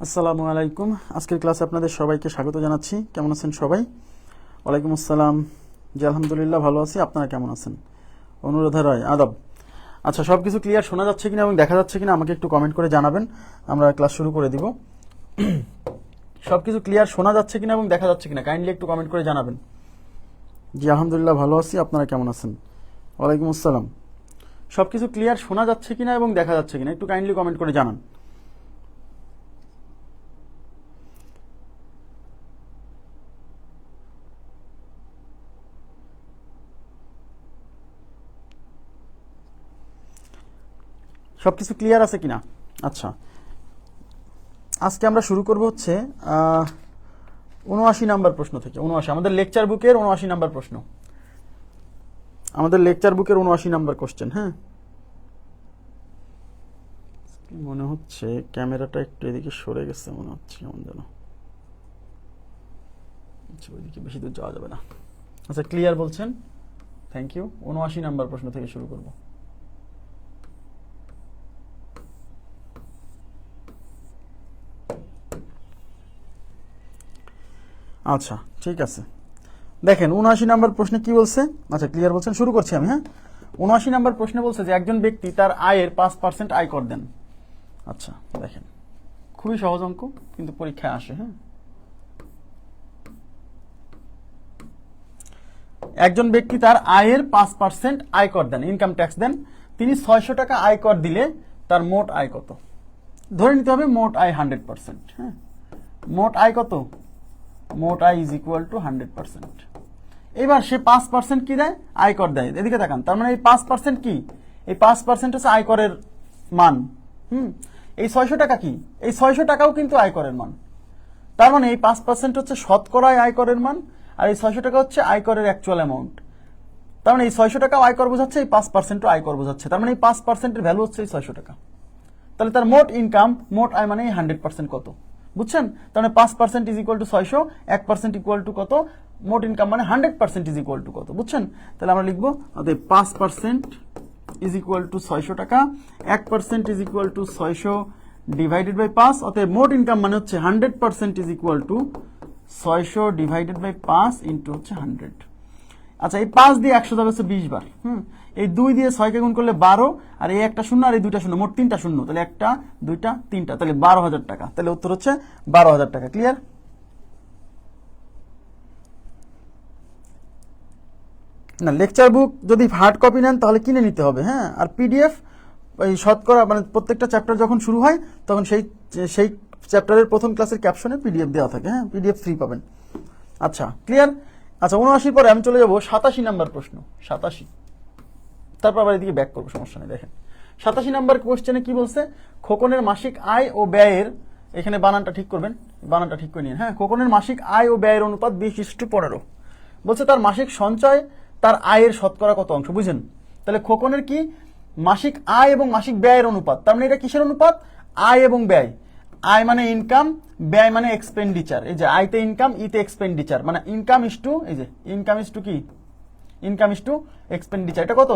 আসসালামু আলাইকুম। আজকের ক্লাসে আপনাদের সবাইকে স্বাগত জানাচ্ছি। কেমন আছেন সবাই? ওয়ালাইকুম আসসালাম। জি আলহামদুলিল্লাহ ভালো আছি। আপনারা কেমন আছেন? অনুরাধা রায়, আদাব। আচ্ছা, সব কিছু ক্লিয়ার শোনা যাচ্ছে কিনা এবং দেখা যাচ্ছে কিনা আমাকে একটু কমেন্ট করে জানাবেন, আমরা ক্লাস শুরু করে দিব। সব কিছু ক্লিয়ার শোনা যাচ্ছে কিনা এবং দেখা যাচ্ছে কিনা কাইন্ডলি একটু কমেন্ট করে জানাবেন। জি আলহামদুলিল্লাহ ভালো আছি। আপনারা কেমন আছেন? ওয়ালাইকুম আসসালাম। সব কিছু ক্লিয়ার শোনা যাচ্ছে কিনা এবং দেখা যাচ্ছে কিনা একটু কাইন্ডলি কমেন্ট করে জানান। সব কিছু ক্লিয়ার আছে কিনা? আচ্ছা, আজকে আমরা শুরু করব হচ্ছে ৭৯ নাম্বার প্রশ্ন থেকে। ৭৯ আমাদের লেকচার বুকের ৭৯ নাম্বার প্রশ্ন, আমাদের লেকচার বুকের ৭৯ নাম্বার কোশ্চেন। হ্যাঁ, মনে হচ্ছে ক্যামেরাটা একটু এদিকে সরে গেছে মনে হচ্ছে, কেমন যেন। আচ্ছা, ওইদিকে বেশি দূর যাওয়া যাবে না। আচ্ছা, ক্লিয়ার বলছেন, থ্যাংক ইউ। ৭৯ নাম্বার প্রশ্ন থেকে শুরু করব। আচ্ছা ঠিক আছে, দেখেন ৭৯ নাম্বার প্রশ্নে কি বলছে। আচ্ছা ক্লিয়ার বলছেন, শুরু করছি আমি। হ্যাঁ, ৭৯ নাম্বার প্রশ্নে বলছে যে একজন ব্যক্তি তার আয়ের ৫% আয়কর দেন। আচ্ছা দেখেন, খুবই সহজ অঙ্ক কিন্তু পরীক্ষায় আসে। হ্যাঁ, একজন ব্যক্তি তার আয়ের ৫% আয়কর দেন, ইনকাম ট্যাক্স দেন। তিনি ৬০০ টাকা আয়কর দিলে তার মোট আয় কত? ধরে নিতে হবে মোট আয় 100%। হ্যাঁ, মোট আয় কত? মোট আয় ইজ ইকুয়াল টু 100%। এবার সে ৫% কি দেয়? আয়কর দেয়। এদিকে তাকান, তার মানে এই ৫% কি? এই ৫% হচ্ছে আয়করের মান। এই ৬০০ টাকা কি? এই ৬০০ টাকাও কিন্তু আয়করের মান। তার মানে এই ৫% হচ্ছে শতকরায় আয়করের মান, আর এই ৬০০ টাকা হচ্ছে আয়করের অ্যাকচুয়াল অ্যামাউন্ট। তার মানে এই ৬০০ টাকাও আয়কর বোঝাচ্ছে, এই ৫%ও আয়কর বোঝাচ্ছে। তার মানে এই ৫%-এর ভ্যালু হচ্ছে এই ৬০০ টাকা। তাহলে তার মোট ইনকাম, মোট আয় মানে এই 100% কত? বুঝছেন? তাহলে ৫% is equal to ৬০০, 1% equal to কত? মোট ইনকাম মানে 100% ইজ ইকুয়াল টু কত? বুঝছেন? তাহলে আমরা লিখবো ৫% ইজ ইকুয়াল টু ৬০০ টাকা, 1% is equal to ৬০০ divided by 5। অতএব মোট ইনকাম মানে হচ্ছে 100% is equal to ৬০০ divided by 5 into হচ্ছে 100। আচ্ছা, এই 5 দিয়ে 100 যাবে হচ্ছে 20 বার। এই 2 দিয়ে 6কে গুণ করলে 12, আর এই একটা শূন্য আর এই দুইটা শূন্য, মোট 3টা শূন্য। তাহলে 1টা 2টা 3টা, তাহলে 12,000 টাকা। তাহলে উত্তর হচ্ছে 12,000 টাকা। ক্লিয়ার? না, লেকচার বুক যদি হার্ড কপি নেন তাহলে কিনে নিতে হবে। হ্যাঁ, আর পিডিএফ এই শতকরা মানে প্রত্যেকটা চ্যাপ্টার যখন শুরু হয় তখন সেই চ্যাপ্টারের প্রথম ক্লাসের ক্যাপশনে পিডিএফ দেওয়া থাকে। হ্যাঁ, পিডিএফ ফ্রি পাবেন। আচ্ছা ক্লিয়ার? আচ্ছা, ৭৯ পরে আমি চলে যাবো ৮৭ নাম্বার প্রশ্ন। ৮৭, তারপর আবার এদিকে ব্যাক করবো, সমস্যা নেই। দেখেন ৮৭ নাম্বার কোশ্চেনে কি বলছে? খোকনের মাসিক আয় ও ব্যয়ের, এখানে বানানটা ঠিক করবেন, বানানটা ঠিক করে নিন। হ্যাঁ, খোকনের মাসিক আয় ও ব্যয়ের অনুপাত 20:15 বলছে। তার মাসিক সঞ্চয় তার আয়ের শতকরা কত অংশ? বুঝেন? তাহলে খোকনের কি? মাসিক আয় এবং মাসিক ব্যয়ের অনুপাত। তার মানে এটা কিসের অনুপাত? আয় এবং ব্যয়। আয় মানে ইনকাম, ব্যয় মানে এক্সপেন্ডিচার। এই যে আয়তে ইনকাম, ইতে এক্সপেন্ডিচার, মানে ইনকাম ইস টু, এই যে ইনকাম ইস টু কি? Income is to expenditure. এটা কত?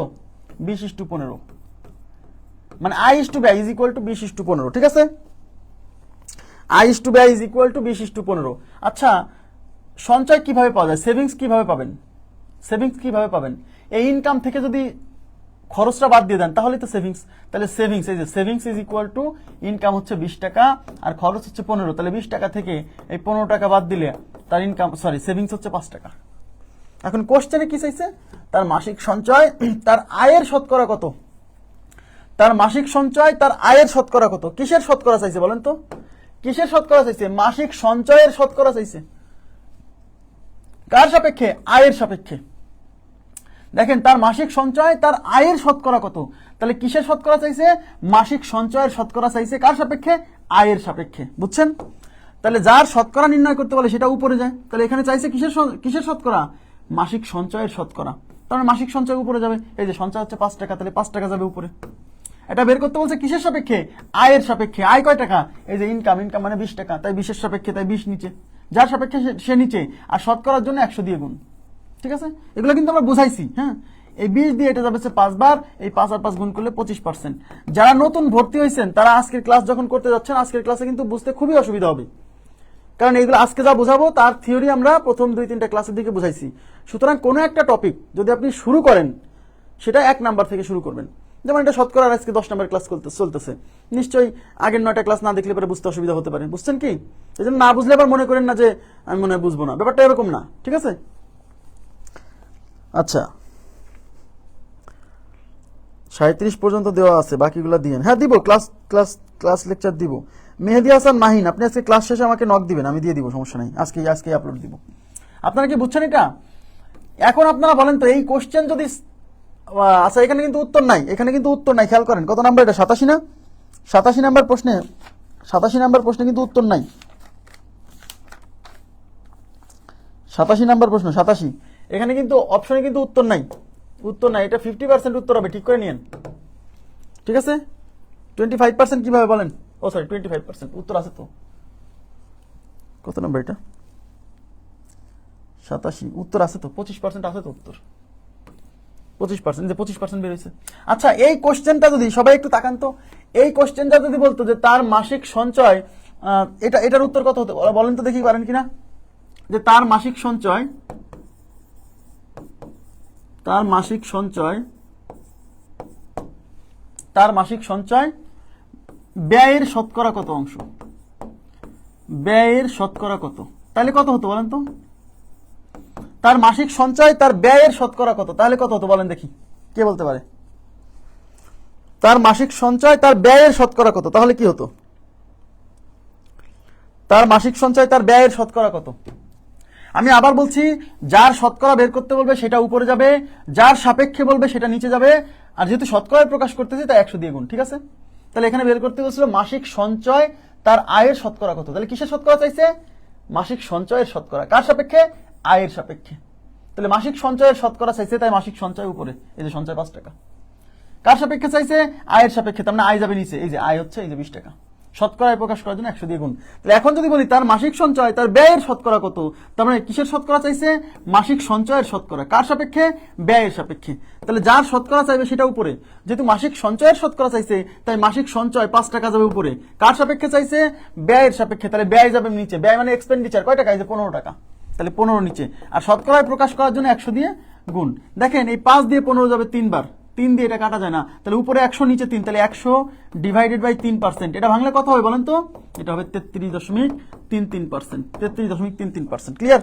20:15। মানে আই ইস টু ব্যয় ইজ ইকুয়াল টু 20:15। ঠিক আছে, আই ইস টু ব্যয় ইজ ইকুয়াল টু 20:15। আচ্ছা, সঞ্চয় কিভাবে পাওয়া যায়? সেভিংস কিভাবে পাবেন? সেভিংস কিভাবে পাবেন? এই ইনকাম থেকে যদি খরচটা বাদ দিয়ে দেন তাহলে তো সেভিংস। তাহলে সেভিংস, এই যে savings is equal two income হচ্ছে 20 টাকা আর খরচ হচ্ছে 15। তাহলে 20 টাকা থেকে এই 15 টাকা বাদ দিলে তার ইনকাম, সরি সেভিংস হচ্ছে 5 টাকা। এখন কোশ্চেনে কি চাইছে? তার মাসিক সঞ্চয় তার আয়ের শতকরা কত? তার মাসিক সঞ্চয় তার আয়ের শতকরা কত? কিসের শতকরা চাইছে বলেন তো? কিসের শতকরা চাইছে? মাসিক সঞ্চয়ের শতকরা চাইছে। কার সাপেক্ষে? আয়ের সাপেক্ষে। দেখেন, তার মাসিক সঞ্চয় তার আয়ের শতকরা কত? তাহলে কিসের শতকরা চাইছে? মাসিক সঞ্চয়ের শতকরা চাইছে। কার সাপেক্ষে? আয়ের সাপেক্ষে। বুঝছেন? তাহলে যার শতকরা নির্ণয় করতে বলে সেটা উপরে যায়। তাহলে এখানে চাইছে কিসের শতকরা? মাসিক সঞ্চয়ের শতকরা। তাহলে মাসিক সঞ্চয় উপরে যাবে। এই যে সঞ্চয় হচ্ছে 5 টাকা, তাহলে 5 টাকা যাবে উপরে। এটা বের করতে বলছে কিসের সাপেক্ষে? আয়ের সাপেক্ষে। আয় কয় টাকা? এই যে ইনকাম, ইনকাম মানে 20 টাকা, তাই 20-এর সাপেক্ষে, তাই 20 নিচে। যার সাপেক্ষে সে নিচে, আর শতকরার জন্য 100 দিয়ে গুণ। ঠিক আছে, এগুলো কিন্তু আমরা বুঝাইছি। হ্যাঁ, এই 20 দিয়ে এটা যাবে 5 বার, এই 5 আর 5 গুণ করলে 25%। যারা নতুন ভর্তি হয়েছেন তারা আজকের ক্লাস যখন করতে যাচ্ছেন, আজকের ক্লাসে কিন্তু বুঝতে খুবই অসুবিধা হবে, কারণ এগুলো আজকে যা বোঝাবো তার থিওরি আমরা প্রথম 2-3টা ক্লাসের দিকে বুঝাইছি। সুতরাং কোনো একটা টপিক যদি আপনি শুরু করেন, সেটা 1 নাম্বার থেকে শুরু করবেন। যেমন এটা শতকরার আজকে 10 নাম্বার ক্লাস চলতেছে, নিশ্চয়ই আগের 9টা ক্লাস না দেখলে পরে বুঝতে অসুবিধা হতে পারে, বুঝছেন কি? এই জন্য না বুঝলে আবার মনে করেন না যে আমি মনে হয় বুঝবো না, ব্যাপারটা এরকম না, ঠিক আছে? আচ্ছা, 37 পর্যন্ত দেওয়া আছে, বাকিগুলো দিয়েন। হ্যাঁ দিব, ক্লাস লেকচার দিব। মেহেদি হাসান মাহিন, আপনি আজকে ক্লাস শেষে আমাকে নক দিবেন, আমি দিয়ে দিব, সমস্যা নাই, আজকে আপলোড দিব। আপনারা কি বুঝছেন এটা? এখন আপনারা বলেন তো, এই কোশ্চেন যদি, আচ্ছা এখানে কিন্তু উত্তর নাই, খেয়াল করেন কত নাম্বার এটা, 87 না? 87 নাম্বার প্রশ্নে কিন্তু উত্তর নাই। 87 নাম্বার প্রশ্ন, 87, এখানে কিন্তু অপশনে কিন্তু উত্তর নাই, এটা 50% উত্তর হবে, ঠিক করে নিয়েন, ঠিক আছে? 25% কিভাবে বলেন? ও সরি, 25% উত্তর আছে তো। কত নাম্বার এটা? 87, উত্তর আছে তো, 25% আছে তো উত্তর, 25%, যে 25% বের হয়েছে। আচ্ছা, এই কোশ্চেনটা যদি সবাই একটু তাকান তো, এই কোশ্চেনটা যদি বলতো যে তার মাসিক সঞ্চয়, এটার উত্তর কত হতে বলেন তো দেখি, পারেন কিনা? যে তার মাসিক সঞ্চয় ব্যয়ের শতকরা কত অংশ, তাহলে কত হতো বলেন তো? তার মাসিক সঞ্চয় তার ব্যয়ের শতকরা কত, তাহলে কত হতো বলেন দেখি, কে বলতে পারে? তার মাসিক সঞ্চয় তার ব্যয়ের শতকরা কত, তাহলে কি হতো? তার মাসিক সঞ্চয় তার ব্যয়ের শতকরা কত? আমি আবার বলছি, যার শতকরা বের করতে বলবে সেটা উপরে যাবে, যার সাপেক্ষে বলবে সেটা নিচে যাবে, আর যেহেতু শতকরায় প্রকাশ করতেছি তাই 100 দিয়ে গুণ, ঠিক আছে? তাহলে এখানে বের করতে বলছিল মাসিক সঞ্চয় তার আয়ের শতকরা কত, তাহলে কিসের শতকরা চাইছে? মাসিক সঞ্চয়ের শতকরা, কার সাপেক্ষে? আয়ের সাপেক্ষে। তাহলে মাসিক সঞ্চয়ের শতকরা চাইছে, তাই মাসিক সঞ্চয় উপরে, এই যে সঞ্চয় 5 টাকা। কার সাপেক্ষে চাইছে? আয়ের সাপেক্ষে, তার মানে আয় যাবে নিচে, এই যে আয় হচ্ছে এই যে 20 টাকা, শতকরায় প্রকাশ করার জন্য 100 দিয়ে গুণ। তাহলে এখন যদি বলি তার মাসিক সঞ্চয় তার ব্যয়ের শতকরা কত, তার মানে কিসের শতকরা চাইছে? মাসিক সঞ্চয়ের শতকরা, কার সাপেক্ষে? ব্যয়ের সাপেক্ষে। তাহলে যার শতকরা চাইবে সেটা উপরে, যেহেতু মাসিক সঞ্চয়ের শতকরা চাইছে তাই মাসিক সঞ্চয় 5 টাকা যাবে উপরে, কার সাপেক্ষে চাইছে? ব্যয়ের সাপেক্ষে, তাহলে ব্যয় যাবে নিচে, ব্যয় মানে এক্সপেন্ডিচার, কয় টাকা? এই যে 15 টাকা, তাহলে 15 নিচে, আর শতকরায় প্রকাশ করার জন্য 100 দিয়ে গুণ। দেখেন এই 5 দিয়ে 15 যাবে 3 বার, 3 দিয়ে এটা কাটা যায় না, তাহলে উপরে 100 নিচে 3, তাহলে 100 ডিভাইডেড বাই 3%, এটা ভাঙলে কত হবে বলেন তো? এটা হবে 33.33%, 33.33%, ক্লিয়ার?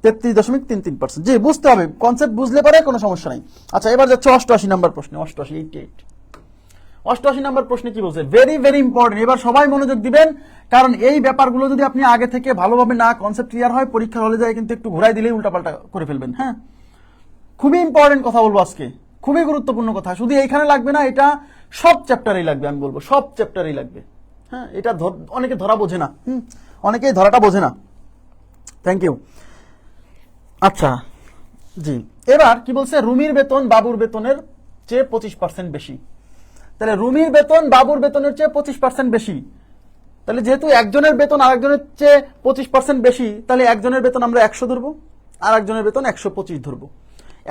33.33%, জি বুঝতে হবে, কনসেপ্ট বুঝলে পরে কোনো সমস্যা নাই। আচ্ছা, এবার যাচ্ছে 88 নাম্বার প্রশ্নে, 88 নাম্বার প্রশ্নে কি বলছে? ভেরি ভেরি ইম্পর্টেন্ট, এবার সবাই মনোযোগ দিবেন, কারণ এই ব্যাপারগুলো যদি আপনি আগে থেকে ভালোভাবে না কনসেপ্ট ক্লিয়ার হয়, পরীক্ষার হলে যায় কিন্তু একটু ঘুরাই দিলেই উল্টাপাল্টা করে ফেলবেন। হ্যাঁ, খুবই ইম্পর্টেন্ট কথা বলবো আজকে, খুবই গুরুত্বপূর্ণ কথা, শুধু এইখানে লাগবে না, এটা সব চ্যাপ্টারেই লাগবে, আমি বলবো সব চ্যাপ্টারেই লাগবে। হ্যাঁ, এটা অনেকে ধরা বোঝে না, অনেকেই ধরাটা বোঝে না। Thank you. আচ্ছা জি, এবার কি বলছে? রুমির বেতন বাবুর বেতনের চেয়ে 25% বেশি। তাহলে রুমির বেতন বাবুর বেতনের চেয়ে 25% বেশি, তাহলে যেহেতু একজনের বেতন আরেকজনের চেয়ে 25% বেশি, তাহলে একজনের বেতন আমরা 100 ধরবো, আর একজনের বেতন 125 ধরবো।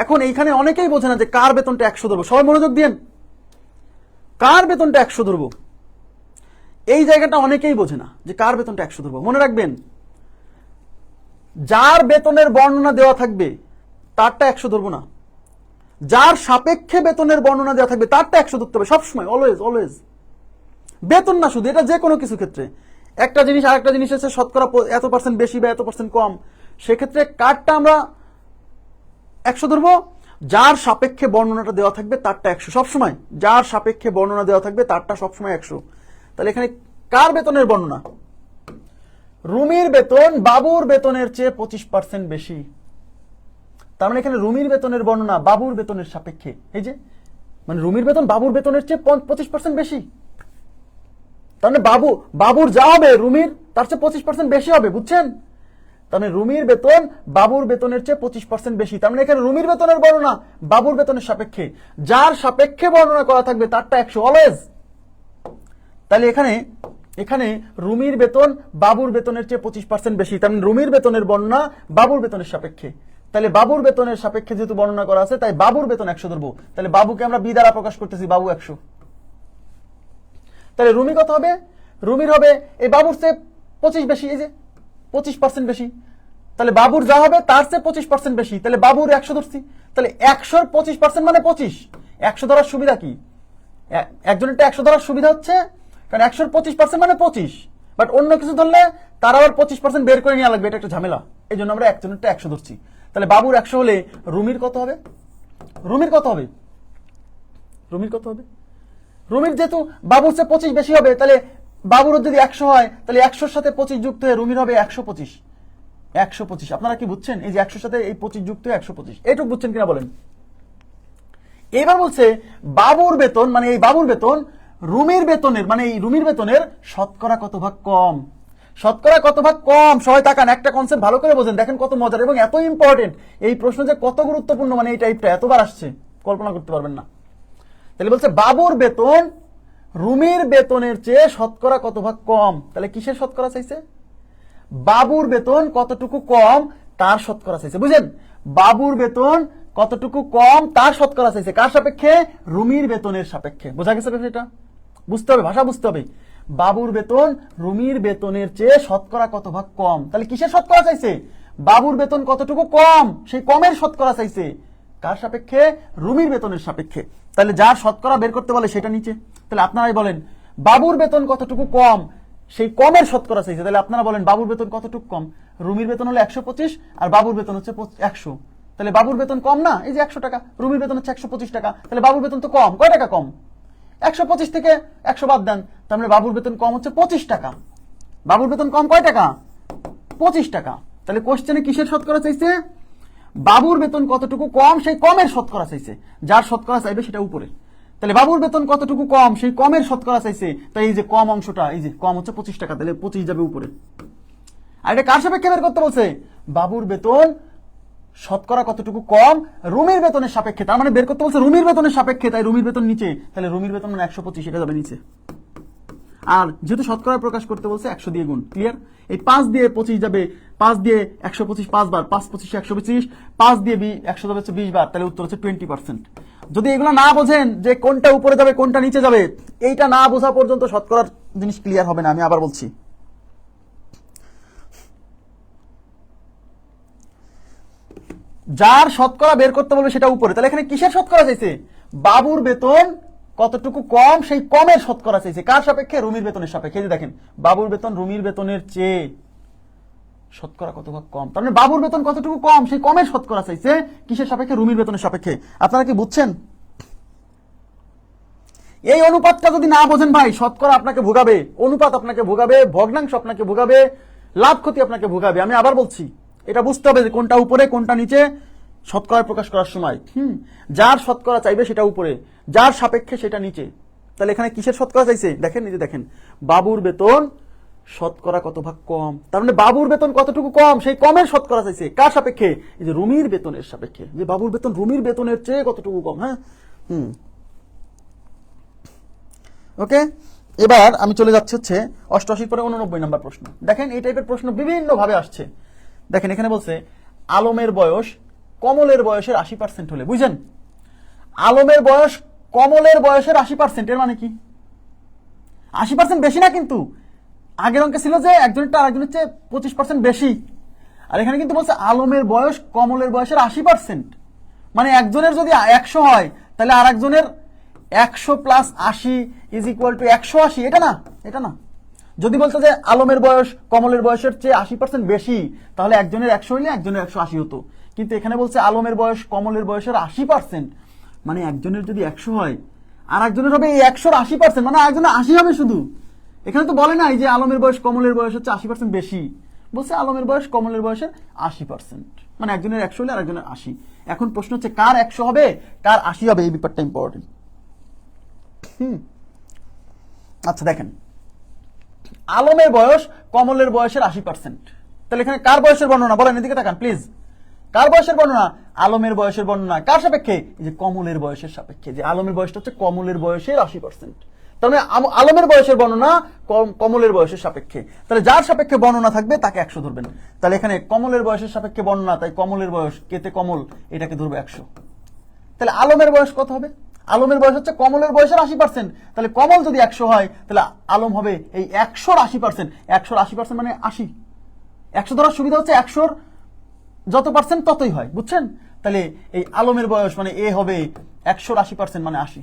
এখন এইখানে অনেকেই বোঝে না যে কার বেতনটা 100 ধরবো, সবাই মনোযোগ দিন, কার বেতনটা 100 ধরবো, এই জায়গাটা অনেকেই বোঝে না যে কার বেতনটা 100 ধরবো। মনে রাখবেন, যার বেতনের বর্ণনা দেওয়া থাকবে তারটা 100 ধরবো না, যার সাপেক্ষে বেতনের বর্ণনা দেওয়া থাকবে তারটা 100 ধরতে হবে সবসময়, অলওয়েজ। বেতন না শুধু, এটা যে কোনো কিছু ক্ষেত্রে, একটা জিনিস আরেকটা জিনিসের চেয়ে শতকরা এত % বেশি বা এত % কম, সেক্ষেত্রে কারটা আমরা 100 ধরবো, যার সাপেক্ষে বর্ণনাটা দেওয়া থাকবে তারটা 100 সবসময়, যার সাপেক্ষে বর্ণনা দেওয়া থাকবে তারটা সবসময় 100। তাহলে এখানে কার বেতনের বর্ণনা? রুমির বেতন বাবুর বেতনের চেয়ে 25% বেশি, তার মানে এখানে রুমির বেতনের বর্ণনা বাবুর বেতনের সাপেক্ষে, এই যে মানে রুমির বেতন বাবুর বেতনের চেয়ে 25% বেশি, তার মানে বাবুর যা হবে রুমির তার চেয়ে 25% বেশি হবে, বুঝছেন? তার মানে রুমির বেতন বাবুর বেতনের চেয়ে 25% বেশি, তার মানে এখানে রুমির বেতনের বর্ণনা বাবুর বেতনের সাপেক্ষে, যার সাপেক্ষে বর্ণনা করা থাকবে তারটা 100 অলওয়েজ। তাহলে এখানে রুমির বেতন বাবুর বেতনের চেয়ে 25% বেশি, তার মানে রুমির বেতনের বর্ণনা বাবুর বেতনের সাপেক্ষে, তাহলে বাবুর বেতনের সাপেক্ষে যেহেতু বর্ণনা করা আছে, তাই বাবুর বেতন 100 ধরবো। তাহলে বাবুকে আমরা বি দ্বারা প্রকাশ করতেছি, বাবু 100। তাহলে রুমি কত হবে? রুমির হবে এই বাবুর চেয়ে 25 বেশি, এই যে 25% বেশি। তাহলে বাবুর যা হবে তার চেয়ে 25% বেশি, তাহলে বাবুর 100 ধরছি। তাহলে 100 এর 25% মানে 25। 100 ধরার সুবিধা কি? একজনেরটা 100 ধরার সুবিধা হচ্ছে কারণ 100 এর 25% মানে 25, বাট অন্য কিছু ধরলে তার আবার 25% বের করে নেওয়া লাগবে, এটা একটা ঝামেলা। এই জন্য আমরা একজনেরটা 100 ধরছি। তাহলে বাবুর 100 হলে রুমির কত হবে? রুমির কত হবে? রুমির কত হবে? রুমির যেহেতু বাবুর চেয়ে 25 বেশি হবে, তাহলে বাবুর যদি 100 হয়, তাহলে 100 সাথে 25 যুক্ত হয়ে রুমির হবে 125। 125 আপনারা কি বুঝছেন? এই যে 100 সাথে এই 25 যুক্ত হয়ে 125, এইটুকু বুঝছেন কিনা বলেন? এবার বলছে বাবুর বেতন মানে এই বাবুর বেতন রুমির বেতনের মানে এই রুমির বেতনের শতকরা কত ভাগ কম। শতকরা কত ভাগ কম? সবাই তাকান, একটা কনসেপ্ট ভালো করে বোঝেন, দেখেন কত মজার এবং এত ইম্পর্টেন্ট। এই প্রশ্ন যে কত গুরুত্বপূর্ণ, মানে এই টাইপটা এতবার আসছে কল্পনা করতে পারবেন না। তাহলে বলছে বাবুর বেতন রুমির বেতনের চেয়ে শতকরা কত ভাগ কম। তাহলে কিসের শতকরা চাইছে? বাবুর বেতন কতটুকু কম তার শতকরা চাইছে। বুঝেন? বাবুর বেতন কতটুকু কম তার শতকরা চাইছে, কার সাপেক্ষে? রুমির বেতনের সাপেক্ষে। বোঝা গেছে এটা? বুঝতে হবে, ভাষা বুঝতে হবে। বাবুর বেতন রুমির বেতনের চেয়ে শতকরা কত ভাগ কম। তাহলে কিসের শতকরা চাইছে? বাবুর বেতন কতটুকু কম সেই কমের শতকরা চাইছে, কার সাপেক্ষে? রুমির বেতনের সাপেক্ষে। তাহলে যার শতকরা বের করতে বলে সেটা নিচে। তাহলে আপনারাই বলেন বাবুর বেতন কতটুকু কম সেই কমের শতকরা চাইছে। তাহলে আপনারা বলেন বাবুর বেতন কতটুকু কম? রুমির বেতন হলো 125 আর বাবুর বেতন হচ্ছে 100। তাহলে বাবুর বেতন কম না, এই যে 100 টাকা, রুমির বেতন হচ্ছে 125 টাকা। তাহলে বাবুর বেতন তো কম, কয় টাকা কম? 125 থেকে 100 বাদ দেন, তার মানে বাবুর বেতন কম হচ্ছে 25 টাকা। বাবুর বেতন কম কয় টাকা? 25 টাকা। তাহলে কোশ্চেনে কিসের শতকরা চাইছে? বাবুর বেতন কতটুকু কম সেই কমের শতকরা চাইছে, যার শতকরা চাইবে সেটা উপরে। তাহলে বাবুর বেতন কতটুকু কম সেই কমের শতকরা চাইছে, তাই এই যে কম অংশটা, এই যে কম হচ্ছে 25 টাকা, তাহলে 25 যাবে উপরে। আর এটা কার সাপেক্ষে বের করতে বলছে? বাবুর বেতন শতকরা কতটুকু কম রুমির বেতনের সাপেক্ষে, তার মানে বের করতে বলছে রুমির বেতনের সাপেক্ষে, তাই রুমির বেতন নিচে। তাহলে রুমির বেতন মানে 125, এটা যাবে নিচে। আর যেহেতু শতকরা প্রকাশ করতে বলছে 100 দিয়ে গুণ, ক্লিয়ার? এই 5 দিয়ে 25 যাবে, 5 দিয়ে 125 5 বার, 5 25 125, 5 দিয়ে 100 যাবে 20 বার, তাহলে উত্তর হচ্ছে 20%। যদি এগুলো না বোঝেন যে কোনটা উপরে যাবে কোনটা নিচে যাবে, এইটা না বোঝা পর্যন্ত শতকরার জিনিস ক্লিয়ার হবে না। আমি আবার বলছি, যার শতকরা বের করতে বলবে সেটা উপরে। তাহলে এখানে কিসের শতকরা চাইছে? বাবুর বেতন কতটুকু কম সেই কমের শতকরা চাইছে, কার সাপেক্ষে? রুমির বেতনের সাপেক্ষে। এই যে দেখেন বাবুর বেতন রুমির বেতনের চেয়ে শতকরা কত ভাগ কম, তার মানে বাবুর বেতন কতটুকু কম সেই কমের শতকরা চাইছে, কিসের সাপেক্ষে? রুমির বেতনের সাপেক্ষে। আপনারা কি বুঝছেন? এই অনুপাতটা যদি না বোঝেন ভাই, শতকরা আপনাকে ভোগাবে, অনুপাত আপনাকে ভোগাবে, ভগ্নাংশ আপনাকে ভোগাবে, লাভ ক্ষতি আপনাকে ভোগাবে। আমি আবার বলছি, এটা বুঝতে হবে যে কোনটা উপরে কোনটা নিচে শতকরা প্রকাশ করার সময়। যার শতকরা চাইবে সেটা উপরে, যার সাপেক্ষে সেটা নিচে। তাহলে এখানে কিসের শতকরা চাইছে? দেখেন নিজে দেখেন, বাবুর বেতন শতকরা কত ভাগ কম, তার মানে বাবুর বেতন কতটুকু কম সেই কমের শতকরা চাইছে, কার সাপেক্ষে? এই যে রুমির বেতনের সাপেক্ষে, যে বাবুর বেতন রুমির বেতনের চেয়ে কতটুকু কম। হ্যাঁ, ওকে। এবার আমি চলে যাচ্ছি হচ্ছে 88 পরে 89 নম্বর প্রশ্ন। দেখেন এই টাইপের প্রশ্ন বিভিন্ন ভাবে আসছে। দেখেন এখানে বলছে আলমের বয়স কমলের বয়সের 80% হলে, বুঝছেন? আলমের বয়স কমলের বয়সের 80%, এর মানে কি? 80% বেশি না, কিন্তু আগের অঙ্কে ছিল যে একজনেরটা আরেকজনের চেয়ে 25% বেশি, আর এখানে কিন্তু বলছে আলমের বয়স কমলের বয়সের 80%। মানে একজনের যদি 100 হয় তাহলে আর একজনের 100 প্লাস 80 ইজ ইকুয়াল টু 180, এটা না, এটা না। যদি বলতো যে আলমের বয়স কমলের বয়সের চেয়ে 80% বেশি, তাহলে একজনের 100 হইলে একজনের 180 হতো। কিন্তু এখানে বলছে আলমের বয়স কমলের বয়সের 80%, মানে একজনের যদি 100 হয় আর একজনের হবে এই 100 এর 80%, মানে একজনের 80 হবে শুধু। এখানে তো বলে নাই যে আলমের বয়স কমলের বয়স হচ্ছে 80% বেশি, বলছে আলমের বয়স কমলের বয়সের 80%, মানে একজনের 100 হলে আর একজনের 80। এখন প্রশ্ন হচ্ছে কার 100 হবে কার 80 হবে, এই ব্যাপারটা ইম্পর্টেন্ট। আচ্ছা দেখেন, আলমের বয়স কমলের বয়সের 80%, তাহলে এখানে কার বয়সের বর্ণনা বলেন, এদিকে তাকান প্লিজ। কার বয়সের বর্ণনা? আলমের বয়সের বর্ণনা। কার সাপেক্ষে? যে কমলের বয়সের সাপেক্ষে, যে আলমের বয়সটা হচ্ছে কমলের বয়সের 80%। তার মানে আলমের বয়সের বর্ণনা কমলের বয়সের সাপেক্ষে, তাহলে যার সাপেক্ষে বর্ণনা থাকবে তাকে 100 ধরবেন। তাহলে এখানে কমলের বয়সের সাপেক্ষে বর্ণনা, তাই কমলের বয়স কেতে কমল এটাকে ধরবে 100। তাহলে আলমের বয়স কত হবে? আলমের বয়স হচ্ছে কমলের বয়সের 80%, তাহলে কমল যদি 100 হয় তাহলে আলম হবে এই 100-র 80%। 100-র 80% মানে 80। 100 ধরার সুবিধা হচ্ছে 100-র যত পার্সেন্ট ততই হয়, বুঝছেন? তাহলে এই আলমের বয়স মানে এ হবে 100-র 80% মানে 80,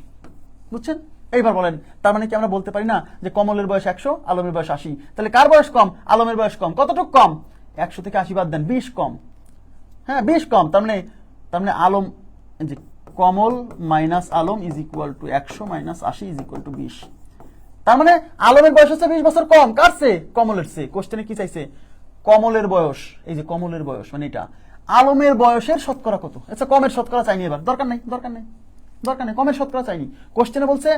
বুঝছেন? এইবার বলেন, তার মানে কি আমরা বলতে পারি না যে কমলের বয়স 100, আলমের বয়স 80? তাহলে কার বয়স কম? আলমের বয়স কম। কতটুকু কম? 100 থেকে 80 বাদ দেন, 20 কম। হ্যাঁ 20 কম। তার মানে আলম, যে Kamal minus Alam is equal to 100 minus 80 is equal to 20। তার মানে আলমের বয়স হচ্ছে 20 বছর কম। কার চেয়ে? কমলের চেয়ে। কোশ্চেনে কি চাইছে? কমলের বয়স, এই যে কমলের বয়স মানে এটা, আলমের বয়সের শতকরা কত? আচ্ছা কমের শতকরা চাইনি, এবার দরকার নেই, কমের শতকরা চাইনি। কোশ্চেনে বলছে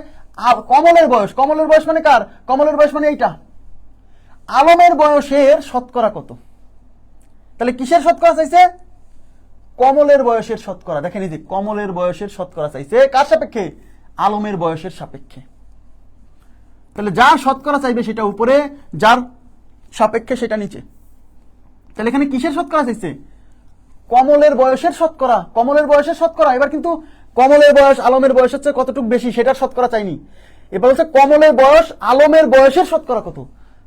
কমলের বয়স। কমলের বয়স মানে কার? কমলের বয়স মানে এইটা। আলমের বয়সের শতকরা কত? তাহলে কিসের শতকরা চাইছে? কমলের বয়সের শতকরা। দেখেন এই যে কমলের বয়সের শতকরা চাইছে কার সাপেক্ষে? আলমের বয়সের সাপেক্ষে। তাহলে যার শতকরা চাইবে সেটা উপরে, যার সাপেক্ষে সেটা নিচে। তাহলে এখানে কিসের শতকরা চাইছে? কমলের বয়সের শতকরা। কমলের বয়সের শতকরা। এবার কিন্তু কমলের বয়স আলমের বয়স হচ্ছে কতটুকু বেশি সেটার শতকরা চাইনি, এবার হচ্ছে কমলের বয়স আলমের বয়সের শতকরা কত।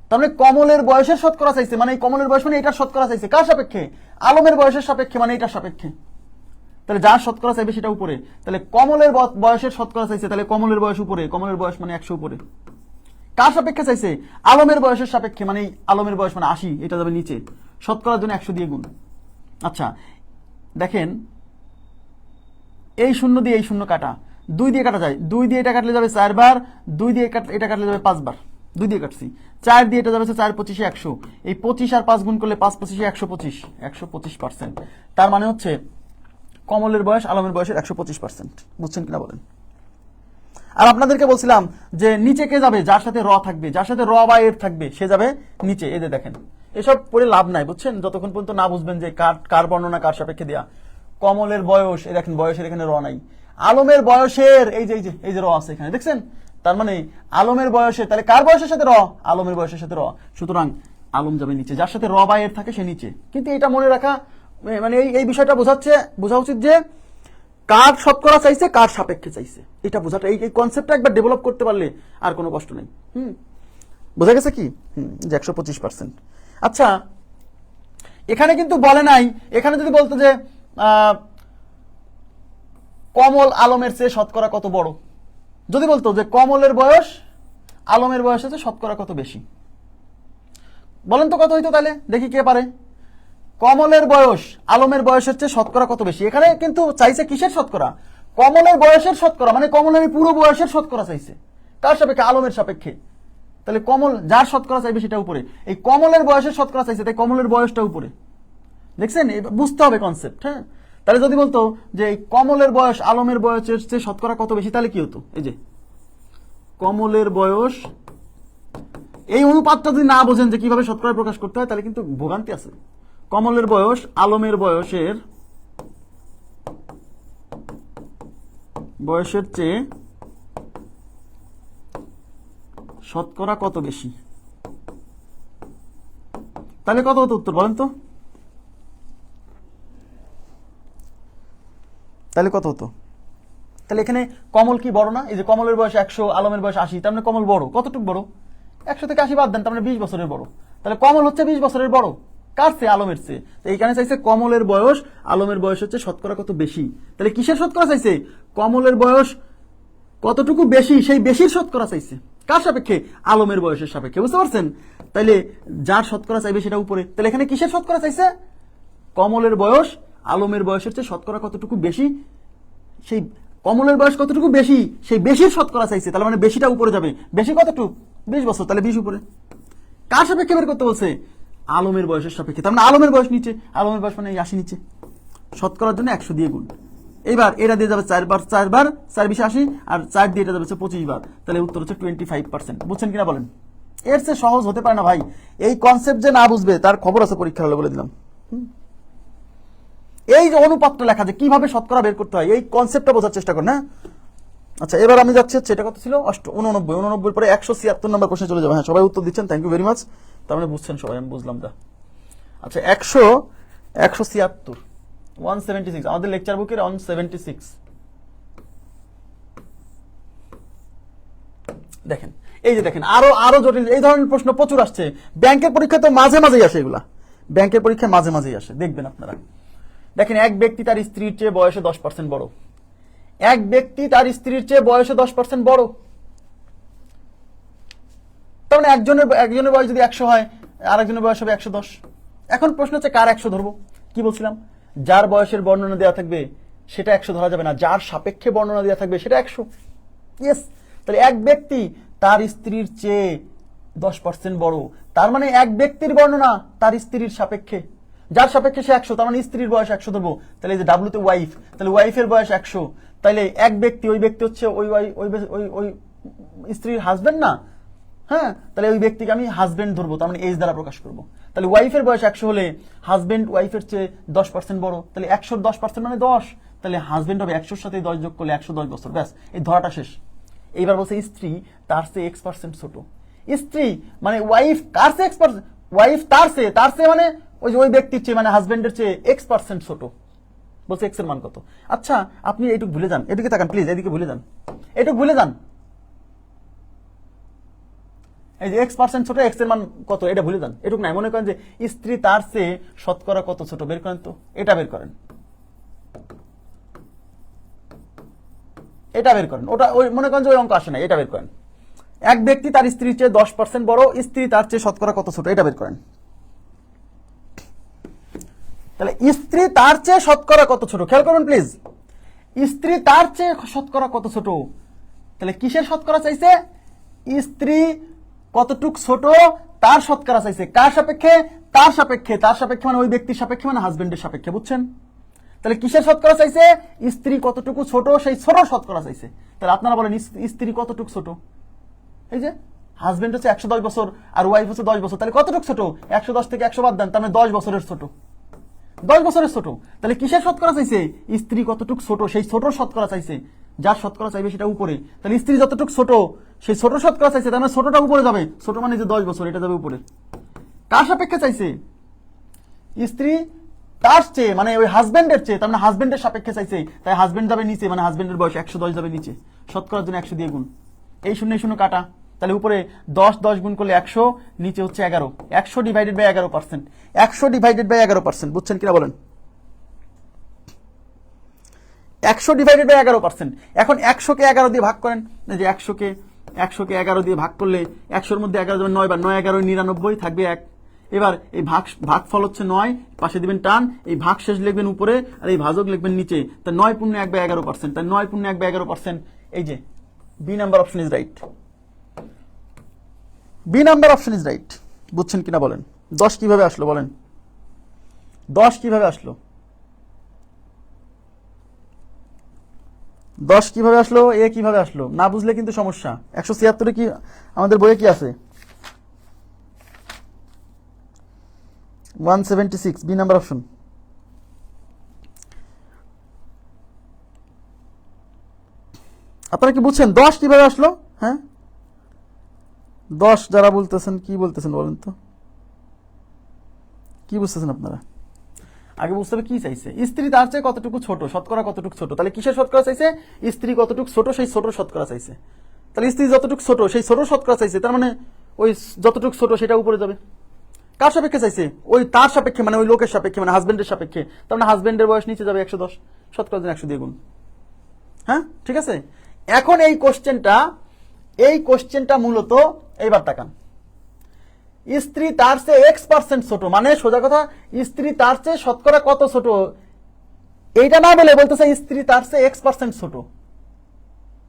তার মানে কমলের বয়সের শতকরা চাইছে, মানে কমলের বয়স মানে এটার শতকরা চাইছে কার সাপেক্ষে? আলমের বয়সের সাপেক্ষে, মানে এটার সাপেক্ষে। তাহলে যার শতকরা চাইবে সেটা উপরে। তাহলে কমলের বয়সের শতকরা চাইছে, তাহলে কমলের বয়স উপরে, কমলের বয়স মানে 100 উপরে। কার সাপেক্ষে চাইছে? আলমের বয়সের সাপেক্ষে, মানে আলমের বয়স মানে 80, এটা যাবে নিচে। শতকরার জন্য 100 দিয়ে গুণ। আচ্ছা দেখেন, এই শূন্য দিয়ে এই শূন্য কাটা, 2 দিয়ে কাটা যায়, 2 দিয়ে এটা কাটলে যাবে 4 বার, 2 দিয়ে এটা কাটলে যাবে 5 বার, 2 দিয়ে কাটছি। 4 দিয়ে এটা যাবে 4 25 100, এই 25 আর 5 গুণ করলে 5 25 125, 125%। তার মানে হচ্ছে কমলের বয়স আলমের বয়সের 125%। বুঝছেন কিনা বলেন? আর আপনাদেরকে বলছিলাম যে নিচে কে যাবে? যার সাথে র থাকবে, যার সাথে র বা এর থাকবে সে যাবে নিচে। এই যে দেখেন, এসব পড়ে লাভ নাই, বুঝছেন? যতক্ষণ পর্যন্ত না বুঝবেন যে কার বর্ণনা কার সাপেক্ষে দেয়া। কমলের বয়স, এই দেখেন বয়সের এখানে র নাই। আলমের বয়সের এই যে র আছে এখানে, দেখছেন? তার মানে আলমের বয়সের, তাহলে কার বয়সের সাথে র? আলমের বয়সের সাথে র। সুতরাং আলম যাবে নিচে, যার সাথে র বা এর থাকে সে নিচে। কিন্তু এটা মনে রাখা, মানে এই বিষয়টা বোঝা উচিত যে কার শতকরা চাইছে, কার সাপেক্ষে চাইছে, এটা বোঝাটা, এই কনসেপ্টটা একবার ডেভেলপ করতে পারলে আর কোনো কষ্ট নেই। বোঝা গেছে কি? যে 125%। আচ্ছা এখানে কিন্তু বলে নাই, এখানে যদি বলতো যে কমল আলমের চেয়ে শতকরা কত বড়, যদি বলতো যে কমলের বয়স আলমের বয়স আছে শতকরা কত বেশি, বলেন তো কত হইতো? তাহলে দেখি কে পারে। কমলের বয়স আলমের বয়সের চেয়ে শতকরা কত বেশি। এখানে কিন্তু চাইছে কিসের শতকরা? কমলের বয়সের শতকরা, মানে কমলের পুরো বয়সের শতকরা চাইছে। কার সাপেক্ষে? আলমের সাপেক্ষে। তাহলে কমল যার শতকরা চাইবে সেটা উপরে, এই কমলের বয়সের শতকরা চাইছে, তাই কমলের বয়সটা উপরে। দেখছেন? বুঝতে হবে কনসেপ্ট। হ্যাঁ, তাহলে যদি বলতো যে কমলের বয়স আলমের বয়সের চেয়ে শতকরা কত বেশি, তাহলে কি হতো? এই যে কমলের বয়স, এই অনুপাতটা যদি না বোঝেন যে কিভাবে শতকরা প্রকাশ করতে হয়, তাহলে কিন্তু ভোগান্তি আছে। কমলের বয়স আলমের বয়সের চেয়ে শতকরা কত বেশি, তাহলে কত হতো উত্তর বলেন তো? তাহলে কত হতো? তাহলে এখানে কমল কি বড় না? এই যে কমলের বয়স 100, আলমের বয়স 80, তার মানে কমল বড়। কতটুকু বড়? 100 থেকে 80 বাদ দেন, তার মানে 20 বছরের বড়। তাহলে কমল হচ্ছে 20 বছরের বড় কার চেয়ে? আলমের চেয়ে। তো এইখানে চাইছে কমলের বয়স আলমের বয়স হচ্ছে শতকরা কত বেশি। তাহলে কিসের শতকরা চাইছে? কমলের বয়স কতটুকু বেশি, সেই বেশির শতকরা চাইছে। কার সাপেক্ষে? আলমের বয়সের সাপেক্ষে। বুঝতে পারছেন? তাইলে যার শতকরা চাইবে সেটা উপরে। তাহলে এখানে কিসের শতকরা চাইছে? কমলের বয়স আলমের বয়সের চেয়ে শতকরা কতটুকু বেশি, সেই কমলের বয়স কতটুকু বেশি সেই বেশির শতকরা চাইছে। তাহলে মানে বেশিটা উপরে যাবে। বেশি কতটুকু? 20 বছর, তাহলে 20 উপরে। কার সাপেক্ষে বের করতে বলছে? আলমের বয়সের সাপেক্ষে। তার মানে আলমের বয়স নিচে, আলমের বয়স মানে 80 নিচে। শতকরার জন্য 100 দিয়ে গুণ। এইবার এটা দিয়ে যাবে 4 বার, 4 বার 4 20 80, আর 4 দিয়ে এটা যাবে 25 বার। তাহলে উত্তর হচ্ছে 25%। বুঝছেন কিনা বলেন? এর চেয়ে সহজ হতে পারে না ভাই। এই কনসেপ্ট যে না বুঝবে তার খবর আছে পরীক্ষা হলে, বলে দিলাম। এই যে অনুপাতটা লেখা, যে কিভাবে শতকরা বের করতে হয়, এই কনসেপ্টটা বোঝার চেষ্টা করেন। না আচ্ছা এবার আমি যাচ্ছি হচ্ছে এটা কত ছিল 89 পরে 176 নম্বর প্রশ্নে চলে যাবো। হ্যাঁ সবাই উত্তর দিচ্ছেন, থ্যাংক ইউ ভেরি মাচ। তার মানে বুঝছেন সবাই, আমি বুঝলাম না। আচ্ছা 176 176 আমাদের লেকচার বুকের 176। দেখেন এই যে দেখেন আরো জটিল এই ধরনের প্রশ্ন প্রচুর আসছে ব্যাংকের পরীক্ষা, তো মাঝে মাঝেই আসে এগুলা, ব্যাংকের পরীক্ষায় মাঝে মাঝেই আসে, দেখবেন আপনারা। দেখেন এক ব্যক্তি তার স্ত্রীর চেয়ে বয়সে 10% বড়, এক ব্যক্তি তার স্ত্রীর চেয়ে বয়সে 10% বড়, তার মানে একজনের বয়স যদি 100 হয় আরেকজনের বয়স হবে 110। এখন প্রশ্ন হচ্ছে কার 100 ধরবো? কি বলছিলাম, যার বয়সের বর্ণনা দেওয়া থাকবে সেটা 100 ধরা যাবে না, যার সাপেক্ষে বর্ণনা দেওয়া থাকবে সেটা 100। ইয়েস, তাহলে এক ব্যক্তি তার স্ত্রীর চেয়ে 10% বড়, তার মানে এক ব্যক্তির বর্ণনা তার স্ত্রীর সাপেক্ষে, যার সাপেক্ষে সে 100, তার মানে স্ত্রীর বয়স 100 ধরবো। তাহলে এই যে ডাব্লুতে ওয়াইফ, তাহলে ওয়াইফের বয়স 100, তাহলে এক ব্যক্তি ওই ব্যক্তি হচ্ছে ওই স্ত্রীর হাজবেন্ড না? হ্যাঁ, তাহলে ওই ব্যক্তিকে আমি হাজবেন্ড ধরবো, তার মানে এজ দ্বারা প্রকাশ করবো। তাহলে ওয়াইফের বয়স 100 হলে হাজবেন্ড ওয়াইফের চেয়ে 10% বড়, তাহলে 100 10% মানে 10, তাহলে হাজবেন্ড হবে 100 সাথে 10 যোগ করলে 110 বছর, ব্যাস এই ধরাটা শেষ। এইবার বলছে স্ত্রী তার চেয়ে X% ছোট, স্ত্রী মানে ওয়াইফ কার চেয়ে X%, ওয়াইফ তার চেয়ে মানে ওই যে ওই ব্যক্তির চেয়ে মানে হাজবেন্ডের চেয়ে X% ছোট, বলছে X এর মান কত। আচ্ছা আপনি এইটুকু ভুলে যান, এদিকে তাকান প্লিজ, এদিকে ভুলে যান, এটুকু ভুলে যান, এই যে X% ছোট, X এর মান কত এটা ভুলে যান, এটুকু নাই। মনে করেন যে স্ত্রী তার চেয়ে শতকরা কত ছোট, বের করেন তো, এটা বের করেন, এটা বের করেন, ওটা ওই মনে করেন যে ওই অঙ্ক আসে না, এটা বের করেন। এক ব্যক্তি তার স্ত্রীর চেয়ে 10% বড়, স্ত্রী তার চেয়ে শতকরা কত ছোট, এটা বের করেন। তাহলে স্ত্রী তার চেয়ে শতকরা কত ছোট, খেয়াল করুন প্লিজ, স্ত্রী তার চেয়ে শতকরা কত ছোট, তাহলে কিসের শতকরা চাইছে? স্ত্রী কতটুক ছোট তার শতকরা চাইছে, কার সাপেক্ষে? তার সাপেক্ষে, তার সাপেক্ষে মানে ওই ব্যক্তির সাপেক্ষে মানে হাজবেন্ডের সাপেক্ষে, বুঝছেন? তাহলে কিসের শতকরা চাইছে? স্ত্রী কতটুকু ছোট সেই ছোট শতকরা চাইছে। তাহলে আপনারা বলেন স্ত্রী কতটুকু ছোট? এই যে হাজবেন্ড হচ্ছে 110 বছর আর ওয়াইফ হচ্ছে 10 বছর, তাহলে কতটুকু ছোট? 110 থেকে 100 বাদ দেন, তার মানে 10 বছরের ছোট, 10 বছরের ছোট। তাহলে কিসের শতকরা চাইছে? স্ত্রী কতটুকু ছোট সেই ছোট শতকরা চাইছে, যার শতকরা চাইবে সেটা উপরে। তাহলে স্ত্রী যতটুকু ছোট সেই ছোট শতকরা চাইছে, তার মানে ছোটটা উপরে যাবে, ছোট মানে যে 10 বছর এটা যাবে উপরে। কার সাপেক্ষে চাইছে? স্ত্রী তার চেয়ে মানে ওই হাজবেন্ডের চেয়ে, তার মানে হাজবেন্ডের সাপেক্ষে চাইছে, তাই হাজবেন্ড যাবে নিচে, মানে হাজবেন্ডের বয়স 110 যাবে নিচে, শতকরার জন্য 100 দিয়ে গুণ, এই শূন্য কাটা, তাহলে উপরে 10 গুণ করলে 100, নিচে হচ্ছে 11, 100 ডিভাইডেড বাই 11%, 100 ডিভাইডেড বাই 11%, বুঝছেন কিনা বলেন? 100 ডিভাইডেড বাই 11%। এখন 100 কে 11 দিয়ে ভাগ করেন, যে 100 কে 11 দিয়ে ভাগ করলে 100-র মধ্যে 11 যাবে 9 বার, 9 11 99 থাকবে 1। এবার এই ভাগফল হচ্ছে 9, পাশে দিবেন টান, এই ভাগ শেষ লিখবেন উপরে আর এই ভাজক লিখবেন নিচে, তা 9 × 1 বাই 11%, তাই 9 × 1 বাই 11%, এই যে B number option is right, B number option is right. বুঝছেন কিনা বলেন? 10 কিভাবে আসলো বলেন, 10 কিভাবে আসলো, 10 কিভাবে আসলো, এ কিভাবে আসলো, না বুঝলে কিন্তু সমস্যা। 176 কি আমাদের বইয়ে কি আছে? 176 বি নাম্বার অপশন। আপনারা কি বুঝছেন 10 কিভাবে আসলো? হ্যাঁ 10 যারা বলতেছেন কি বলতেছেন বলেন তো, কি বুঝতেছেন আপনারা? আগে বুঝতে হবে কি চাইছে, স্ত্রী তার চেয়ে কতটুকু ছোট, শতকরা কতটুকু ছোট, তাহলে কিসের শতকরা চাইছে? স্ত্রী কতটুকু ছোট সেই ছোট শতকরা চাইছে, তাহলে স্ত্রী যতটুকু ছোট সেই ছোট শতকরা চাইছে, তার মানে ওই যতটুকু ছোট সেটা উপরে যাবে। কার সাপেক্ষে চাইছে? ওই তার সাপেক্ষে মানে ওই লোকের সাপেক্ষে মানে হাজবেন্ডের সাপেক্ষে, তার মানে হাজবেন্ডের বয়স নিচে যাবে 110, শতকরা 100 দিয়ে গুণ। হ্যাঁ ঠিক আছে। এখন এই কোশ্চেনটা মূলত এইবার তাকান, স্ত্রী তার চেয়ে X% ছোট, মানে সোজা কথা স্ত্রী তার চেয়ে শতকরা কত ছোট, এইটা না বলে বলতেছে স্ত্রী তার চেয়ে X% ছোট,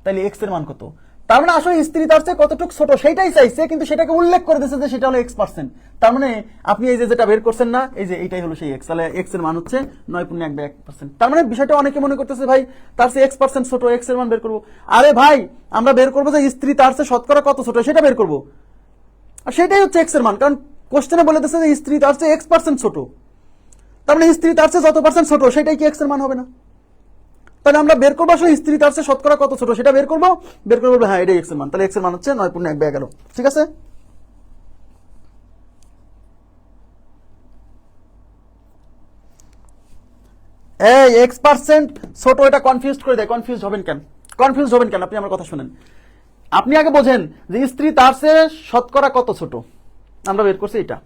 তাহলে X এর মান কত? তার মানে আসলে স্ত্রী তার চেয়ে কতটুকু ছোট সেইটাই চাইছে, কিন্তু সেটাকে উল্লেখ করে দিয়েছে যে সেটা হলো X%। তার মানে আপনি এই যে যেটা বের করছেন না, এই যে এইটাই হলো সেই X, তাহলে X এর মান হচ্ছে 9.1%। তার মানে বিষয়টা অনেকে মনে করতেছে ভাই তার চেয়ে X% ছোট, X এর মান বের করবো। আরে ভাই আমরা বের করবো যে স্ত্রী তার চেয়ে শতকরা কত ছোট সেটা বের করবো, আর সেটাই হচ্ছে X এর মান, কারণ কোশ্চেনে বলে দিয়েছে যে স্ত্রী তার চেয়ে X% ছোট, তার মানে স্ত্রী তার চেয়ে যত পার্সেন্ট ছোট সেটাই কি X এর মান হবে না? তাহলে আমরা বের করবো আসলে স্ত্রী তার চেয়ে শতকরা কত ছোট সেটা বের করবো, হ্যাঁ এটাই এক্স এর মান, তাহলে এক্স এর মান হচ্ছে 9.1/11। ঠিক আছে, এই X% ছোট, এটা কনফিউজ করে দেয়। কনফিউজ হবেন কেন? আপনি আমার কথা শুনেন। আপনি আগে বোঝেন যে স্ত্রী তার চেয়ে শতকরা কত ছোট, আমরা বের করছি এটা।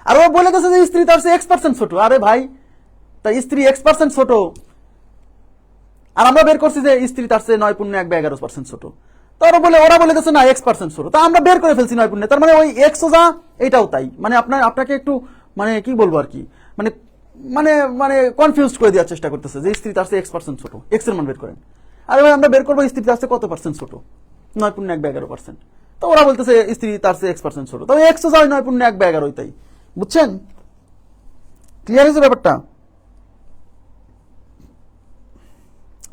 আর ও বলে দিচ্ছে যে স্ত্রী তার চেয়ে X% ছোট। আরে ভাই, তাই স্ত্রী X% ছোট, আর আমরা বের করছি যে স্ত্রী তার চেয়ে 9.1/11% ছোট। তো ওরা বলে দিচ্ছে না X% ছোট, তা আমরা বের করে ফেলছি 9. তার মানে ওই এক্সও যা এটাও তাই, মানে আপনাকে একটু মানে কি বলবো আর কি, মানে মানে মানে কনফিউজ করে দেওয়ার চেষ্টা করতেছে যে স্ত্রী তার চেয়ে X% ছোট, এক্স এর মান বের করেন। আর আমরা বের করবো স্ত্রী তার চেয়ে কত পার্সেন্ট ছোট, 9.1/11%। তো ওরা বলতেছে স্ত্রী তার চেয়ে X% ছোট, তবে এক্সও যা 9.1/11 তাই। বুঝছেন? ক্লিয়ার হয়েছে ব্যাপারটা?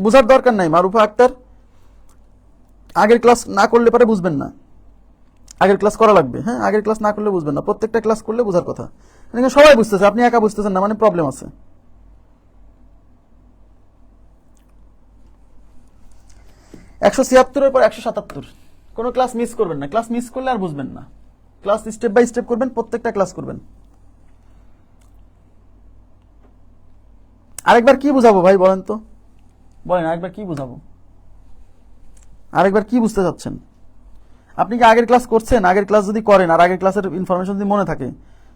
বুঝার দরকার নাই মারুফা আক্তার, আগের ক্লাস না করলে পরে বুঝবেন না, আগের ক্লাস করা লাগবে। হ্যাঁ, আগের ক্লাস না করলে বুঝবেন না, প্রত্যেকটা ক্লাস করলে বোঝার কথা। সবাই বুঝতেছে, আপনি একা বুঝতেছেন না, মানে প্রবলেম আছে। 176 পর 177, কোনো ক্লাস মিস করবেন না। ক্লাস মিস করলে আর বুঝবেন না, ক্লাস স্টেপ বাই স্টেপ করবেন, প্রত্যেকটা ক্লাস করবেন। আরেকবার কি বুঝাবো ভাই বলেন তো, বলেন আরেকবার কি বুঝাবো, আরেকবার কি বুঝতে চাচ্ছেন? আপনি কি আগের ক্লাস করছেন? আগের ক্লাস যদি করেন আর আগের ক্লাসের ইনফরমেশন যদি মনে থাকে,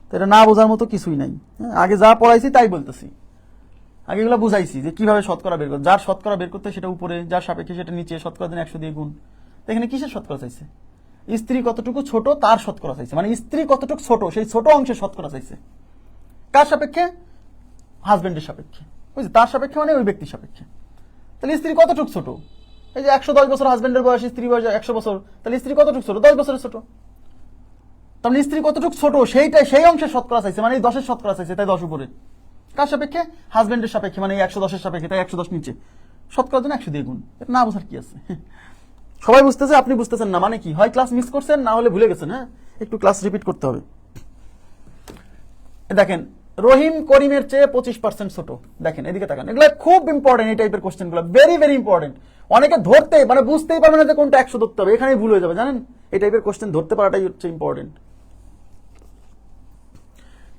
তো এটা না বোঝার মতো কিছুই নাই। আগে যা পড়াইছি তাই বলতেছি, আগে এগুলো বুঝাইছি যে কিভাবে শতকরা বের করতে, যার শতকরা বের করতে সেটা উপরে, যার সাপেক্ষে সেটা নিচে, শতকরা দিন 100 দিয়ে গুণ। এখানে কিসের শতকরা চাইছে? স্ত্রী কতটুকু ছোট তার শতকরা চাইছে, মানে স্ত্রী কতটুকু ছোট সেই ছোট অংশের শতকরা চাইছে। কার সাপেক্ষে? হাজবেন্ডের সাপেক্ষে, বুঝলি? তার সাপেক্ষে মানে ওই ব্যক্তির সাপেক্ষে। তাহলে স্ত্রী কতটুকু ছোট? এই যে 110 বছর হাজবেন্ডের বয়স, স্ত্রী বয়স 100 বছর, তাহলে স্ত্রী কতটুকু ছোট? 10 বছরের ছোট। তাহলে স্ত্রী কতটুকু ছোট সেইটাই, সেই অংশের শতকরা চাইছে, মানে এই 10-এর শতকরা চাইছে, তাই 10 উপরে। কার সাপেক্ষে? হাজবেন্ডের সাপেক্ষে, মানে 110-এর সাপেক্ষে, তাই 110 নিচে। শতকরার জন্য 100 দিয়ে গুণ। এটা না বোঝার কি আছে? সবাই বুঝতেছে, আপনি বুঝতেছেন না, মানে কি? হয় ক্লাস মিস করছেন, না হলে ভুলে গেছেন। হ্যাঁ, একটু ক্লাস রিপিট করতে হবে। দেখেন, রহিম করিমের চেয়ে 25% ছোট। দেখেন এদিকে তাকান, এগুলো খুব ইম্পর্টেন্ট, এই টাইপের কোশ্চেন গুলো ভেরি ভেরি ইম্পর্টেন্ট। অনেকে ধরতে মানে বুঝতেই পারবে না যে কোনটা 100 ধরতে হবে, এখানেই ভুল হয়ে যাবে, জানেন? এই টাইপের কোশ্চেন ধরতে পারাটাই হচ্ছে ইম্পর্টেন্ট।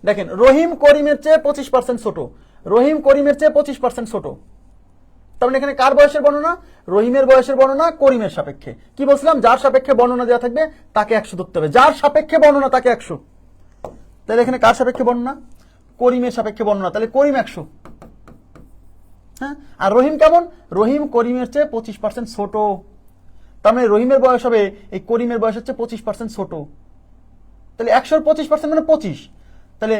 দেখেন, রহিম করিমের চেয়ে 25% ছোট, রহিম করিমের চেয়ে 25% ছোট। তার মানে এখানে কার বয়সের বর্ণনা? রহিমের বয়সের বর্ণনা করিমের সাপেক্ষে। কি বলছিলাম? যার সাপেক্ষে বর্ণনা দেওয়া থাকবে তাকে 100 ধরতে হবে, যার সাপেক্ষে বর্ণনা তাকে 100। তাহলে এখানে কার সাপেক্ষে বর্ণনা? করিমের সাপেক্ষে বর্ণনা, তাহলে করিম 100। হ্যাঁ, আর রহিম কেমন? রহিম করিমের চেয়ে 25% ছোট। তার মানে রহিমের বয়স হবে এই করিমের বয়স হচ্ছে 25% ছোট। তাহলে 100-র 25% মানে 25। তাহলে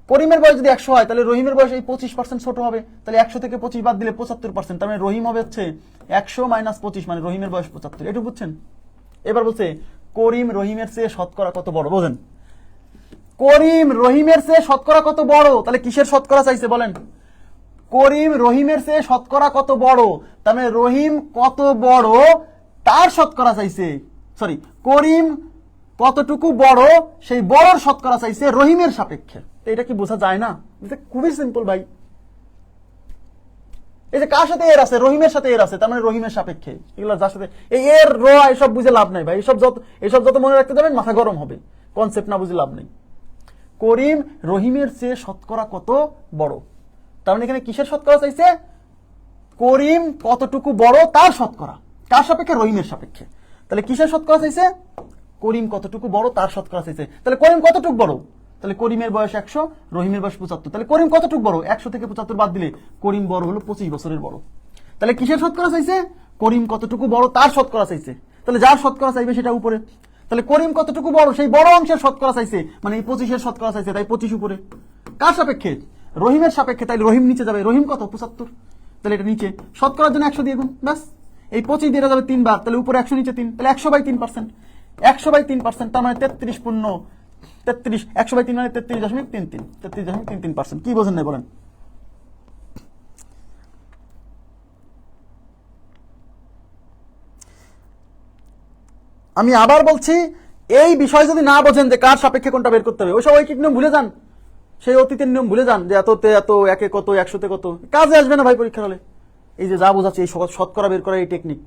করিমের বয়স যদি 100 হয়, তাহলে রহিমের বয়স এই 25% ছোট হবে। তাহলে 100 থেকে 25 বাদ দিলে 75%। তার মানে রহিম হবে হচ্ছে 100 - 25, মানে রহিমের বয়স 75। এটুকু বুঝছেন? এবার বলছে করিম রহিমের চেয়ে শতকরা কত বড়, বোঝেন? করিম রহিমের চেয়ে শতকরা কত বড়, তাহলে কিসের শতকরা চাইছে বলেন? করিম রহিমের চেয়ে শতকরা কত বড়, তার মানে রহিম কত বড় তার শতকরা চাইছে। সরি, করিম কতটুকু বড় সেই বড়র শতকরা চাইছে রহিমের সাপেক্ষে। এটা কি বোঝা যায় না? খুবই সিম্পল ভাই। এই যে কার সাথে এর আছে? রহিমের সাথে এর আছে, তার মানে রহিমের সাপেক্ষে। এগুলো যার সাথে এই এর র এসব বুঝে লাভ নাই ভাই, এসব যত মনে রাখতে যাবেন মাথা গরম হবে, কনসেপ্ট না বুঝে লাভ নেই। করিম রহিমের চেয়ে শতকরা কত বড়, তার মানে এখানে কিসের শতকরা চাইছে? করিম কতটুকু বড় তার শতকরা। কার সাপেক্ষে? রহিমের সাপেক্ষে। তাহলে কিসের শতকরা চাইছে? করিম কতটুকু বড় তার শতকরা চাইছে। তাহলে করিম কতটুকু বড়? তাহলে করিমের বয়স 100, রহিমের বয়স 75। তাহলে করিম কতটুকু বড়? 100 থেকে 75 বাদ দিলে করিম বড় হলো 25 বছরের বড়। তাহলে কিসের শতকরা চাইছে? করিম কতটুকু বড় তার শতকরা চাইছে। তাহলে যার শতকরা চাইবে সেটা উপরে। তাহলে করিম কতটুকু বড় সেই বড় অংশের শতকরা চাইছে, মানে এই 25-এর শতকরা চাইছে, তাই 25 উপরে। কার সাপেক্ষে? রহিমের সাপেক্ষে। তাই রহিম নিচে যাবে, রহিম কত? 75। তাহলে এটা নিচে, শতকরার জন্য 100 দিয়ে গুণ, ব্যাস। এই 25 দিয়ে যাবে 3 বার, তাহলে উপরে 100 নিচে 3, তাহলে 100/3%। 100/3%, তার মানে 33 100/3 মানে 33.33, 33.33%। কি বোঝেন না বলেন? আমি আবার বলছি, এই বিষয় যদি না বোঝেন যে কার সাপেক্ষে কোনটা বের করতে হবে, ওইসব ঐকিক নিয়ম ভুলে যান, সেই অতীতের নিয়ম ভুলে যান, যে এততে এত, একে কত, 100-তে কত, কাজে আসবে না ভাই পরীক্ষার হলে। এই যে যা বোঝাচ্ছে এই শতকরা বের করার এই টেকনিক,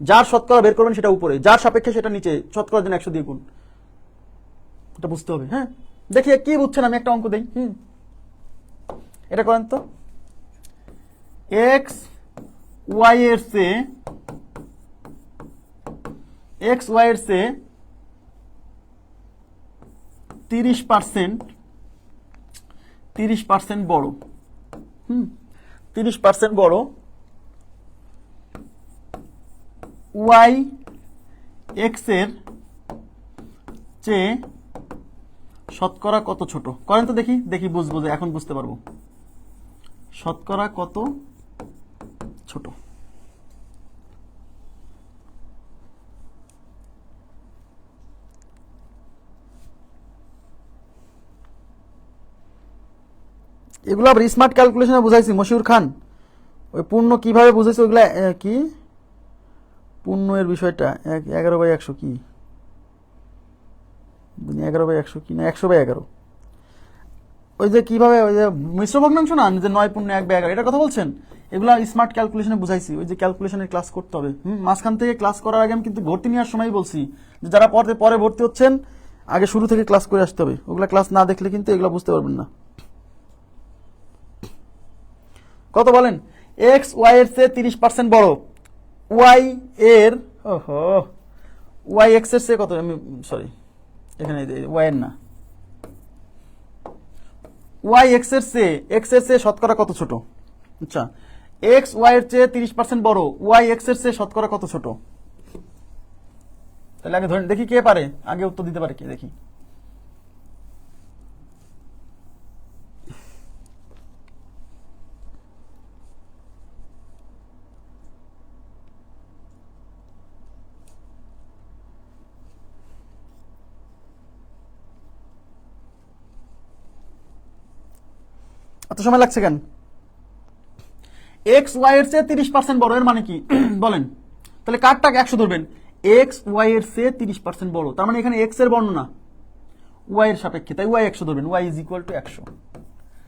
যার শতকরা বের করবেন সেটা উপরে, যার সাপেক্ষে সেটা নিচে, শতকরার জন্য 100 দিয়ে গুণ, এটা বুঝতে হবে। হ্যাঁ, দেখি কি বুঝছেন, আমি একটা অঙ্ক দেই। এটা করেন তো, এক্স ওয়াই এর চেয়ে 30% বড়, 30% বড়, ওয়াই এক্স এর চেয়ে শতকরা কত ছোট? করেন তো দেখি, দেখি বুঝবো, এখন বুঝতে পারবো শতকরা কত ছোট। এগুলো আবার স্মার্ট ক্যালকুলেশনে বুঝাইছি মশিউর খান, ওই পূর্ণ কিভাবে বুঝাইছি ওইগুলা কি পূর্ণ এর বিষয়টা 11/100 কি 11/100 কি না 100/11, ওই যে কিভাবে ওই যে মিশ্র ভগ্নাংশ না, যে 9 × 1/11 এটার কথা বলছেন, এগুলা স্মার্ট ক্যালকুলেশনে বুঝাইছি। ওই যে ক্যালকুলেশনের ক্লাস করতে হবে। মাঝখান থেকে ক্লাস করার আগে আমি কিন্তু ভর্তি নেওয়ার সময় বলছি যে যারা পরে ভর্তি হচ্ছেন আগে শুরু থেকে ক্লাস করে আসতে হবে, ওগুলা ক্লাস না দেখলে কিন্তু এগুলো বুঝতে পারবেন না। কত বলেন? এক্স ওয়াই এর চেয়ে 30% বড়, ওয়াই এর ওয়াই এক্স এর চেয়ে কত, আমি সরি এখানে ওয়াই এর না, ওয়াই এক্স এর চেয়ে শতকরা কত ছোট? আচ্ছা, এক্স ওয়াই এর চেয়ে 30% বড়, ওয়াই এক্স এর চেয়ে শতকরা কত ছোট? তাহলে আগে ধরেন দেখি কে পারে আগে উত্তর দিতে পারে, কে দেখি। এত সময় লাগছে কেন? এক্স ওয়াই এর চেয়ে 30% বড় এর মানে কি বলেন? তাহলে কারটাকে 100 ধরবেন, এক্স ওয়াই এর চেয়ে 30% বড়, তার মানে এখানে এক্স এর বর্ণনা ওয়াই এর সাপেক্ষে, তাই ওয়াই 100 ধরবেন, ওয়াই ইজ ইকুয়াল টু 100।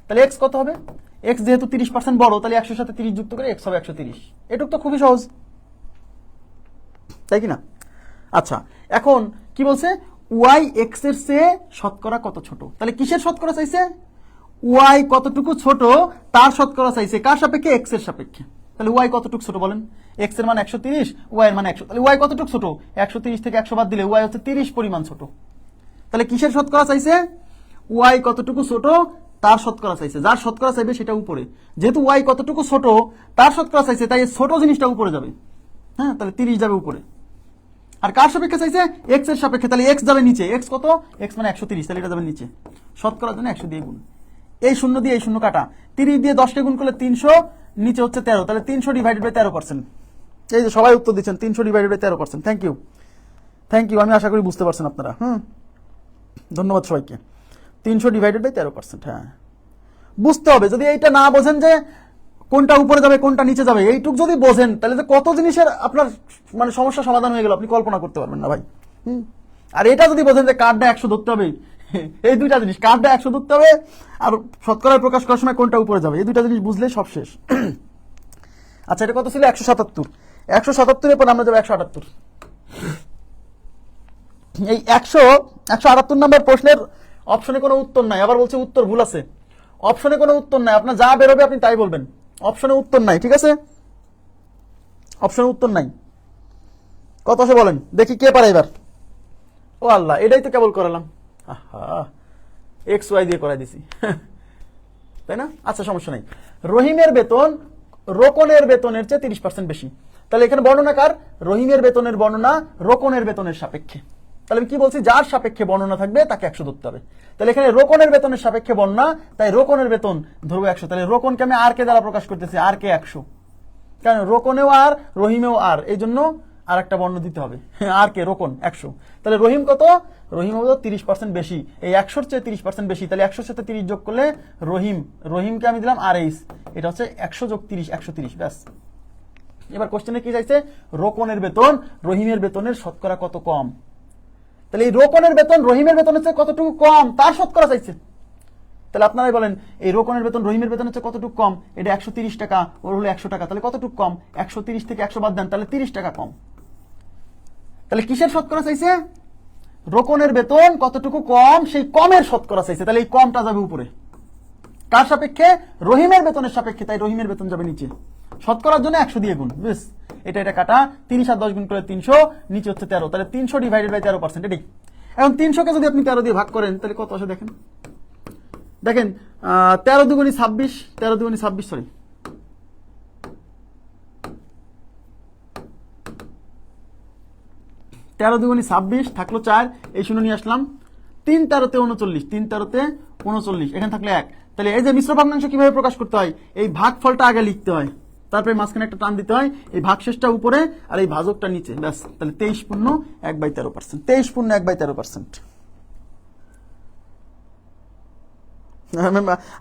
তাহলে এক্স কত হবে? এক্স যেহেতু 30% বড়, তাহলে 100 সাথে 30 যুক্ত করে এক্স হবে 130। এটুক তো খুবই সহজ, তাই কি না? আচ্ছা, এখন কি বলছে? ওয়াই এক্স এর চেয়ে শতকরা কত ছোট? তাহলে কিসের শতকরা চাইছে? ওয়াই কতটুকু ছোট তার শতকরা চাইছে, কার সাপেক্ষে? এক্স এর সাপেক্ষে। তাহলে ওয়াই কতটুকু ছোট বলেন? এক্স এর মান 130, ওয়াই এর মান 100, তাহলে ওয়াই কতটুকু ছোট? 130 থেকে 100 বাদ দিলে ওয়াই হচ্ছে 30 পরিমাণ ছোট। তাহলে কিসের শতকরা চাইছে? ওয়াই কতটুকু ছোট তার শতকরা চাইছে, যার শতকরা চাইবে সেটা উপরে, যেহেতু ওয়াই কতটুকু ছোট তার শতকরা চাইছে তাই ছোট জিনিসটা উপরে যাবে। হ্যাঁ, তাহলে 30 যাবে উপরে। আর কার সাপেক্ষে চাইছে? এক্স এর সাপেক্ষে, তাহলে এক্স যাবে নিচে। এক্স কত? এক্স মানে 130, তাহলে এটা যাবে নিচে। শতকরার জন্য 100 দিয়ে গুণ, এই শূন্য দিয়ে এই শূন্য কাটা, 30 দিয়ে 10 কে গুণ করলে 300, নিচে হচ্ছে 13, তাহলে 300 ডিভাইডেড বাই 13%। এই যে সবাই উত্তর দিচ্ছেন 300 ডিভাইডেড বাই 13%। থ্যাংক ইউ, আমি আশা করি বুঝতে পারছেন আপনারা। ধন্যবাদ সবাইকে। 300 ডিভাইডেড বাই 13%। হ্যাঁ, বুঝতে হবে। যদি এইটা না বোঝেন যে কোনটা উপরে যাবে কোনটা নিচে যাবে, এইটুক যদি বোঝেন তাহলে যে কত জিনিসের আপনার মানে সমস্যা সমাধান হয়ে গেল আপনি কল্পনা করতে পারবেন না ভাই। আর এটা যদি বোঝেন যে কার্ডটা 100 ধরতে হবে, এই দুইটা জিনিস, কার্ডটা 100 ধরতে হবে আর শতকরা প্রকাশ করার সময় কোনটা উপরে যাবে, এই দুইটা জিনিস বুঝলে সব শেষ। আচ্ছা, এটা কত ছিল? 177। 177 পর আমরা যাবো 178। এই 178 নম্বর প্রশ্নের অপশনে কোনো উত্তর নাই, আবার বলছে উত্তর ভুল আছে। অপশনে কোনো উত্তর নাই, আপনার যা বেরোবে আপনি তাই বলবেন। অপশনে উত্তর নাই, ঠিক আছে? অপশনে উত্তর নাই। কত আসে বলেন দেখি, কে পারে এবার? ও আল্লাহ, এটাই তো কেবল করালাম, এক্স ওয়াই দিয়ে করাই দিছি তাই না? আচ্ছা, সমস্যা নাই। রহিমের বেতন রোকনের বেতনের চেয়ে 30% বেশি, তাহলে এখানে বর্ণনা কার? রহিমের বেতনের বর্ণনা রোকনের বেতনের সাপেক্ষে। তাহলে আমি কি বলছি? যার সাপেক্ষে বর্ণনা থাকবে তাকে 100 ধরতে হবে। তাহলে এখানে রোকনের বেতনের সাপেক্ষে বর্ণনা, তাই রোকনের বেতন ধরবো 100। তাহলে রোকনকে আমি আর কে দ্বারা প্রকাশ করতেছি, আর কে 100, কারণ রোকনেও আর রহিমেও আর, এই জন্য আর একটা বর্ণ দিতে হবে, আর কে রোকন 100। তাহলে রহিম কত? রহিম হলো 30% বেশি, এই 100-র চেয়ে 30% বেশি, তাহলে 100-র সাথে 30 যোগ করলে রহিমকে আমি দিলাম আর এইচ, এটা হচ্ছে 100 যোগ 30, 130, ব্যাস। এবার কোশ্চেনে কি চাইছে? রোকনের বেতন রহিমের বেতনের শতকরা কত কম। তাহলে এই রোকনের বেতন রহিমের বেতনের চেয়ে কতটুকু কম তার শতকরা চাইছে, তাহলে আপনারাই বলেন এই রোকনের বেতন রহিমের বেতন হচ্ছে কতটুকু কম, এটা 130 টাকা, ওর হলো 100 টাকা, তাহলে কতটুকু কম, 130 থেকে 100 বাদ দেন, তাহলে 30 টাকা কম। তাহলে কিসের শতকরা চাইছে? রোকনের বেতন কতটুকু কম, সেই কমের শতকরা চাইছে, তাহলে এই কমটা যাবে উপরে। কার সাপেক্ষে? রহিমের বেতনের সাপেক্ষে, তাই রহিমের বেতন যাবে নিচে। শতকরার জন্য 100 দিয়ে গুণ, বেশ এটা কাটা, 30 আর 10 গুণ করে 300, নিচে হচ্ছে 13, তাহলে 300 ডিভাইডেড বাই 13%, এটাই। এখন 300 কে যদি আপনি 13 দিয়ে ভাগ করেন তাহলে কত আসে দেখেন, 13 দুগুণী 26, 13 দুগুণী 26, সরি 13 দুগুণী 26, থাকলো 4, এই শূন্য নিয়ে আসলাম, 3 13 39, 3 13 39, এখানে থাকলে 1। তাহলে এই যে মিশ্র ভগ্নাংশ কিভাবে প্রকাশ করতে হয়, এই ভাগফলটা আগে লিখতে হয়, তারপরে মাঝখানে একটা টান দিতে হয়, এই ভাগশেষটা উপরে আর এই ভাজকটা নিচে, ব্যাস। তাহলে 23 পূর্ণ 1/13%, 23 পূর্ণ 1/13%।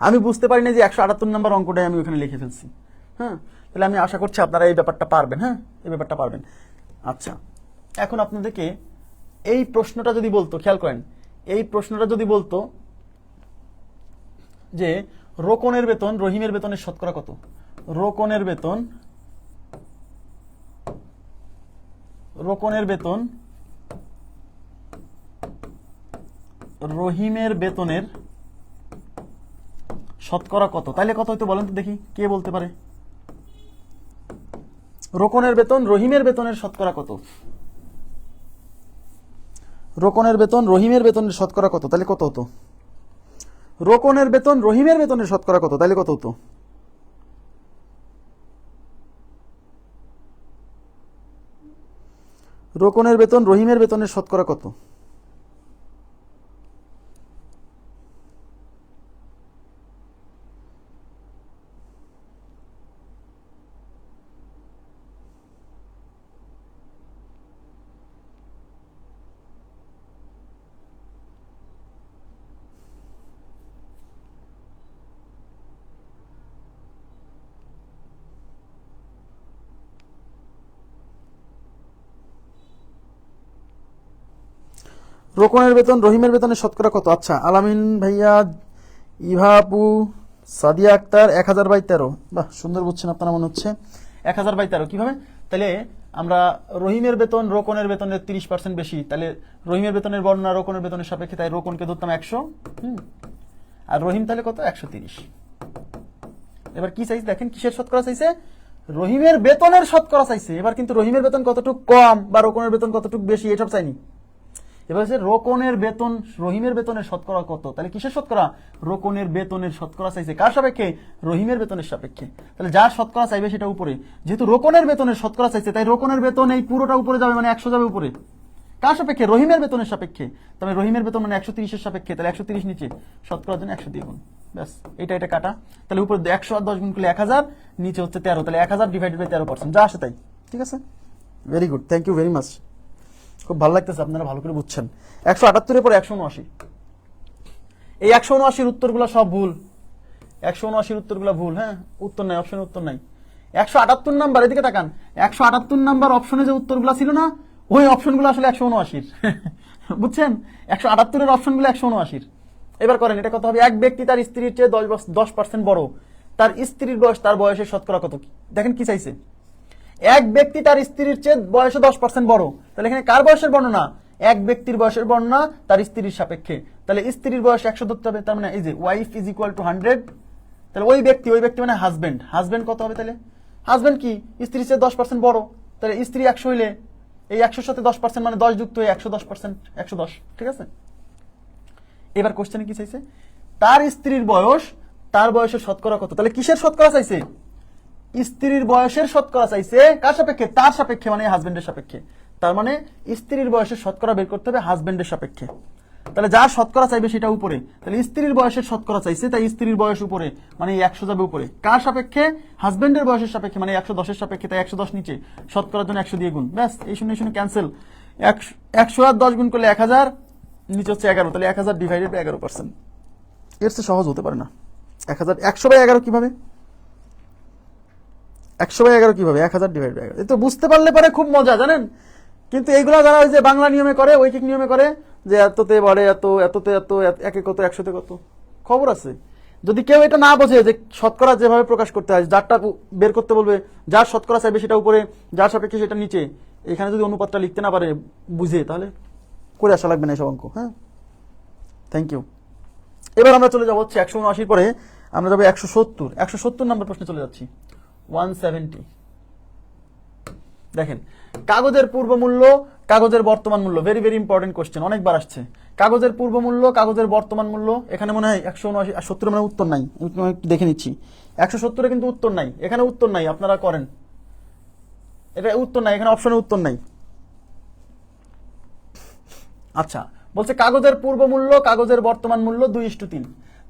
আমি বুঝতে পারি না যে 178 নম্বর অঙ্কটাই আমি ওখানে লিখে ফেলছি। হ্যাঁ, তাহলে আমি আশা করছি আপনারা এই ব্যাপারটা পারবেন। হ্যাঁ, এই ব্যাপারটা পারবেন। আচ্ছা, এখন আপনাদেরকে এই প্রশ্নটা যদি বলতো, খেয়াল করেন, এই প্রশ্নটা যদি বলতো যে রোকনের বেতন রহিমের বেতনের শতকরা কত, রোকনের বেতন রহিমের বেতনের শতকরা কত, তাইলে কত হয়তো বলেন তো দেখি, কে বলতে পারে? রোকনের বেতন রহিমের বেতনের শতকরা কত, রোকনের বেতন রহিমের বেতনের শতকরা কত, তাহলে কত হতো? রোকনের বেতন রহিমের বেতনের শতকরা কত, তাহলে কত হতো? রোকনের বেতন রহিমের বেতনের শতকরা কত? রোকনের বেতন রহিমের বেতনের শতকরা কত? আচ্ছা, আলামিন ভাইয়া, ইভাপু, সাদিয়া আক্তার, 1000/13। বাহ, সুন্দর বুঝছেন আপনারা মনে হচ্ছে। 1000/13 কিভাবে? তাহলে আমরা রহিমের বেতন রোকনের বেতনের 30% বেশি, তাহলে রহিমের বেতনের বর্ণনা রোকনের বেতনের সাপেক্ষে, তাই রোকনকে ধরতাম 100, আর রহিম তাহলে কত? 130। এবার কি চাইছে দেখেন, কিসের শতকরা চাইছে? রহিমের বেতনের শতকরা চাইছে। এবার কিন্তু রহিমের বেতন কতটুকু কম বা রোকনের বেতন কতটুকু বেশি এসব চাইনি। এবার হচ্ছে রোকনের বেতন রহিমের বেতনের শতকরা কত, তাহলে কিসের শতকরা? রোকনের বেতনের শতকরা চাইছে, কার সাপেক্ষে? রহিমের বেতনের সাপেক্ষে। তাহলে যার শতকরা চাইবে সেটা উপরে, যেহেতু রোকনের বেতনের শতকরা চাইছে, তাই রোকনের বেতন এই পুরোটা উপরে যাবে, মানে 100 যাবে উপরে। কার সাপেক্ষে? রহিমের বেতনের সাপেক্ষে। তবে রহিমের বেতন মানে 130-এর সাপেক্ষে, তাহলে 130 নিচে, শতকরার জন্য 100 দিয়ে গুণ, ব্যাস। এটা কাটা, তাহলে উপরে 100 আর 10 গুণ করলে 1000, নিচে হচ্ছে 13, তাহলে 1000 ডিভাইডেড বাই 13%, যা আসে তাই। ঠিক আছে, very good, thank you very much. খুব ভালো লাগতেছে, আপনারা ভালো করে বুঝছেন। 178-এর পরে 179, এই 179-র উত্তরগুলো সব ভুল, 179-র উত্তরগুলো ভুল। হ্যাঁ, উত্তর নাই, অপশনে উত্তর নাই। 178 নাম্বার, এদিকে তাকান, 178 নাম্বার অপশনে যে উত্তরগুলো ছিল না, ওই অপশনগুলো আসলে 179-র। বুঝছেন, 178-এর অপশনগুলো 179-র। এবার করেন, এটা কত হবে? এক ব্যক্তি তার স্ত্রীর চেয়ে 10% বড়, তার স্ত্রীর বয়স তার বয়সের শতকরা কত? দেখেন কি চাইছে, এক ব্যক্তি তার স্ত্রীর চেয়ে বয়সে 10% বড়, তাহলে এখানে কার বয়সের বর্ণনা? এক ব্যক্তির বয়সের বর্ণনা তার স্ত্রীর সাপেক্ষে, তাহলে স্ত্রীর বয়স 100 ধরতে হবে, তার মানে এই যে ওয়াইফ ইজ ইকুয়াল টু 100, তাহলে ওই ব্যক্তি মানে হাজবেন্ড, হাজবেন্ড কত হবে? তাহলে হাজবেন্ড কি স্ত্রীর চেয়ে 10% বড়, তাহলে স্ত্রী 100 হইলে এই 100-র সাথে 10% মানে 10 যুক্ত হয়ে 110%, 110। ঠিক আছে, এবার কোশ্চেনে কি চাইছে? তার স্ত্রীর বয়স তার বয়সের শতকরা কত, তাহলে কিসের শতকরা চাইছে? স্ত্রীর বয়সের শতকরা চাইছে, কার সাপেক্ষে? তার সাপেক্ষে, মানে হাজবেন্ডের সাপেক্ষে। তার মানে স্ত্রীর বয়সের শতকরা বের করতে হবে হাজবেন্ডের সাপেক্ষে, তাহলে যার শতকরা চাইবে সেটা উপরে। তাহলে স্ত্রীর বয়সের শতকরা চাইছে, তাই স্ত্রীর বয়স উপরে, মানে 100 যাবে উপরে। কার সাপেক্ষে? হাজবেন্ডের বয়সের সাপেক্ষে, মানে 110-এর সাপেক্ষে, তাই 110 নিচে, শতকরার জন্য 100 দিয়ে গুণ, ব্যাস। এই শূন্য ক্যান্সেল, 100 আর 10 গুণ করলে 1000, নিচে হচ্ছে 11, তাহলে 1000 ডিভাইডেড বাই 11%। এর চেয়ে সহজ হতে পারে না। 100/11 কিভাবে? 100/11 কিভাবে? 1000 ডিভাইড বাই 11। এই তো বুঝতে পারলে পরে খুব মজা, জানেন। কিন্তু এইগুলা যারা ওই যে বাংলা নিয়মে করে, ঐকিক নিয়মে করে, যে এততে বাড়ে এত, এততে এত, একে কত, 100-তে কত, খবর আছে। যদি কেউ এটা না বোঝে যে শতকরা যেভাবে প্রকাশ করতে হয়, যারটা বের করতে বলবে, যার শতকরা চাইবে সেটা উপরে, যার সাপেক্ষে সেটা নিচে, এখানে যদি অনুপাতটা লিখতে না পারে বুঝে, তাহলে করে আসা লাগবে না এসব অঙ্ক। হ্যাঁ, থ্যাংক ইউ। এবার আমরা চলে যাবো হচ্ছে 179 পরে আমরা যাবো 170 নম্বর প্রশ্নে চলে যাচ্ছি। 170 দেখেন, কাগজের পূর্ব মূল্য, কাগজের বর্তমান মূল্য, ভেরি ভেরি ইম্পর্টেন্ট কোশ্চেন, অনেকবার আসছে। কাগজের পূর্ব মূল্য, কাগজের বর্তমান মূল্য, এখানে মনে হয় 179 মানে উত্তর নাই, আমি একটু দেখে নিচ্ছি। 170 কিন্তু উত্তর নাই, এখানে উত্তর নাই, আপনারা করেন, এটা উত্তর নাই, এখানে অপশনে উত্তর নাই। আচ্ছা, বলছে কাগজের পূর্ব মূল্য, কাগজের বর্তমান মূল্য 2:3,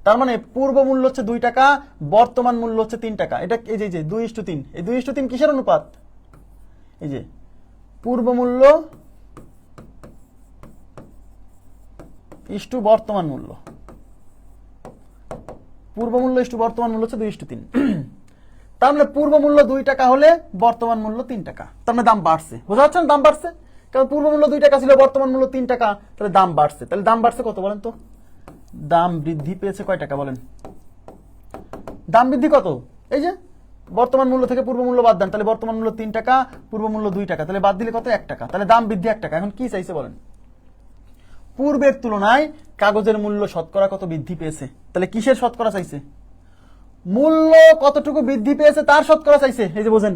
তার মানে পূর্ব মূল্য হচ্ছে 2 টাকা, বর্তমান মূল্য হচ্ছে 3 টাকা। এটা এই যে 2:3, এই 2:3 কিসের অনুপাত? এই যে পূর্ব মূল্য ইস্টু বর্তমান মূল্য, পূর্ব মূল্য ইস্টু বর্তমান মূল্য হচ্ছে 2:3। তার মানে পূর্ব মূল্য 2 টাকা হলে বর্তমান মূল্য 3 টাকা, তার মানে দাম বাড়ছে। বোঝা যাচ্ছে না? দাম বাড়ছে, কারণ পূর্ব মূল্য 2 টাকা ছিল, বর্তমান মূল্য 3 টাকা, তাহলে দাম বাড়ছে। তাহলে দাম বাড়ছে কত বলেন তো? দাম বৃদ্ধি পেয়েছে কয় টাকা বলেন? দাম বৃদ্ধি কত? এই যে বর্তমান মূল্য থেকে পূর্ব মূল্য বাদ দেন, তাহলে বর্তমান মূল্য 3 টাকা, পূর্ব মূল্য 2 টাকা, তাহলে বাদ দিলে কত? 1 টাকা। তাহলে দাম বৃদ্ধি 1 টাকা। এখন কি চাইছে বলেন? পূর্বের তুলনায় কাগজের মূল্য শতকরা কত বৃদ্ধি পেয়েছে? তাহলে কিসের শতকরা চাইছে? মূল্য কতটুকু বৃদ্ধি পেয়েছে তার শতকরা চাইছে। এই যে বোঝেন,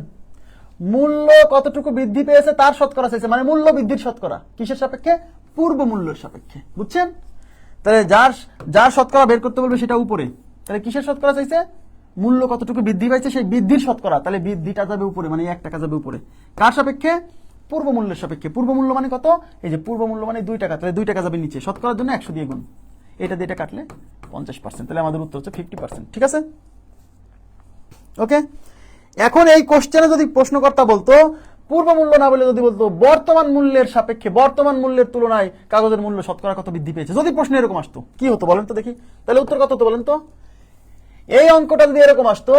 মূল্য কতটুকু বৃদ্ধি পেয়েছে তার শতকরা চাইছে, মানে মূল্য বৃদ্ধির শতকরা কিসের সাপেক্ষে? পূর্ব মূল্যের সাপেক্ষে। বুঝছেন? তাহলে যার যার শতকরা বের করতে বলবে সেটা উপরে, তাহলে কিসের শতকরা চাইছে? মূল্য কতটুকু বৃদ্ধি পাইছে সেই বৃদ্ধির শতকরা, তাহলে বৃদ্ধিটা যাবে উপরে, মানে 1 টাকা যাবে উপরে। কার সাপেক্ষে? পূর্ব মূল্যের সাপেক্ষে। পূর্ব মূল্য মানে কত? এই যে পূর্ব মূল্য মানে 2 টাকা, তাহলে 2 টাকা যাবে নিচে, শতকরার জন্য 100 দিয়ে গুণ, এটা দিয়ে এটা কাটলে 50%, তাহলে আমাদের উত্তর হচ্ছে 50%। ঠিক আছে, ওকে। এখন এই কোশ্চেনে যদি প্রশ্নকর্তা বলতো পূর্ব মূল্য না বলে যদি বলতো বর্তমান মূল্যের সাপেক্ষে, বর্তমান মূল্যের তুলনায় কাগজের মূল্য শতকরা কত বৃদ্ধি পেয়েছে, যদি প্রশ্ন এরকম আসতো, কি হতো বলেন তো দেখি? তাহলে উত্তর কত হতো বলেন তো? এই অঙ্কটা যদি এরকম আসতো,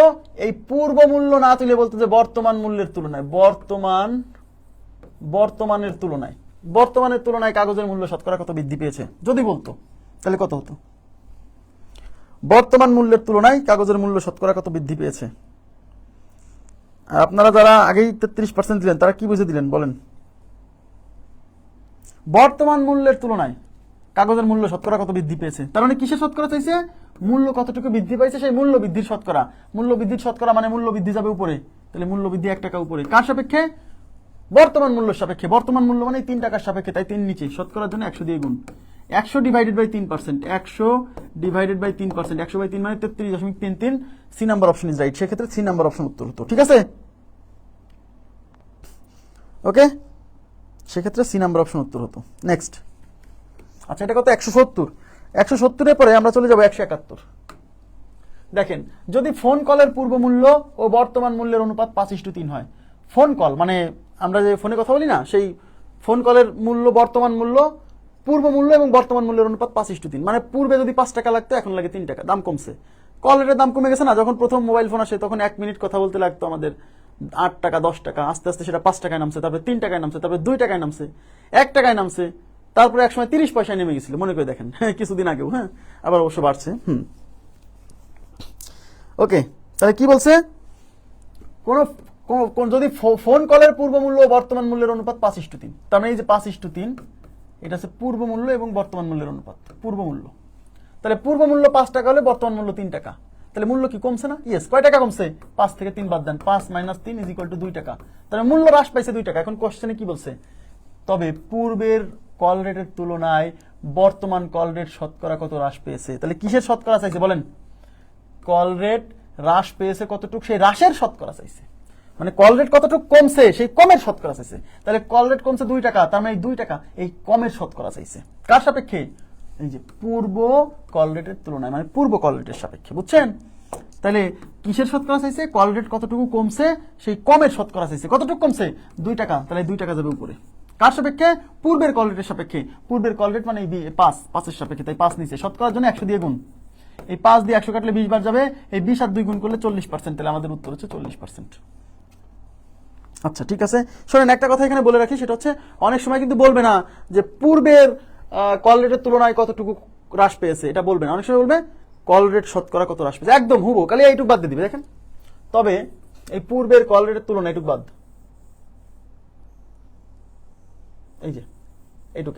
এই পূর্ব মূল্য না তুলে বলতো যে বর্তমান মূল্যের তুলনায়, বর্তমানের তুলনায় কাগজের মূল্য শতকরা কত বৃদ্ধি পেয়েছে যদি বলতো, তাহলে কত হতো? বর্তমান মূল্যের তুলনায় কাগজের মূল্য শতকরা কত বৃদ্ধি পেয়েছে। আপনারা যারা আগেই 33% দিলেন তারা কি বুঝে দিলেন বলেন? বর্তমান মূল্যের তুলনায় কাগজের মূল্য শতকরা কত বৃদ্ধি পেয়েছে, তার মানে কিসের শতকরা চাইছে? মূল্য কতটুকু বৃদ্ধি পাইছে সেই মূল্য বৃদ্ধির শতকরা। মূল্য বৃদ্ধির শতকরা মানে মূল্য বৃদ্ধি যাবে উপরে, তাহলে মূল্য বৃদ্ধি 1 টাকা উপরে। কার সাপেক্ষে? বর্তমান মূল্যের সাপেক্ষে। বর্তমান মূল্য মানে 3 টাকার সাপেক্ষে, তাই 3 নিচে, শতকরার জন্য 100 দিয়ে গুণ। 100 divided by 3%, 100 divided by 3%, 100 by 3 মানে 33.33। C number option is right, সেক্ষেত্রে সি নাম্বার অপশন উত্তর হতো। ঠিক আছে, ওকে, সেক্ষেত্রে সি নাম্বার অপশন উত্তর হতো। নেক্সট, আচ্ছা এটা কত? 170 পরে আমরা চলে যাবো 171। দেখেন, যদি ফোন কলের পূর্ব মূল্য ও বর্তমান মূল্যের অনুপাত 5:3 হয়, ফোন কল মানে আমরা যে ফোনে কথা বলি না, সেই ফোন কলের মূল্য, বর্তমান মূল্য, পূর্ব মূল্য এবং বর্তমান মূল্যের অনুপাত 5:3, মানে পূর্বে যদি 5 টাকা লাগতো এখন লাগে 3 টাকা, দাম কমছে। কল রেটের দাম কমে গেছে না, যখন প্রথম মোবাইল ফোন আসে তখন 1 মিনিট কথা বলতে লাগতো আমাদের 8 টাকা 10 টাকা, আস্তে আস্তে সেটা 5 টাকায় নামছে, তারপরে 3 টাকায় নামছে, তারপরে 2 টাকায় নামছে, 1 টাকায় নামছে, তারপরে একসময় 30 পয়সায় নেমে গেছিল, মনে করে দেখেন, কিছুদিন আগেও। হ্যাঁ, আবার অবশ্য বাড়ছে। ওকে, তাহলে কি বলছে? কোন যদি ফোন কলের পূর্ব মূল্য ও বর্তমান মূল্যের অনুপাত 5:3, তার মানে এই যে 5:3 এটা হচ্ছে পূর্ব মূল্য এবং বর্তমান মূল্যের অনুপাত। পূর্ব মূল্য, তাহলে পূর্ব মূল্য 5 টাকা হলে বর্তমান মূল্য 3 টাকা, তাহলে মূল্য কি কমছে না? ইয়েস। কয় টাকা কমছে? 5 থেকে 3 বাদ দেন, 5 - 3 = 2 টাকা, তাহলে মূল্য হ্রাস পাইছে 2 টাকা। এখন কোশ্চেনে কি বলছে? তবে পূর্বের কল রেটের তুলনায় বর্তমান কল রেট শতকরা কত হ্রাস পেয়েছে, তাহলে কিসের শতকরা চাইছে বলেন? কল রেট হ্রাস পেয়েছে কতটুকু, সেই হ্রাসের শতকরা চাইছে, মানে কল রেট কতটুকু কমছে সেই কমের শতকরা চাইছে। তাহলে কল রেট কমছে 2 টাকা, তার মানে 2 টাকা এই কমের শতকরা চাইছে। কার সাপেক্ষে? এই যে পূর্ব কল রেটের তুলনায়, মানে পূর্ব কল রেটের সাপেক্ষে। বুঝছেন? তাহলে কিসের শতকরা চাইছে? কল রেট কতটুকু কমছে সেই কমের শতকরা চাইছে। কতটুকু কমছে? 2 টাকা, তাহলে 2 টাকা যাবে উপরে। কার সাপেক্ষে? পূর্বের কল রেটের সাপেক্ষে। পূর্বের কল রেট মানে 5 এর সাপেক্ষে, তাই 5 নিচে, শতকরার জন্য 100 দিয়ে গুণ। এই 5 দিয়ে 100 কাটলে 20 বার যাবে, এই 20 আর 2 গুণ করলে 40%, তাহলে আমাদের উত্তর হচ্ছে 40%। আচ্ছা ঠিক আছে, শোনেন একটা কথা এখানে বলে রাখি, সেটা হচ্ছে অনেক সময় কিন্তু বলবে না যে পূর্বের কল রেটের তুলনায় কতটুকু হ্রাস পেয়েছে, এটা বলবে না। অনেক সময় বলবে কল রেট শতকরা কত হ্রাস পেয়েছে, একদম হুবহু, খালি এইটুক বাদ দিয়ে দিবে। দেখেন, তবে এই পূর্বের কল রেটের তুলনায় এইটুক বাদ, এই যে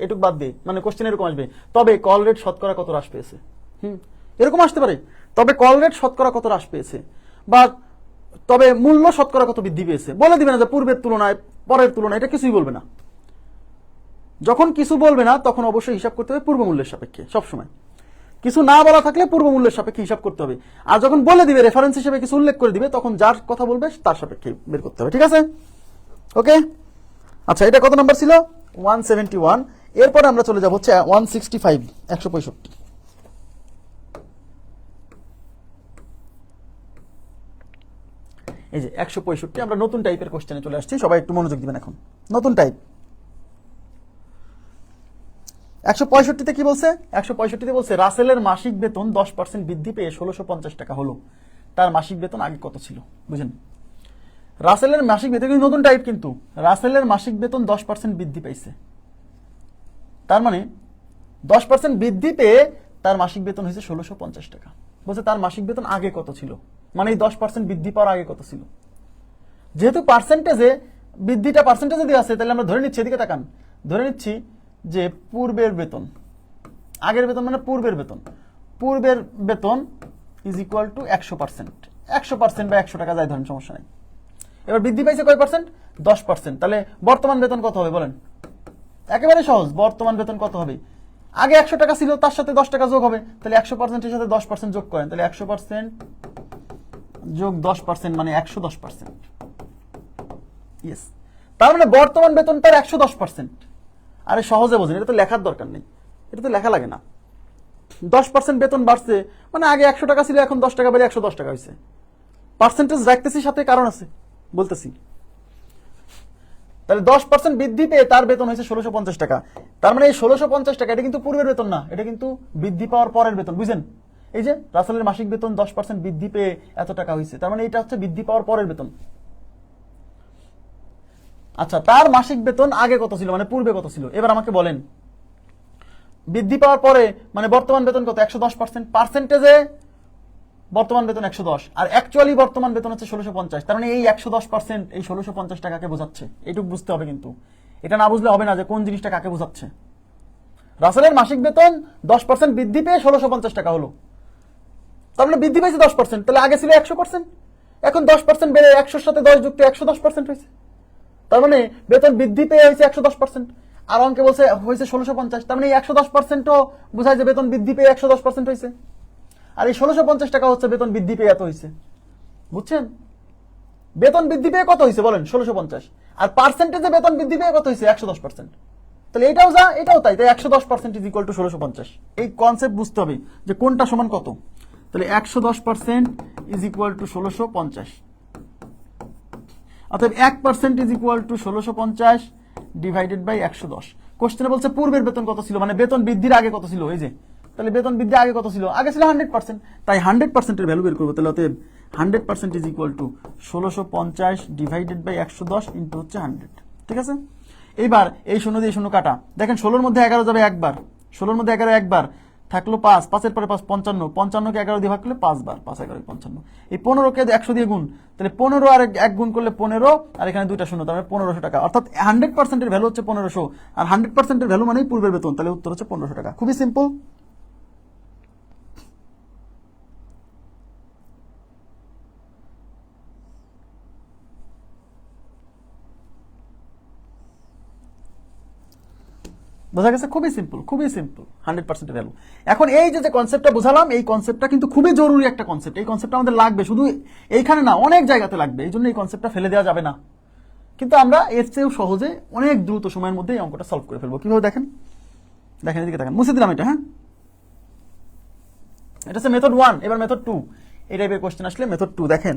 এইটুক বাদ দিয়ে, মানে কোশ্চেন এরকম আসবে, তবে কল রেট শতকরা কত হ্রাস পেয়েছে। এরকম আসতে পারে, তবে কল রেট শতকরা কত হ্রাস পেয়েছে, বা তবে মূল্য শতকরা কত বৃদ্ধি পেয়েছে, বলে দিবে না যে পূর্বের তুলনায় পরের তুলনায়, এটা কিছুই বলবে না। যখন কিছু বলবে না তখন অবশ্যই হিসাব করতে হবে পূর্ব মূল্যের সাপেক্ষে, সবসময়। কিছু না বলা থাকলে পূর্ব মূল্যের সাপেক্ষে হিসাব করতে হবে, আর যখন বলে দিবে রেফারেন্স হিসেবে কিছু উল্লেখ করে দিবে তখন যার কথা বলবে তার সাপেক্ষে বের করতে হবে। ঠিক আছে, ওকে। আচ্ছা, এটা কত নাম্বার ছিল? 171। এরপরে আমরা চলে যাব হচ্ছে 165, 165। এই যে 165, আমরা নতুন টাইপের কোশ্চেনে চলে আসছি, সবাই একটু মনোযোগ দিবেন এখন। নতুন টাইপ 165-তে কি বলছে? 165-তে বলছে রাসেলের মাসিক বেতন 10% বৃদ্ধি পেয়ে 1650 টাকা হলো, তার মাসিক বেতন আগে কত ছিল? বুঝেন, রাসেলের মাসিক বেতন কিন্তু নতুন টাইপ, কিন্তু রাসেলের মাসিক বেতন 10% বৃদ্ধি পাইছে, তার মানে 10% বৃদ্ধি পেয়ে তার মাসিক বেতন হয়েছে 1650 টাকা। বলছে তার মাসিক বেতন আগে কত ছিল, মানে এই 10% বৃদ্ধি পাওয়ার আগে কত ছিল। যেহেতু পার্সেন্টেজে বৃদ্ধিটা পার্সেন্টেজে দিয়ে আছে, তাহলে আমরা ধরে নিচ্ছি, এদিকে তাকান, ধরে নিচ্ছি যে পূর্বের বেতন, আগের বেতন মানে পূর্বের বেতন, পূর্বের বেতন ইজ ইকুয়াল টু 100%, 100% বা 100 টাকা যায় ধরেন, সমস্যা নাই। এবার বৃদ্ধি পাইছে কয় পার্সেন্ট? 10%। তাহলে বর্তমান বেতন কত হবে বলেন? একেবারে সহজ, বর্তমান বেতন কত হবে? আগে 100 টাকা ছিল, তার সাথে 10 টাকা যোগ হবে, তাহলে 100%-এর সাথে 10% যোগ করেন, তাহলে 100% যোগ 10% মানে 110%। ইয়েস, তার মানে বর্তমান বেতন তার 110%। আরে সহজে বোঝেন, এটা তো লেখার দরকার নেই, এটা তো লেখা লাগে না। 10% বেতন বাড়ছে মানে আগে 100 টাকা ছিল, এখন 10 টাকা বেড়ে 110 টাকা হয়েছে। পার্সেন্টেজ রাখতেছি, সাথে কারণ আছে বলতেছি। তাহলে 10% বৃদ্ধি পেয়ে তার বেতন হয়েছে 1650 টাকা। তার মানে এই 1650 টাকা এটা কিন্তু পূর্বের বেতন না, এটা কিন্তু বৃদ্ধি পাওয়ার পরের বেতন। বুঝেন, এই যে রাসেলের মাসিক বেতন 10% বৃদ্ধি পেয়ে এত টাকা হয়েছে, তার মানে এটা হচ্ছে বৃদ্ধি পাওয়ার পরের বেতন। আচ্ছা, তার মাসিক বেতন আগে কত ছিল, মানে পূর্বে কত ছিল? এবার আমাকে বলেন, বৃদ্ধি পাওয়ার পরে মানে বর্তমান বেতন কত? 110%। পার্সেন্টেজে বর্তমান বেতন 110, আর অ্যাকচুয়ালি বর্তমান বেতন হচ্ছে 1650। তার মানে এই 110% এই 1650 টাকাকে বোঝাচ্ছে, এইটুকু বুঝতে হবে। কিন্তু এটা না বুঝলে হবে না যে কোন জিনিসটা কাকে বোঝাচ্ছে। রাসেলের মাসিক বেতন 10% বৃদ্ধি পেয়ে 1650 টাকা হলো, তার মানে বৃদ্ধি পেয়েছে 10%, তাহলে আগে ছিল 100%, এখন 10% বেড়ে 100-র সাথে 10 যুক্ত 110% হয়েছে। তার মানে বেতন বৃদ্ধি পেয়ে হয়েছে 110%, আর অঙ্কে বলছে হয়েছে 1650, তার মানে এই 110%ও বোঝায় যে বেতন বৃদ্ধি পেয়ে 110% হয়েছে, আর এই 1650 টাকা হচ্ছে বেতন বৃদ্ধি পেয়ে এত হয়েছে। বুঝছেন, বেতন বৃদ্ধি পেয়ে কত হয়েছে বলেন? 1650, আর পার্সেন্টেজে বেতন বৃদ্ধি পেয়ে কত হয়েছে? 110%। তাহলে এটাও যা এটাও তাই, তাই 110% ইজ ইকুয়াল টু 1650। এই কনসেপ্ট বুঝতে হবে যে কোনটা সমান কত। তাহলে 110% ইজ ইকুয়াল টু 1650, অর্থাৎ 1% is equal to 1650 divided by 110। কোশ্চেনে বলছে পূর্বের বেতন কত ছিল, মানে বেতন বৃদ্ধির আগে কত ছিল। এই যে, তাহলে বেতন বৃদ্ধি আগে কত ছিল? আগে ছিল 100%, তাই 100%-এর ভ্যালু বের করবো। তাহলে অতএব 100% is equal to 1650 divided by 110 into হচ্ছে 100। ঠিক আছে, এইবার এই শূন্য দিয়ে শূন্য কাটা, দেখেন 16-র মধ্যে 11 যাবে একবার, 16-র মধ্যে 11 একবার, থাকলো 5, 5-এর পরে 5 55, 55-কে 11 দিয়ে ভাগ করলে 5 বার, 5 11 55। এই 15-কে 100 দিয়ে গুণ, তাহলে 15 আর 1 গুণ করলে 15, আর এখানে দুইটা শূন্য, তার মানে 1500 টাকা। অর্থাৎ 100%-এর ভ্যালু হচ্ছে 1500, আর 100%-এর ভ্যালু মানেই পূর্বের বেতন, তাহলে উত্তর হচ্ছে 1500 টাকা। খুবই সিম্পল। বোঝা গেছে? খুবই সিম্পল, খুবই সিম্পল, 100% ভ্যালু। এখন এই যে কনসেপ্টটা বুঝালাম, এই কনসেপ্টটা কিন্তু খুবই জরুরি একটা কনসেপ্ট। এই কনসেপ্টটা আমাদের লাগবে, শুধু এইখানে না, অনেক জায়গাতে লাগবে। এই জন্য এই কনসেপ্টটা ফেলে দেওয়া যাবে না। কিন্তু আমরা এর চেয়েও সহজে অনেক দ্রুত সময়ের মধ্যে এই অঙ্কটা সলভ করে ফেলবো। কিভাবে দেখেন, দেখেন এদিকে দেখেন, মুছে দিলাম এটা। হ্যাঁ, এটা হচ্ছে মেথড 1। এবার মেথড 2। এই টাইপের কোশ্চেন আসলে মেথড 2 দেখেন,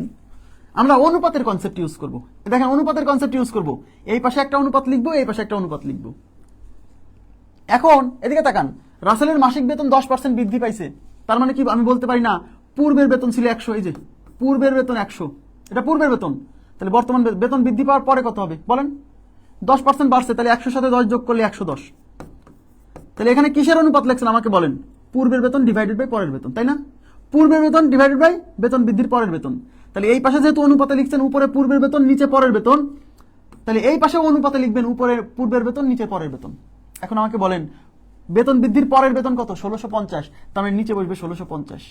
আমরা অনুপাতের কনসেপ্ট ইউজ করব। দেখেন, অনুপাতের কনসেপ্ট ইউজ করব। এই পাশে একটা অনুপাত লিখবো, এই পাশে একটা অনুপাত লিখবো। এখন এদিকে তাকান, রাসেলের মাসিক বেতন 10% বৃদ্ধি পাইছে, তার মানে কি আমি বলতে পারি না পূর্বের বেতন ছিল 100? এই যে পূর্বের বেতন 100, এটা পূর্বের বেতন, তাহলে বর্তমান বেতন বৃদ্ধি পাওয়ার পরে কত হবে বলেন? 10% বাড়ছে, তাহলে 100-র সাথে 10 যোগ করলে 110। তাহলে এখানে কিসের অনুপাত লেখছেন আমাকে বলেন? পূর্বের বেতন ডিভাইডেড বাই পরের বেতন, তাই না? পূর্বের বেতন ডিভাইডেড বাই বেতন বৃদ্ধির পরের বেতন। তাহলে এই পাশে যেহেতু অনুপাতে লিখছেন উপরে পূর্বের বেতন নিচে পরের বেতন, তাহলে এই পাশে অনুপাতে লিখবেন উপরে পূর্বের বেতন নিচে পরের বেতন। এখন আমাকে বলেন বেতন বৃদ্ধির পরের বেতন কত? 1650। তার মানে নিচে বসবে 1650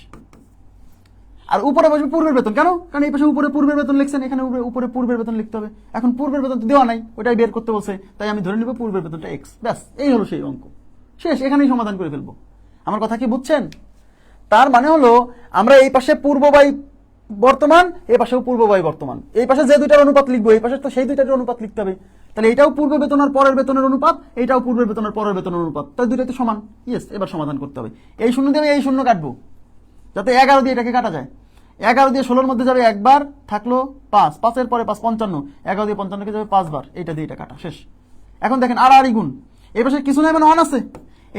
আর উপরে বসবে পূর্বের বেতন। কেন? কারণ এই পাশে উপরে পূর্বের বেতন লিখছেন, এখানে উপরে পূর্বের বেতন লিখতে হবে। এখন পূর্বের বেতন তো দেওয়া নাই, ওটাই বের করতে বলছে, তাই আমি ধরে নিব পূর্বের বেতনটা এক্স। ব্যাস, এই হলো সেই অঙ্ক, শেষ। এখানেই সমাধান করে ফেলবো। আমার কথা কি বুঝছেন? তার মানে হলো আমরা এই পাশে পূর্ব বাই বর্তমান, এই পাশেও পূর্ব বাই বর্তমান, এই পাশে যে দুইটার অনুপাত লিখবো এই পাশে তো সেই দুইটার অনুপাত লিখতে হবে। তাহলে এটাও পূর্ব বেতন আর পরের বেতনের অনুপাত, এটাও পূর্বের বেতন আর পরের বেতনের অনুপাত, তাই দুইটাই তো সমান। ইয়েস, এবার সমাধান করতে হবে। এই শূন্য দিয়ে এই শূন্য কাটবো, যাতে 11 দিয়ে এটাকে কাটা যায়। 11 দিয়ে 16-র মধ্যে যাবে একবার, থাকলো 5, 5-এর পরে 5 55, 11 দিয়ে 55-কে যাবে 5 বার, এইটা দিয়ে এটা কাটা, শেষ। এখন দেখেন আর গুণ, এই পাশে কিছু নাই মানে অন আছে,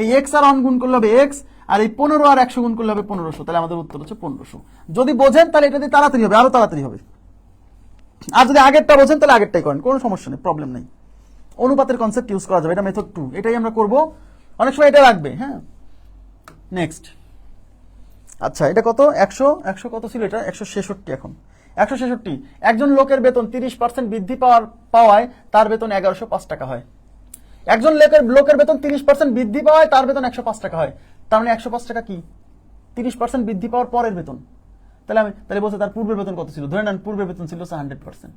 এই এক্স আর অন গুণ করলে হবে এক্স, আর এই 15 আর 100 গুণ করলে হবে 1500। তাহলে আমাদের উত্তর হচ্ছে 1500। যদি বোঝেন তাহলে এটা দিয়ে তাড়াতাড়ি হবে, আরো তাড়াতাড়ি হবে। আর যদি আগেরটা বোঝেন তাহলে আগেরটাই করেন, কোনো সমস্যা নেই, প্রবলেম নেই। অনুপাতের কনসেপ্ট ইউজ করা যাবে, এটা মেথড 2, এটাই আমরা করব। অনেক সময় এটা রাখবে। হ্যাঁ, নেক্সট। আচ্ছা, এটা কত? 100 কত ছিল এটা? 166। এখন 166, একজন লোকের বেতন 30% বৃদ্ধি পাওয়ায় তার বেতন 1105 টাকা হয়। একজন লোকের বেতন 30% বৃদ্ধি পাওয়ায় তার বেতন 105 টাকা হয়। তার মানে 105 টাকা কি? 30% বৃদ্ধি পাওয়ার পরের বেতন। তাহলে বলছে তার পূর্বের বেতন কত ছিল? ধরে নেন পূর্বের বেতন ছিল 100%।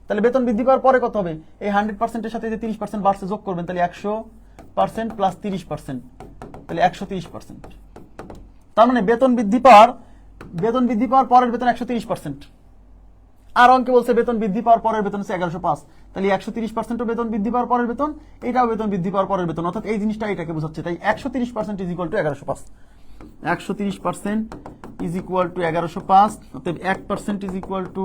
তাহলে বেতন বৃদ্ধি পাওয়ার পরে কত হবে? এই 100%-এর সাথে যে 30% বাড়ছে যোগ করবেন, তাহলে 100% প্লাস 30%, তাহলে 130%। তার মানে বেতন বৃদ্ধি পাওয়ার পরের বেতন 130%। আর অঙ্কে বলছে বেতন বৃদ্ধি পাওয়ার পরের বেতন হচ্ছে 1105। তাহলে 130% বেতন বৃদ্ধি পাওয়ার পরের বেতন, এটাও বেতন বৃদ্ধি পাওয়ার পরের বেতন, অর্থাৎ এই জিনিসটা এটাকে বোঝাচ্ছে। তাই 130% is equal to 1105। 130% is equal to 1105, অর্থাৎ 1% is equal to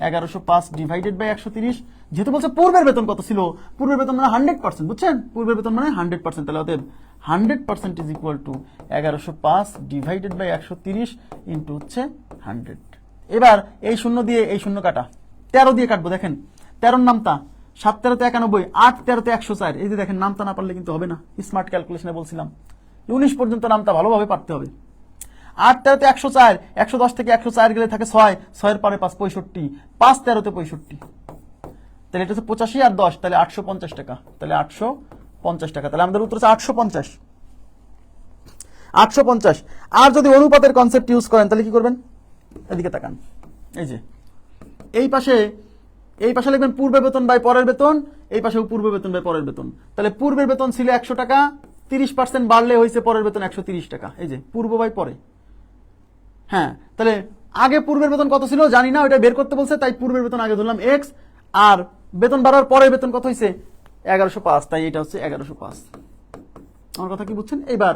1105 divided by 130। যেহেতু বলছে পূর্বের বেতন কত ছিল, পূর্বের বেতন মানে 100%, বুঝছেন? পূর্বের বেতন মানে 100%, তাহলে অতএব 100% is equal to 1105 divided by 130 into হচ্ছে 100। এবার এই শূন্য দিয়ে এই শূন্য কাটা, 13 দিয়ে কাটবো। দেখেন 13-র নামতা, 7 13-তে 91, 8 13-তে 104। এই যে দেখেন, নামতা না পারলে কিন্তু হবে না। স্মার্ট ক্যালকুলেশনে বলছিলাম 19 পর্যন্ত নামতা ভালোভাবে পারতে হবে। 8 13-তে 104, 110 থেকে 104 গেলে থাকে 6, 6-এর পরে 5 65, 5 13-তে 65, তাহলে এটা হচ্ছে 85 আর 10, তাহলে 850 টাকা। তাহলে 850 টাকা, তাহলে আমাদের উত্তর হচ্ছে 850। 850। আর যদি অনুপাতের কনসেপ্ট ইউজ করেন তাহলে কি করবেন? এদিকে তাকান, এই যে এই পাশে লিখবেন পূর্বের বেতন বাই পরের বেতন, এই পাশেও পূর্বের বেতন বাই পরের বেতন। তাহলে পূর্বের বেতন ছিল 100 টাকা, 30% বাড়লে হয়েছে পরের বেতন 130 টাকা। এই যে পূর্ব বাই পরে। হ্যাঁ, তাহলে আগে পূর্বের বেতন কত ছিল জানি না, ওইটা বের করতে বলছে, তাই পূর্বের বেতন আগে ধরলাম এক্স, আর বেতন বাড়ার পরের বেতন কত হয়েছে? 1105, তাই এটা হচ্ছে 1105। আমার কথা কি বুঝছেন? এবার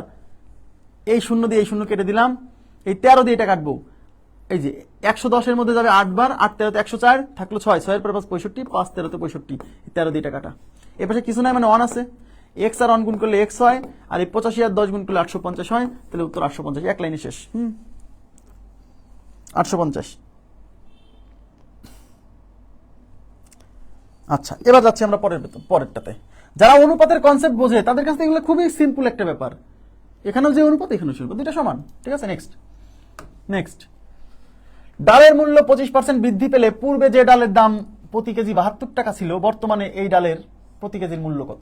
এই শূন্য দিয়ে এই শূন্য কেটে দিলাম, এই 13 দিয়ে এটা কাটবো। এই যে 110-এর মধ্যে যাবে 8 বার, 8 13-তে 104, থাকলো 6, 6-এর পরে 5 65, 5 13-তে 65, 13 দিয়ে এটা কাটা। এপাশে কিছু নাই মানে 1 আছে, এক্স আর 1 গুণ করলে এক্স হয়, আর এই 85 আর 10 গুণ করলে 850 হয়। তাহলে উত্তর 850, এক লাইনে শেষ। 850। আচ্ছা, এবার যাচ্ছি আমরা পরেরটাতে। যারা অনুপাতের কনসেপ্ট বোঝে তাদের কাছে এগুলো খুবই সিম্পল একটা ব্যাপার। এখানেও যে অনুপাত এখানেও অনুপাত, দুইটা সমান, ঠিক আছে? নেক্সট, ডালের মূল্য 25% বৃদ্ধি পেলে পূর্বে যে ডালের দাম প্রতি কেজি 72 টাকা ছিল, বর্তমানে এই ডালের প্রতি কেজির মূল্য কত?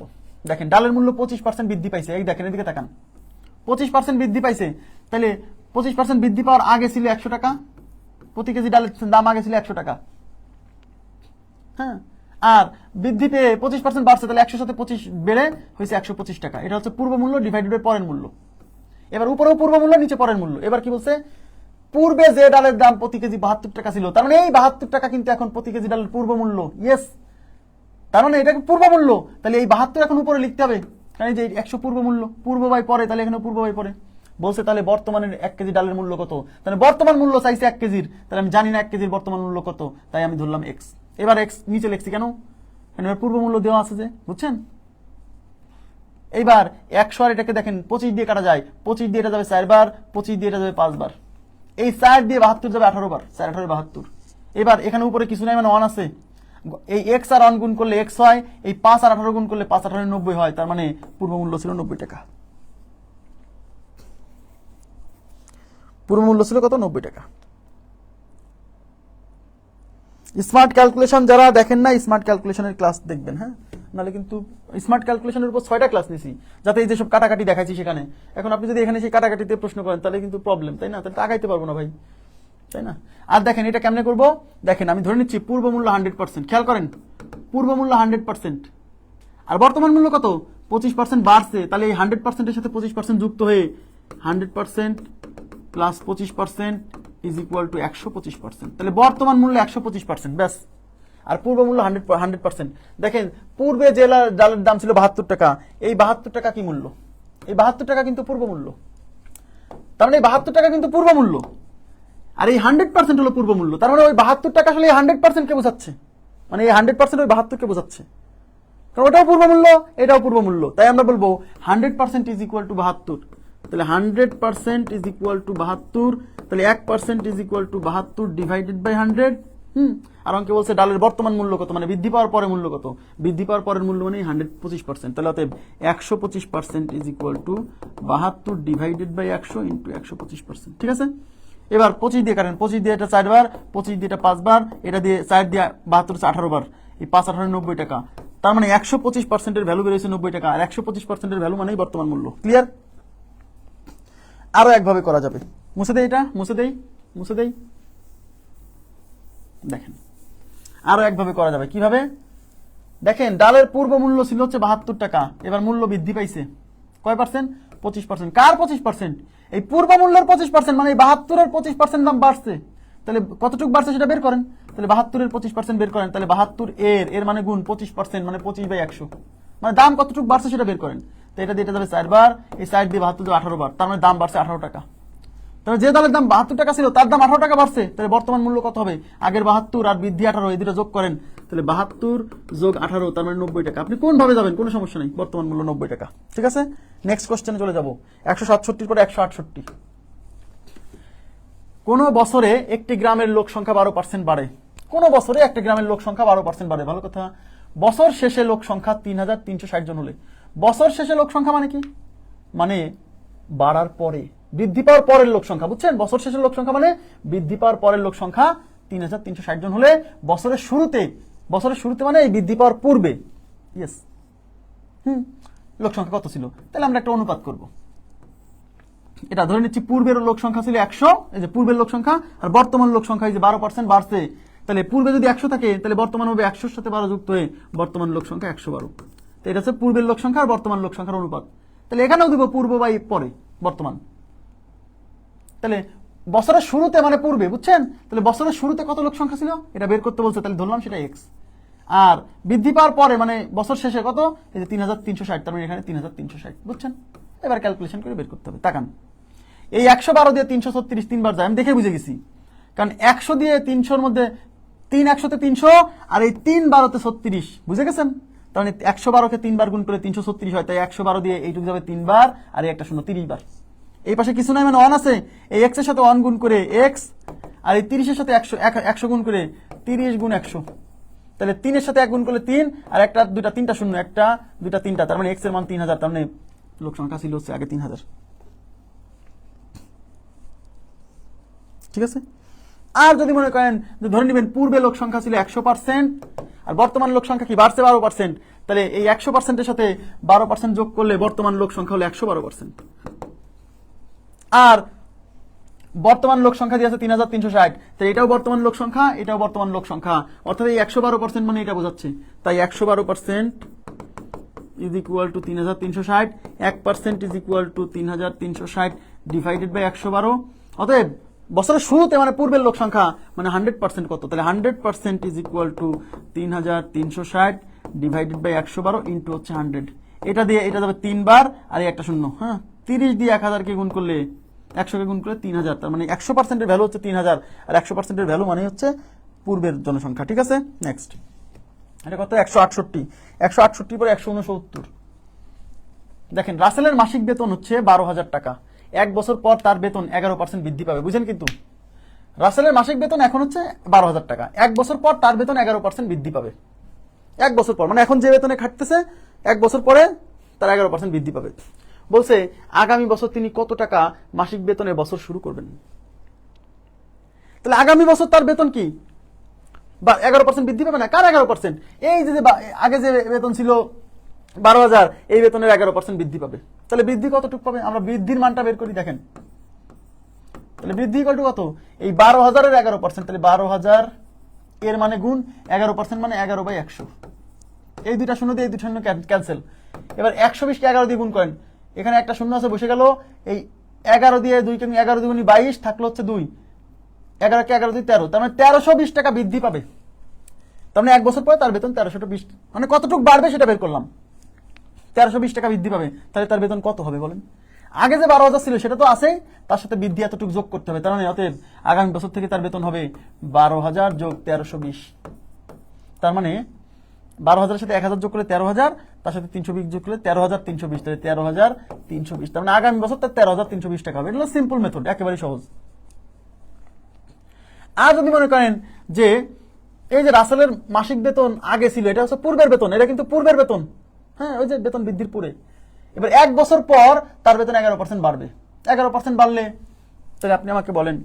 দেখেন ডালের মূল্য 25% বৃদ্ধি পাইছে, এই দেখেন এদিকে তাকান, 25% বৃদ্ধি পাইছে। তাহলে 25% বৃদ্ধি পাওয়ার আগে ছিল 100 টাকা, প্রতি কেজি ডালের দাম আগে ছিল 100 টাকা। হ্যাঁ, আর বৃদ্ধি পেয়ে 25% বাড়ছে, তাহলে 100 সাথে 25 বেড়ে হয়েছে 125 টাকা। এটা হচ্ছে পূর্ব মূল্য ডিভাইডেড বাই পরের মূল্য। এবার উপরেও পূর্ব মূল্য, নিচে পরের মূল্য। এবার কি বলছে? পূর্বে যে ডালের দাম প্রতি কেজি 72 টাকা ছিল, তার মানে এই 72 টাকা কিন্তু এখন প্রতি কেজি ডালের পূর্ব মূল্য। ইয়েস, তার মানে এটা পূর্ব মূল্য। তাহলে এই 72 এখন উপরে লিখতে হবে, কারণ এই যে 100 পূর্ব মূল্য, পূর্ব বাই পরে, তাহলে এখানে পূর্ব বাই পরে বলছে। তাহলে বর্তমানের 1 কেজি ডালের মূল্য কত? তাহলে বর্তমান মূল্য চাইছে 1 কেজির, তাহলে আমি জানি না 1 কেজির বর্তমান মূল্য কত, তাই আমি ধরলাম এক্স। এবার এক্স নিচে লিখছি কেন? এবার পূর্ব মূল্য দেওয়া আছে যে, বুঝছেন? এইবার 100 আর এটাকে দেখেন 25 দিয়ে কাটা যায়, 25 দিয়ে এটা যাবে 4 বার, 25 দিয়ে এটা যাবে 5 বার, এই 4 দিয়ে 72 যাবে 18 বার, 4 18 72। এবার এখানে উপরে কিছু নাই মানে 1 আছে, এই এক্স আর 1 গুণ করলে এক্স হয়, এই 5 আর 18 গুণ করলে 5 18 90 হয়, তার মানে পূর্ব মূল্য ছিল 90 টাকা। পূর্ব মূল্য ছিল কত? 90 টাকা। স্মার্ট ক্যালকুলেশন যারা দেখেন না, স্মার্ট ক্যালকুলেশনের ক্লাস দেখবেন, হ্যাঁ, নাহলে কিন্তু স্মার্ট ক্যালকুলেশনের উপর 6টা ক্লাস নিছি, যাতে এই যেসব কাটাকাটি দেখাচ্ছি সেখানে। এখন আপনি যদি এখানে সেই কাটাকাটিতে প্রশ্ন করেন তাহলে কিন্তু প্রবলেম, তাই না? তাহলে আগাইতে পারবো না ভাই, তাই না? আর দেখেন এটা কেমনে করব, দেখেন আমি ধরে নিচ্ছি পূর্ব মূল্য 100%, খেয়াল করেন পূর্ব মূল্য 100% আর বর্তমান মূল্য কত? 25% বাড়ছে, তাহলে এই 100% এর সাথে 25% যুক্ত হয়ে 100% প্লাস 25% ইজ ইকুয়াল টু 125%। তাহলে বর্তমান মূল্য 125%, ব্যাস। আর পূর্ব মূল্য 100%। দেখেন পূর্বে যে ডালের দাম ছিল 72 টাকা, এই 72 টাকা কি মূল্য? এই 72 টাকা কিন্তু পূর্ব মূল্য। তার মানে এই 72 টাকা কিন্তু পূর্ব মূল্য, আর এই 100% হলো পূর্ব মূল্য। তার মানে ওই 72 টাকা আসলে এই 100% কে বোঝাচ্ছে, মানে এই 100% ওই 72 কে বোঝাচ্ছে, কারণ ওটাও পূর্ব মূল্য, এটাও পূর্ব মূল্য। তাই আমরা বলবো 100% ইজ ইকুয়াল টু 72। তাহলে 100% ইজ ইকুয়াল টু 72, তাহলে 1% is equal to 72 divided by 100। আর অঙ্কে বলছে ডালের বর্তমান মূল্য কত, মানে বৃদ্ধি পাওয়ার পরে মূল্য কত? বৃদ্ধি পাওয়ার পরের মূল্য মানে 125%। তাহলে অতএব 125% is equal to 72 divided by 100 into 125%। ঠিক আছে, এবার 25 দিয়ে কাটেন, 25 দিয়ে এটা 4 বার, 25 দিয়ে এটা 5 বার, এটা দিয়ে 4 দিয়ে 72 18 বার, এই 5 18 90 টাকা। তার মানে 125% এর ভ্যালু বেরিয়েছে 90 টাকা, আর 125% এর ভ্যালু মানেই বর্তমান মূল্য। ক্লিয়ার? আরো একভাবে করা যাবে, মুছে দেই, এটা মুছে দেই। দেখেন আরো একভাবে করা যাবে, কিভাবে? দেখেন ডালের পূর্ব মূল্য ছিল হচ্ছে 72 টাকা, এবার মূল্য বৃদ্ধি পাইছে কয় পার্সেন্ট? 25%। কার 25%? এই পূর্ব মূল্যের 25%, মানে এই 72 এর 25% দাম বাড়ছে। তাহলে কতটুকু বাড়ছে সেটা বের করেন। তাহলে 72 এর 25% বের করেন, তাহলে 72 এর মানে গুণ 25%, মানে 25/100, মানে দাম কতটুকু বাড়ছে সেটা বের করেন। তো এটা দিয়ে এটা যাবে 4 বার, এই 4 দিয়ে 72 দিয়ে 18 বার, তার মানে দাম বাড়ছে 18 টাকা। তাহলে যে ডালের দাম 72 টাকা ছিল তার দাম 18 টাকা বাড়ছে, তাহলে বর্তমান মূল্য কত হবে? আগের 72 আর বৃদ্ধি 18, এই দুটো যোগ করেন, তাহলে 72 যোগ 18, তার মানে 90 টাকা। আপনি কোন ভাবে যাবেন কোনো সমস্যা নেই, বর্তমান মূল্য 90 টাকা। ঠিক আছে, নেক্সট কোশ্চেনে চলে যাব। 167 পরে 168। কোন বছরে একটি গ্রামের লোক সংখ্যা 12% বাড়ে? কোন বছরে একটা গ্রামের লোক সংখ্যা 12% বাড়ে? ভালো কথা। বছর শেষে লোক সংখ্যা 3360 জন হলে, বছর শেষে লোক সংখ্যা মানে কি? মানে বাড়ার পরে, বৃদ্ধি পাওয়ার পরের লোক সংখ্যা, বুঝছেন? বছর শেষের লোক সংখ্যা মানে বৃদ্ধি পাওয়ার পরের লোক সংখ্যা 3360 জন হলে বছরের শুরুতে মানে এই বৃদ্ধি পাওয়ার পূর্বে, ইয়েস, লোক সংখ্যা কত ছিল? তাহলে আমরা একটা অনুপাত করব। এটা ধরে নিচ্ছি পূর্বের লোক সংখ্যা ছিল 100, এই যে পূর্বের লোক সংখ্যা, আর বর্তমান লোক সংখ্যা এই যে 12% বাড়ছে। তাহলে পূর্বে যদি 100 থাকে তাহলে বর্তমান হবে 100 এর সাথে 12 যুক্ত হয়ে বর্তমান লোক সংখ্যা 112। তো এটা হচ্ছে পূর্বের লোক সংখ্যা আর বর্তমান লোক সংখ্যার অনুপাত। তাহলে এখানেও দিব পূর্ব বাই পরে বর্তমান। তাহলে বছরের শুরুতে মানে পূর্বে, বুঝছেন? তাহলে বছরের শুরুতে কত লোক সংখ্যা ছিল এটা বের করতে বলছে, তাহলে ধরলাম সেটা x। আর বৃদ্ধি পাওয়ার পরে মানে বছর শেষে কত? এই যে 3360, তার মানে এখানে 3360, বুঝছেন? এবার ক্যালকুলেশন করে বের করতে হবে। তাকান, এই 112 দিয়ে 336 তিনবার যায়, আমি দেখে বুঝে গেছি, কারণ 100 দিয়ে 300-র মধ্যে 3 100-তে 300, আর এই 3 12-তে 36, বুঝে গেছেন? তার মানে 112-কে 3 বার গুণ করে 336 হয়, তাই 112 দিয়ে এইটুকু যাবে 3 বার, আর এই একটা শূন্য 30 বার। এই পাশে কিছু নাই, মানে 1 আছে, এই x এর সাথে 1 গুণ করে x, আর এই 30 এর সাথে 100 গুণ করে 30 গুণ 100। তাহলে 3 এর সাথে 1 গুণ করলে 3, আর একটা দুইটা তিনটা শূন্য, একটা দুইটা তিনটা, তার মানে x এর মান 3000, তার মানে লোক সংখ্যা ছিল হচ্ছে আগে 3000। ঠিক আছে। আর যদি মনে করেন যে ধরে নেবেন পূর্বে লোক সংখ্যা ছিল 100% আর বর্তমান লোক সংখ্যা কি বাড়ছে 12%, তাহলে এই 100% এর সাথে 12% যোগ করলে বর্তমান লোক সংখ্যা হলো 112%। আর বর্তমান লোক সংখ্যা দিয়ে আছে 3360, তাই এটাও বর্তমান লোক সংখ্যা, এটাও বর্তমান লোক সংখ্যা, অর্থাৎ এই 112% মানে এটা বোঝাচ্ছে। তাই 112% is equal to 3360, 1% is equal to 3360 divided by 112। অতএব বছরের শুরুতে মানে পূর্বের লোক সংখ্যা মানে 100% কত? তাহলে 100% is equal to 3360 divided by 112 into হচ্ছে 100। এটা দিয়ে এটা যাবে 3 বার, আর এই একটা শূন্য, হ্যাঁ, 30 দিয়ে 1000-কে গুণ করলে 100-কে গুণ করলে 3000, তার মানে 100% এর ভ্যালু হচ্ছে 3000, আর 100% এর ভ্যালু মানে হচ্ছে পূর্বের জনসংখ্যা। ঠিক আছে, নেক্সট এটা কত? 168। 168 পরে 169। দেখেন রাসেলের মাসিক বেতন হচ্ছে 12,000 টাকা, 1 বছর পর তার বেতন 11% বৃদ্ধি পাবে, বুঝেন? কিন্তু রাসেলের মাসিক বেতন এখন হচ্ছে 12,000 টাকা, 1 বছর পর তার বেতন 11% বৃদ্ধি পাবে। 1 বছর পর মানে এখন যে বেতনে খাটতেছে 1 বছর পরে তার 11% বৃদ্ধি পাবে। বলছে আগামী বছর তিনি কত টাকা মাসিক বেতনে বছর শুরু করবেন? তাহলে আগামী বছর তার বেতন কি 11% বৃদ্ধি পাবে না? কার 11%? এই যে আগে যে বেতন ছিল 12,000, এই বেতনের 11% বৃদ্ধি পাবে। তাহলে বৃদ্ধি কতটুকু পাবে? আমরা বৃদ্ধির মানটা বের করি, দেখেন। তাহলে বৃদ্ধি কত? এই 12,000-এর 11%, তাহলে 12,000 এর মানে গুণ 11% মানে 11/100। এই দুইটা শূন্য দিয়ে এই দুইটা শূন্য ক্যান্সেল। এবার 120 কে 11 দিয়ে গুণ করেন, এখানে একটা শূন্য আছে বসে গেল, এই 11 দিয়ে 2 কে 11 দুগুণী 22, থাকলো হচ্ছে 2, 11 কে 11 দিয়ে 13, তার মানে 1320 টাকা বৃদ্ধি পাবে। তার মানে 1 বছর পরে তার বেতন 1320, মানে কতটুকু বাড়বে সেটা বের করলাম। 1320 টাকা বৃদ্ধি পাবে, তাহলে তার বেতন কত হবে বলেন? আগে যে 12,000 ছিল সেটা তো আছেই, তার সাথে বৃদ্ধি এতটুকু যোগ করতে হবে। তার মানে অতএব আগামী বছর থেকে তার বেতন হবে 12,000 যোগ 1320। তার মানে 12,000-এর সাথে 1,000 যোগ করলে 13,000, তার সাথে 320 যোগ করলে 13,320, তাহলে 13,320। তার মানে আগামী বছর তার 13,320 টাকা হবে। এটা হলো সিম্পল মেথড, একেবারে সহজ। আর যদি মনে করেন যে এই যে রাসেলের মাসিক বেতন আগে ছিল, এটা হচ্ছে পূর্বের বেতন, এটা কিন্তু পূর্বের বেতন, হ্যাঁ, ওই যে বেতন বৃদ্ধির পরে। এবার 1 বছর পর তার বেতন 11% বাড়বে। 11% বাড়লে তাহলে আপনি আমাকে বলেন,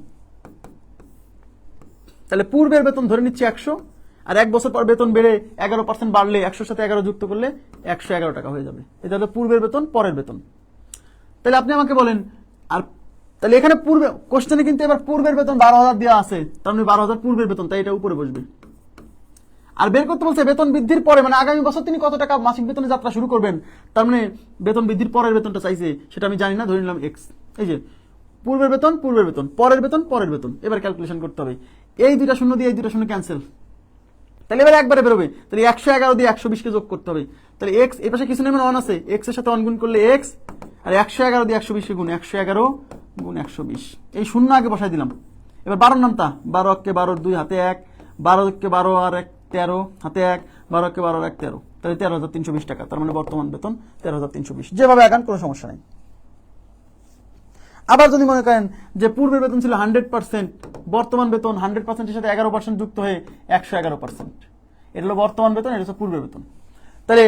তাহলে পূর্বের বেতন ধরে নিচ্ছি 100, আর 1 বছর পর বেতন বেড়ে 11% বাড়লে 100-র সাথে 11 যুক্ত করলে 111 টাকা হয়ে যাবে। এটা হলো পূর্বের বেতন, পরের বেতন। তাহলে আপনি আমাকে বলেন, আর তাহলে এখানে পূর্বে কোশ্চেনে কিন্তু এবার পূর্বের বেতন 12,000 দেওয়া আছে, তার মানে 12,000 পূর্বের বেতন, তাই এটা উপরে বসবে। আর বের করতে বলছে বেতন বৃদ্ধির পরে, মানে আগামী বছর তিনি কত টাকা মাসিক বেতনে যাত্রা শুরু করবেন। তার মানে বেতন বৃদ্ধির পরের বেতনটা চাইছে, সেটা আমি জানি না, ধরে নিলাম এক্স। এই যে পূর্বের বেতন, পূর্বের বেতন, পরের বেতন, পরের বেতন। এবার ক্যালকুলেশন করতে হবে, এই দুইটা শূন্য দিয়ে এই দুইটা শূন্য ক্যান্সেল, তাহলে এবার একবারে বেরোবে। তাহলে 111 দিয়ে 120 কে যোগ করতে হবে। তাহলে এক্স এই পাশে কিছু নেই, মানে 1 আছে, এক্স এর সাথে 1 গুণ করলে এক্স, আর 111 দিয়ে 120 কে গুণ, 111 গুণ 120, এই শূন্য আগে বসাই দিলাম। এবার 12 নামতা, 12 কে 12 2 হাতে 1, 12 কে 12 আর 1 13 হাতে 1, 12 কে 12 আর 1 13, তাহলে 13,320 টাকা। তার মানে বর্তমান বেতন 13,320। যেভাবে আগান কোনো সমস্যা নেই। আবার যদি মনে করেন যে পূর্বের বেতন ছিল 100%, বর্তমান বেতন 100%-এর সাথে 11% যুক্ত হয়ে 111%, এটা হলো বর্তমান বেতন, এটা হচ্ছে পূর্বের বেতন। তাহলে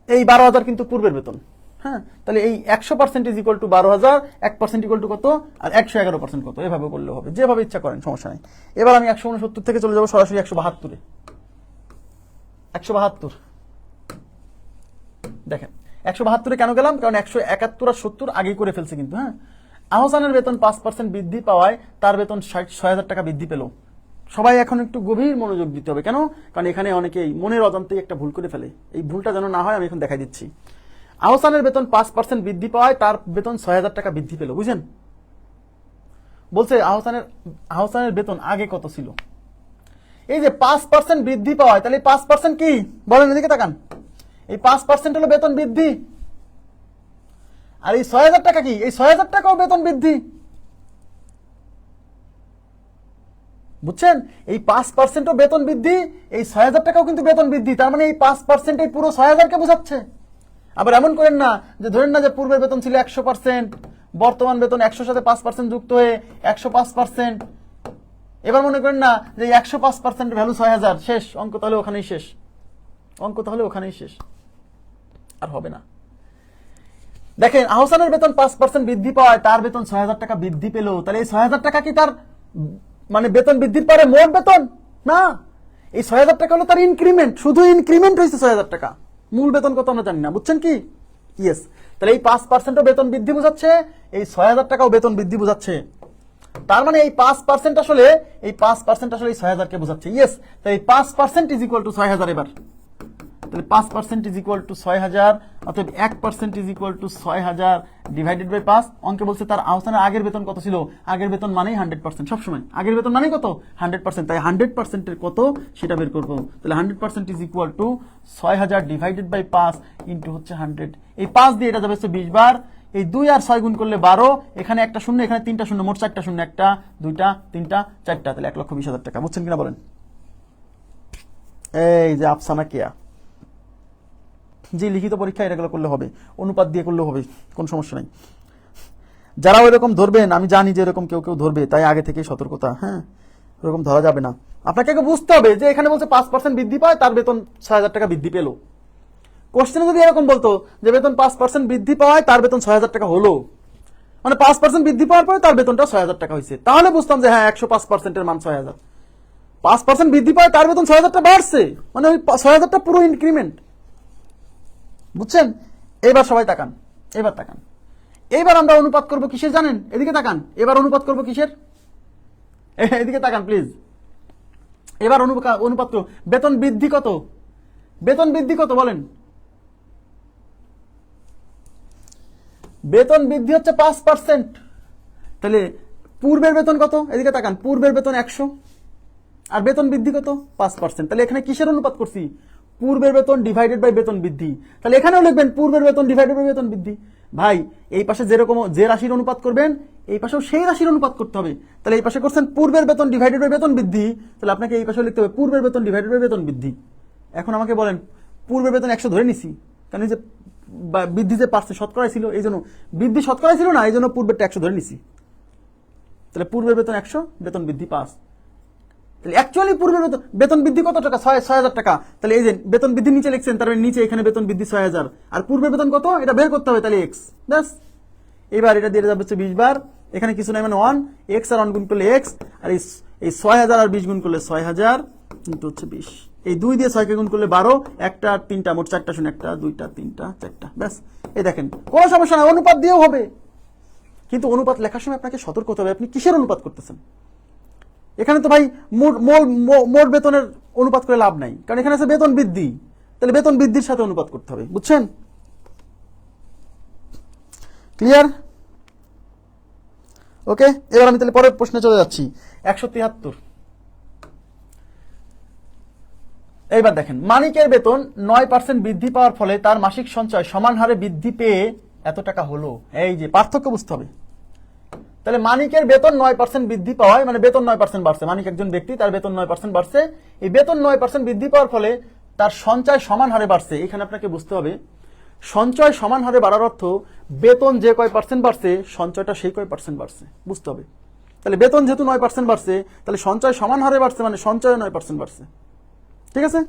এই 12,000 কিন্তু পূর্বের বেতন, হ্যাঁ। তাহলে এই 100% is equal two 12,000, 1% equal to কত, আর 111% কত, এভাবে করলেও হবে, যেভাবে ইচ্ছা করেন, সমস্যা নেই। এবার আমি 169 থেকে চলে যাবো সরাসরি 172-এ। 172 দেখেন, 172-এ কেন গেলাম? কারণ 171 আর 70 আগেই করে ফেলছে কিন্তু, হ্যাঁ। আহসানের বেতন 5% বৃদ্ধি পাওয়ায় তার বেতন 6,000 টাকা বৃদ্ধি পেল। সবাই এখন একটু গভীর মনোযোগ দিতে হবে। কেন? কারণ এখানে অনেকেই মনের অজান্তেই একটা ভুল করে ফেলে। এই ভুলটা যেন না হয় আমি এখন দেখাই দিচ্ছি। আহসানের বেতন 5% বৃদ্ধি পাওয়ায় তার বেতন 6,000 টাকা বৃদ্ধি পেল, বুঝছেন? বলছে আহসানের বেতন আগে কত ছিল। এই যে 5% বৃদ্ধি পাওয়ায়, তাহলে 5% কি বলেন, এদিকে তাকান। এই 5% হলো বেতন বৃদ্ধি, আর এই 6,000 টাকা কি? এই 6,000 টাকাও বেতন বৃদ্ধি, বুঝছেন? এই 5%ও বেতন বৃদ্ধি, এই 6,000 টাকাও কিন্তু বেতন বৃদ্ধি। তার মানে এই 5% এই পুরো 6,000-কে বোঝাচ্ছে। আবার এমন করেন না যে, ধরেন না যে পূর্বের বেতন ছিল 100%, বর্তমান বেতন 100-র সাথে 5% যুক্ত হয়ে 105%। এবার মনে করেন না যে 105% ভ্যালু 6,000, শেষ অঙ্ক, তাহলে ওখানেই শেষ অঙ্ক, তাহলে ওখানেই শেষ, আর হবে না। দেখেন, আহসানের বেতন 5% বৃদ্ধি পাওয়ায় তার বেতন 6,000 টাকা বৃদ্ধি পেল। তাহলে এই 6,000 টাকা কি তার মানে বেতন বৃদ্ধির পরে মোট বেতন না? এই 6,000 টাকা হলো তার ইনক্রিমেন্ট, শুধু ইনক্রিমেন্ট হয়েছে 6,000 টাকা। মূল বেতন কত আমরা জানি না, বুঝছেন কি? ইয়েস। তাহলে এই 5%ও বেতন বৃদ্ধি বোঝাচ্ছে, এই 6,000 টাকাও বেতন বৃদ্ধি বোঝাচ্ছে। তার মানে এই 5% আসলে এই 6,000-কে বোঝাচ্ছে। ইয়েস। তাই 5% ইজ ইকুয়াল টু 6,000। এবার তাহলে 5% ইজ ইকুয়াল টু 6,000, অতএব 1% is equal to 6,000 divided by 5। অঙ্কে বলছে তার আহসানের আগের বেতন কত ছিল। আগের বেতন মানেই 100%, সবসময় আগের বেতন মানেই কত, 100%। তাই 100%-এর কত সেটা বের করবো। তাহলে 100% is equal to 6,000 divided by 5 into হচ্ছে 100। এই 5 দিয়ে এটা যাবে হচ্ছে 20 বার। এই 2 আর 6 গুণ করলে 12, এখানে একটা শূন্য, এখানে 3টা শূন্য, মোট 4টা শূন্য, 1টা 2টা 3টা 4টা, তাহলে 1,20,000 টাকা। বুঝছেন কিনা বলেন? এই যে আফসানা কিয়া, যে লিখিত পরীক্ষা এটাগুলো করলে হবে, অনুপাত দিয়ে করলে হবে, কোন সমস্যা নাই। যারা ওইরকম ধরবেন, আমি জানি যে এরকম কেউ কেউ ধরবে, তাই আগে থেকে সতর্কতা, হ্যাঁ, ওরকম ধরা যাবে না। আপনাকে বুঝতে হবে যে এখানে বলছে 5% বৃদ্ধি পায়, তার বেতন 6,000 টাকা বৃদ্ধি পেল। কোশ্চেনে যদি এরকম বলতো যে বেতন 5% বৃদ্ধি পাওয়ায় তার বেতন 6,000 টাকা হলো, মানে 5% বৃদ্ধি পাওয়ার পরে তার বেতনটা 6,000 টাকা হয়েছে, তাহলে বুঝতাম যে হ্যাঁ 105%-এর মান 6,000। 5% বৃদ্ধি পায় তার বেতন 6,000 টাকা বাড়ছে, মানে ওই 6,000 টা পুরো ইনক্রিমেন্ট। বুঝছেন? এবার সবাই তাকান, এবার তাকান, এবার আমরা অনুপাত করব কিসের জানেন? এদিকে তাকান, এবার অনুপাত করব কিসের? এদিকে তাকান প্লিজ। এবার অনুপাত করব বেতন বৃদ্ধি কত, বেতন বৃদ্ধি কত বলেন? বেতন বৃদ্ধি হচ্ছে 5%। তাহলে পূর্বের বেতন কত? এদিকে তাকান, পূর্বের বেতন 100 আর বেতন বৃদ্ধি কত? 5%। তাহলে এখানে কিসের অনুপাত করছি? পূর্বের বেতন ডিভাইডেড বাই বেতন বৃদ্ধি। তাহলে এখানেও লিখবেন পূর্বের বেতন ডিভাইডেড বাই বেতন বৃদ্ধি। ভাই এই পাশে যেরকম যে রাশির অনুপাত করবেন এই পাশেও সেই রাশির অনুপাত করতে হবে। তাহলে এই পাশে করছেন পূর্বের বেতন ডিভাইডেড বাই বেতন বৃদ্ধি, তাহলে আপনাকে এই পাশে লিখতে হবে পূর্বের বেতন ডিভাইডেড বাই বেতন বৃদ্ধি। এখন আমাকে বলেন পূর্বের বেতন 100 ধরে নিছি, কারণ যে বৃদ্ধি যে পার্সেন্ট শতকরায় ছিল এই জন্য, বৃদ্ধি শতকরায় ছিল না এই জন্য পূর্বেরটা 100 ধরে নিছি। তাহলে পূর্বের বেতন 100, বেতন বৃদ্ধি 5। তাহলে অ্যাকচুয়ালি পূর্বের বেতন বৃদ্ধি কত টাকা? 6,000 টাকা। তাহলে এই যে বেতন বৃদ্ধি নিচে লিখছেন, তার মানে নিচে এখানে বেতন বৃদ্ধি 6,000, আর পূর্বের বেতন কত এটা বের করতে হবে, তাহলে এক্স। ব্যাস, এবার এটা দিয়ে যাবে হচ্ছে 20 বার, এখানে কিছু নাই মানে 1, এক্স আর 1 গুণ করলে এক্স, আর এই 6,000 আর 20 গুণ করলে 6,000 কিন্তু হচ্ছে 20। এই 2 দিয়ে 6 কে গুণ করলে 12, একটা আর 3টা, মোট 4টা শূন্য, 1টা 2টা 3টা 4টা। ব্যাস, এই দেখেন কোনো সমস্যা না, অনুপাত দিয়েও হবে। কিন্তু অনুপাত লেখার সময় আপনাকে সতর্ক হতে হবে আপনি কিসের অনুপাত করতেছেন। এখানে তো ভাই মোট বেতনের অনুপাত করে লাভ নাই, কারণ এখানে আছে বেতন বৃদ্ধি, তাহলে বেতন বৃদ্ধির সাথে অনুপাত করতে হবে। বুঝছেন? ক্লিয়ার? ওকে, এবার আমি তাহলে পরের প্রশ্নে চলে যাচ্ছি। 173। এইবার দেখেন, মানিকের বেতন 9% বৃদ্ধি পাওয়ার ফলে তার মাসিক সঞ্চয় সমান হারে বৃদ্ধি পেয়ে এত টাকা হলো। এই যে পার্থক্য বুঝতে হবে। তাহলে মানিকের বেতন 9% বৃদ্ধি পাওয়ায়, মানে বেতন 9% বাড়ছে, মানিক একজন ব্যক্তি, তার বেতন 9% বাড়ছে। এই বেতন 9% বৃদ্ধি পাওয়ার ফলে তার সঞ্চয় সমান হারে বাড়ছে। এখানে আপনাকে বুঝতে হবে সঞ্চয় সমান হারে বাড়ার অর্থ বেতন যে কয় পার্সেন্ট বাড়ছে সঞ্চয়টা সেই কয় পার্সেন্ট বাড়ছে, বুঝতে হবে। তাহলে বেতন যেহেতু 9% বাড়ছে, তাহলে সঞ্চয় সমান হারে বাড়ছে, মানে সঞ্চয় 9% বাড়ছে। ঠিক আছে?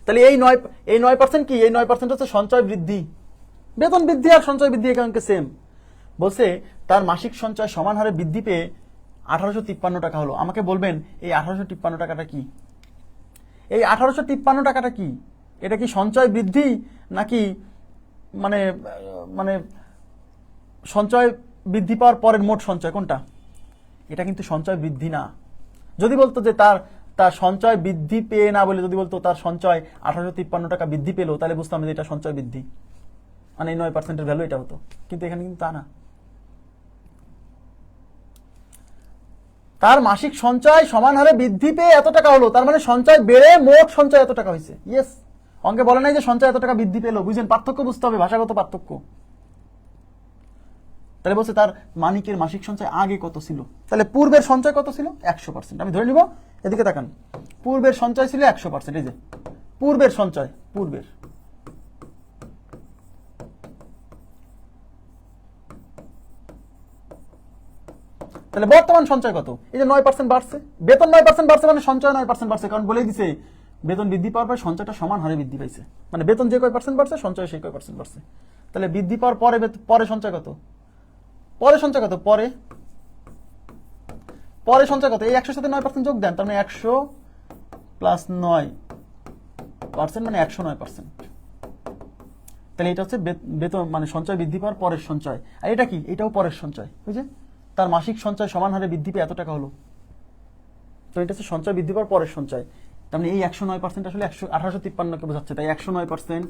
তাহলে এই 9% কি? এই 9% হচ্ছে সঞ্চয় বৃদ্ধি। বেতন বৃদ্ধি আর সঞ্চয় বৃদ্ধি এখানে সেম। বলছে তার মাসিক সঞ্চয় সমান হারে বৃদ্ধি পেয়ে 1853 টাকা হলো। আমাকে বলবেন এই 1853 টাকাটা কি? এই 1853 টাকাটা কি? এটা কি সঞ্চয় বৃদ্ধি নাকি মানে মানে সঞ্চয় বৃদ্ধি পাওয়ার পরের মোট সঞ্চয় কোনটা? এটা কিন্তু সঞ্চয় বৃদ্ধি না। যদি বলতো যে তার সঞ্চয় বৃদ্ধি পেয়ে না বলে যদি বলতো তার সঞ্চয় 1853 টাকা বৃদ্ধি পেলো, তাহলে বুঝতাম যে এটা সঞ্চয় বৃদ্ধি, মানে এই 9%-এর ভ্যালু এটা হতো। কিন্তু এখানে কিন্তু তা না। তার মাসিক সঞ্চয় সমান হারে বৃদ্ধি পেয়ে এত টাকা হলো, তার মানে সঞ্চয় বেড়ে মোট সঞ্চয় এত টাকা হয়েছে। ইয়েস, অঙ্কে বলে নাই যে সঞ্চয় এত টাকা বৃদ্ধি পেলো। বুঝলেন? পার্থক্য বুঝতে হবে, ভাষাগত পার্থক্য। তাহলে বলছে তার মানিকের মাসিক সঞ্চয় আগে কত ছিল, তাহলে পূর্বের সঞ্চয় কত ছিল? 100%। আমি ধরে নিব, এদিকে তাকান, পূর্বের সঞ্চয় ছিল 100%। এই যে পূর্বের সঞ্চয়, পূর্বের, তাহলে বর্তমান সঞ্চয় কত? এই যে 9% বাড়ছে, বেতন 9% বাড়ছে, মানে সঞ্চয় 9% বাড়ছে, কারণ বলেই দিছে বেতন বৃদ্ধি পাওয়ার পরে সঞ্চয়টা সমান হারে বৃদ্ধি পাইছে, মানে বেতন যে কয় পার্সেন্ট বাড়ছে সঞ্চয় সেই কয় পার্সেন্ট বাড়ছে। তাহলে বৃদ্ধি পাওয়ার পরে পরে সঞ্চয় কত? পরে সঞ্চয় কত? পরে সঞ্চয় কত? এই 100 সাথে 9% যোগ দেন, তার মানে 100 প্লাস 9%, মানে 109%। তাহলে এটা হচ্ছে বেতন মানে সঞ্চয় বৃদ্ধি পাওয়ার পরের সঞ্চয়। আর এটা কি? এটাও পরের সঞ্চয়। বুঝছে? তার মাসিক সঞ্চয় সমান হারে বৃদ্ধি পেয়ে এত টাকা হলো, তো এটা হচ্ছে সঞ্চয় বৃদ্ধি পাওয়ার পরের সঞ্চয়। তার মানে এই 109% আসলে 1853 কে বোঝাচ্ছে। তাই 109%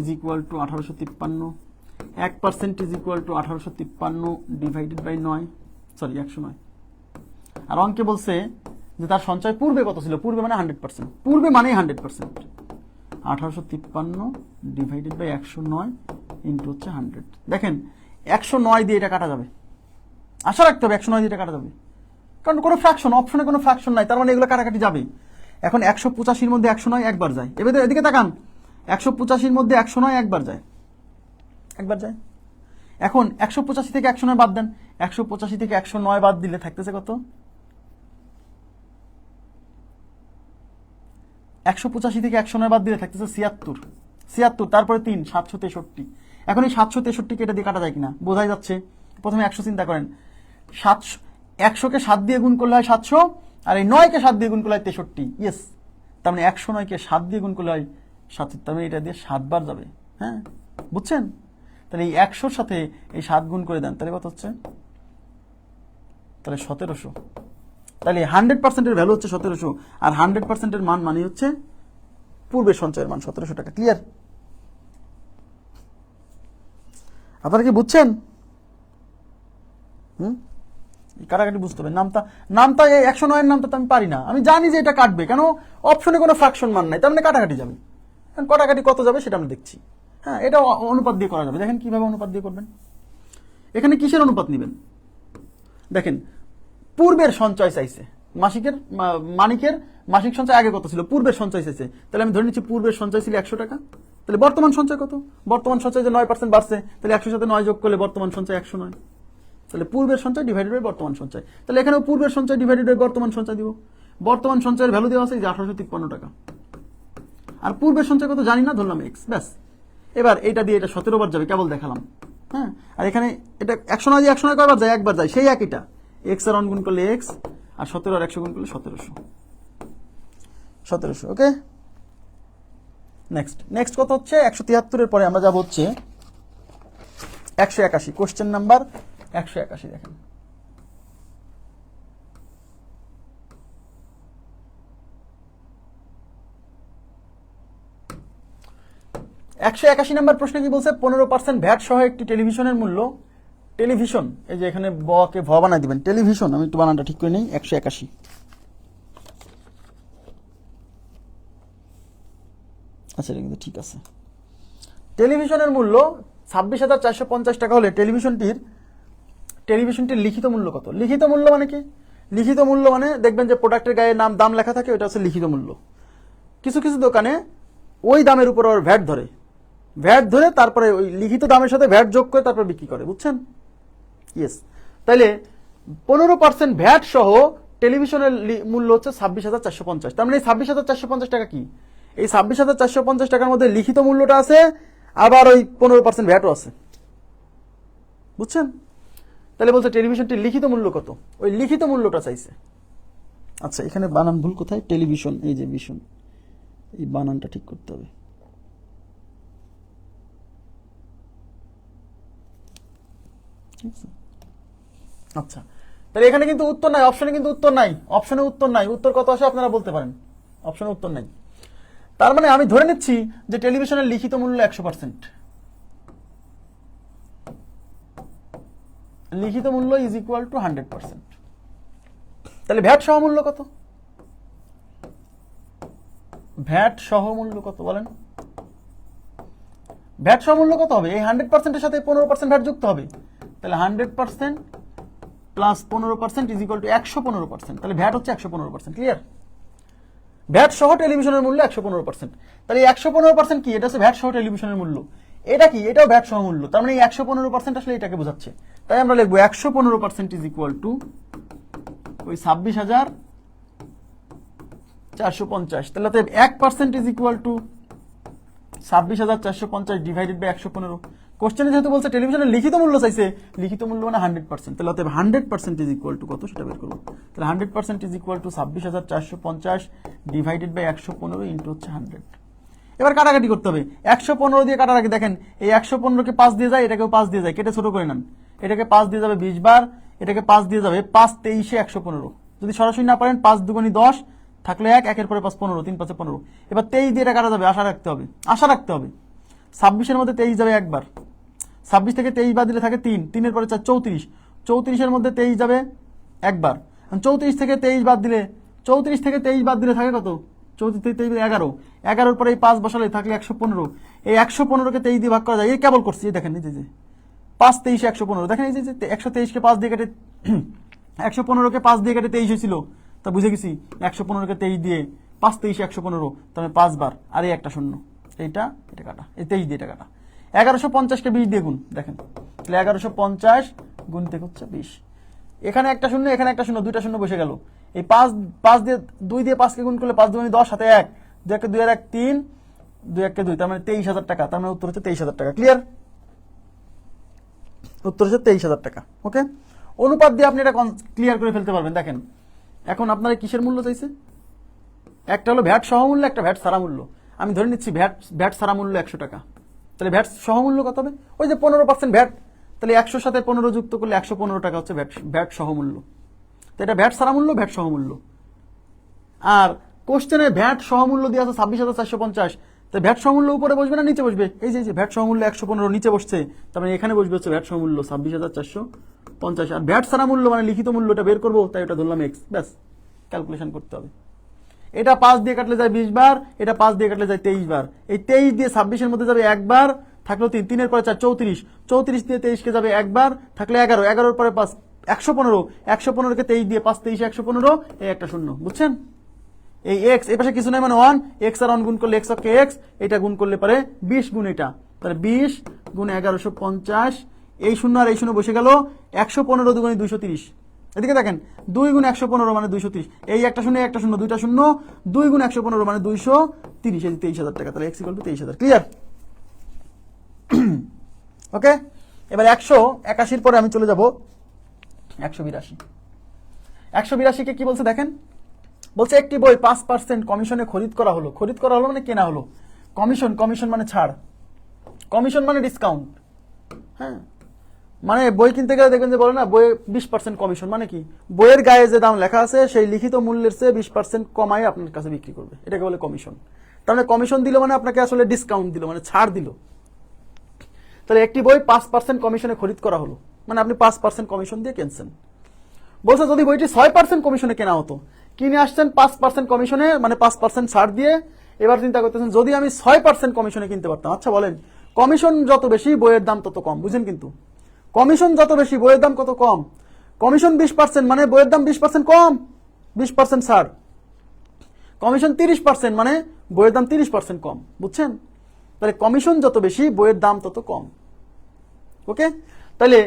is equal to 1853, 1% is equal to 1853 divided by 9, sorry 109। আর অঙ্কে বলছে যে তার সঞ্চয় পূর্বে কত ছিল? পূর্বে মানে 100%, পূর্বে মানে 100%। 1853 ডিভাইডেড বাই 109 ইন্টু হচ্ছে 100। দেখেন 109 দিয়ে এটা কাটা যাবে, আশা রাখতে হবে 109 দিয়ে এটা কাটা যাবে, কারণ কোনো ফ্র্যাকশন, অপশনে কোনো ফ্র্যাকশন নাই, তার মানে এগুলো কাটাকাটি যাবে। এখন 185-র মধ্যে 109 একবার যায়, এবারে এদিকে তাকান, 185-র মধ্যে 109 একবার যায়, একবার যায়। এখন 185 থেকে 109 বাদ দেন, 185 থেকে 109 বাদ দিলে থাকতেছে কত? 185 থেকে 109 বাদ দিলে থাকতেছে 76, তারপরে 3, 763। এখন এই 763কে এটা দিয়ে কাটা যায় কিনা বোঝাই যাচ্ছে। প্রথমে 100 চিন্তা করেন, 100কে 7 দিয়ে গুণ করলে হয় 700, আর এই 9কে 7 দিয়ে গুণ করলে হয় 63। ইয়েস, তার মানে 109কে 7 দিয়ে গুণ করলে হয় 7, তার মানে এটা দিয়ে 7 বার যাবে। হ্যাঁ, বুঝছেন? তাহলে এই 100-র সাথে এই 7 গুণ করে দেন, তাহলে কত হচ্ছে? তাহলে 1700। তাহলে 100%-এর ভ্যালু হচ্ছে 1700, আর 100%-এর মান মানে হচ্ছে পূর্বের সঞ্চয়ের মান 1700 টাকা। ক্লিয়ার? আপনারা কি বুঝছেন? কাটাকাটি বুঝতে হবে। নামটা এই 109-এর নামটা তো আমি পারি না, আমি জানি যে এটা কাটবে, কেন অপশনে কোনো ফ্র্যাকশন মান নাই, তার মানে কাটাকাটি যাবে। কাটাকাটি কত যাবে সেটা আমরা দেখছি। হ্যাঁ, এটা অনুপাত দিয়ে করা যাবে। দেখেন কিভাবে অনুপাত দিয়ে করবেন। এখানে কিসের অনুপাত নেবেন? দেখেন, পূর্বের সঞ্চয় চাইছে, মানিকের মাসিক সঞ্চয় আগে কত ছিল, পূর্বের সঞ্চয় চাইছে। তাহলে আমি ধরে নিচ্ছি পূর্বের সঞ্চয় ছিল 100 টাকা। তাহলে বর্তমান সঞ্চয় কত? বর্তমান সঞ্চয় যে 9% বাড়ছে, তাহলে 100 সাথে 9 যোগ করলে বর্তমান সঞ্চয় 109। তাহলে পূর্বের সঞ্চয় ডিভাইডেড বাই বর্তমান সঞ্চয়। তাহলে এখানেও পূর্বের সঞ্চয় ডিভাইডেড বাই বর্তমান সঞ্চয় দিব। বর্তমান সঞ্চয়ের ভ্যালু দেওয়া আছে যে 1853 টাকা, আর পূর্বের সঞ্চয় কত জানি না, ধরলাম x। ব্যাস, এবার এটা দিয়ে এটা 17 বার যাবে, কেবল দেখালাম। হ্যাঁ, আর এখানে এটা 109 দিয়ে 109 কয়বার যায়? একবার যায়, সেই একইটা। x আর 1 গুণ করলে x, আর 17 আর 100 গুণ করলে 1700। ওকে, নেক্সট কত হচ্ছে? 173-এর পরে আমরা যাব হচ্ছে 181। কোশ্চেন নাম্বার 181 দেখেন। একশো 81 নম্বর প্রশ্নে কি বলছে? 15% ভ্যাট সহ একটি টেলিভিশনের মূল্য, টেলিভিশন, এই যে এখানে ব-কে ভ বানাই দিবেন, টেলিভিশন, আমি একটু বানানটা ঠিক করে নিই। 181, আচ্ছা এটা কিন্তু ঠিক আছে। টেলিভিশনের মূল্য 26,450 টাকা হলে টেলিভিশনটির লিখিত মূল্য কত? লিখিত মূল্য মানে কি? লিখিত মূল্য মানে দেখবেন যে প্রোডাক্টের গায়ে দাম লেখা থাকে, ওটা হচ্ছে লিখিত মূল্য। কিছু কিছু দোকানে ওই দামের উপর ভ্যাট ধরে তারপরে ওই লিখিত দামের সাথে ভ্যাট যোগ করে তারপর বিক্রি করে, বুঝছেন? ইয়েস, তাইলে 15% ভ্যাট সহ টেলিভিশনের মূল্য হচ্ছে 26,450। তার মানে এই 26,450 টাকা কি? এই 26,450 টাকার মধ্যে লিখিত মূল্যটা আছে, আবার ওই 15% ভ্যাটও আছে, বুঝছেন? তাহলে বলছে টেলিভিশনটির লিখিত মূল্য কত, ওই লিখিত মূল্যটা চাইছে। আচ্ছা, এখানে বানান ভুল কোথায়? টেলিভিশন, এই যে ভিশন, এই বানানটা ঠিক করতে হবে। আচ্ছা, তাহলে এখানে কিন্তু উত্তর নাই, অপশনে কিন্তু উত্তর নাই, উত্তর কত আসে আপনারা বলতে পারেন? অপশনে উত্তর নাই। তার মানে আমি ধরে নিচ্ছি যে টেলিভিশনের লিখিত মূল্য 100%। লিখিত মূল্য ইজ ইকুয়াল টু 100%। তাহলে ভ্যাট সহ মূল্য কত? ভ্যাট সহ মূল্য কত বলেন? ভ্যাট সহ মূল্য কত হবে? এই 100%-এর সাথে 15% ভ্যাট যুক্ত হবে, তাহলে 100% প্লাস 15% ইজ ইকুয়াল টু 115%। তাহলে ভ্যাট হচ্ছে 115%। ক্লিয়ার? ভ্যাট সহ টেলিভিশনের মূল্য 115%। তাহলে 115% কি? এটা হচ্ছে ভ্যাট সহ টেলিভিশনের মূল্য। এটা কি? এটাও ভ্যাট সহ মূল্য। তার মানে এই 115% আসলে এটাকে বোঝাচ্ছে। তাই আমরা লিখবো 115% ইজ ইকুয়াল টু ওই 26,450। তাহলে 1% is equal to 26,450 divided by 115। কোশ্চেনে যেহেতু বলছে টেলিভিশনের লিখিত মূল্য চাইছে, লিখিত মূল্য মানে 100%। তাহলে 100% ইজ ইকুয়াল টু কত সেটা বের করবো। তাহলে 100% is equal to 26,450 divided by 115 into হচ্ছে 100। এবার কাটাকাটি করতে হবে। 115 দিয়ে কাটাকাটি দেখেন, এই 115কে 5 দিয়ে যায়, এটাকেও 5 দিয়ে যায়, কেটে ছোট করে নেন। এটাকে 5 দিয়ে যাবে 20 বার, এটাকে 5 দিয়ে যাবে 5 23 115। যদি সরাসরি না পারেন 5 দুগুণী 10 থাকলে 1, 1 এর পরে 5 15, 3 5 15। এবার 23 দিয়ে এটা কাটা যাবে, আশা রাখতে হবে। 26-এর মধ্যে 23 যাবে একবার, 26 থেকে 23 বাদ দিলে থাকে 3, 3 এর পরে 4 34, 34-এর মধ্যে 23 যাবে একবার। 34 থেকে 23 বাদ দিলে থাকে কত? 34 থেকে 23 11, 11-এর পরে এই 5 বসালে থাকলে 115। এই 115কে 23 দিয়ে ভাগ করা যায়, এই কেবল করছি, এই দেখেন, এই যে 5 23 115, দেখেন এই যে 123কে 5 দিয়ে কেটে 115কে 5 দিয়ে কেটে 23 হয়েছিল, তা বুঝে গেছি 115কে 23 দিয়ে 5 23 115, তাহলে 5 বার, আর এই একটা শূন্য, এটা কাটা, এই 23 দিয়ে এটা কাটা। 1150কে 20 দিয়ে গুণ, দেখেন তাহলে 1150 গুণ থেকে হচ্ছে 20। এখানে একটা শূন্য, এখানে একটা শূন্য, দুইটা শূন্য বসে গেল। এই 5 দিয়ে 2 দিয়ে 5কে গুণ করলে 5 দুগুণে 10, হাতে 1, 2 1 2 আর 1 3, 2 1 2, তার মানে 23,000 টাকা। তার মানে উত্তর হচ্ছে 23,000 টাকা। ক্লিয়ার? উত্তর হচ্ছে 23,000 টাকা। ওকে, অনুপাত দিয়ে আপনি এটা ক্লিয়ার করে ফেলতে পারবেন। দেখেন এখন আপনারা কিসের মূল্য চাইছে, একটা হলো ভ্যাট সহমূল্য, একটা ভ্যাট সারা মূল্য। আমি ধরে নিচ্ছি ভ্যাট সারা মূল্য 100 টাকা, তাহলে ভ্যাট সহমূল্য কত হবে, ওই যে 15% ভ্যাট, তাহলে 100 সাথে 15 যুক্ত করলে 115 টাকা হচ্ছে ভ্যাট সহমূল্য। তো এটা ভ্যাট সারা মূল্য, ভ্যাট সহমূল্য। আর কোশ্চেনে ভ্যাট সহমূল্য দিয়ে আছে 26,450, তো ভ্যাট সহমূল্য উপরে বসবে না নিচে বসবে, এই যে ভ্যাট সহমূল্য 115 নিচে বসছে, তার মানে এখানে বসবে হচ্ছে ভ্যাট সহমূল্য 26,450। আর ভ্যাট সারা মূল্য মানে লিখিত মূল্যটা বের করবো, তাই ওটা ধরলাম এক্স, ব্যাস ক্যালকুলেশন করতে হবে। এটা 5 দিয়ে কাটলে যায় 20 বার, এটা 5 দিয়ে কাটলে যায় 23 বার, এই 23 দিয়ে 26-এর মধ্যে যাবে একবার, থাকলো 3, 3-এর পরে 4, 34, 34 দিয়ে 23-কে যাবে একবার, থাকলে 11, 11-এর পরে 5, 115, 115-কে 23 দিয়ে 5, 23, 115, এই একটা শূন্য, বুঝছেন? এই এক্স এই পাশে কিছু নাই মানে 1, এক্স আর 1 গুণ করলে এক্স অক্ষে এক্স, এটা গুণ করলে পারে 20 গুণ এটা, তাহলে 20 গুণ 1150, এই শূন্য আর এই শূন্য বসে গেল, 115 দুগুণে 230। এদিকে দেখেন 2 গুণ 115 মানে 230, এই একটা শূন্য একটা শূন্য, দুইটা শূন্য, 2 গুণ 115 মানে 230, এই 23,000 টাকা, তাহলে এক্স ইকুয়াল টু 23,000। ক্লিয়ার? ওকে, এবার 181 পরে আমি চলে যাব 182। 182-কে কি বলছে দেখেন, বলছে একটি বই 5% কমিশনে খরিদ করা হলো। খরিদ করা হলো মানে কেনা হলো। কমিশন মানে ছাড়, কমিশন মানে ডিসকাউন্ট। হ্যাঁ, মানে বই কিনতে গেলে দেখবেন যে বলে না বইয়ে 20% কমিশন, মানে কি বইয়ের গায়ে যে দাম লেখা আছে সেই লিখিত মূল্যের চেয়ে 20% কমাই আপনার কাছে বিক্রি করবে, এটাকে বলে কমিশন। তার মানে কমিশন দিল মানে আপনাকে আসলে ডিসকাউন্ট দিল, মানে ছাড় দিল। তাহলে একটি বই 5% কমিশনে খরিদ করা হলো, মানে আপনি 5% কমিশন দিয়ে কিনছেন। বলছে যদি বইটি 6% কমিশনে কেনা হতো, কিনে আসছেন 5% কমিশনে, মানে 5% ছাড় দিয়ে, এবার চিন্তা করতেছেন যদি আমি 6% কমিশনে কিনতে পারতাম। আচ্ছা বলেন, কমিশন যত বেশি বইয়ের দাম তত কম, বুঝেন? কিন্তু কমিশন যত বেশি বইয়ের দাম কত কম। কমিশন 20% মানে বইয়ের দাম 20% কম, 20% ছাড়। কমিশন 30% মানে বইয়ের দাম 30% কম, বুঝছেন? তাহলে কমিশন যত বেশি বইয়ের দাম তত কম। ওকে, তাহলে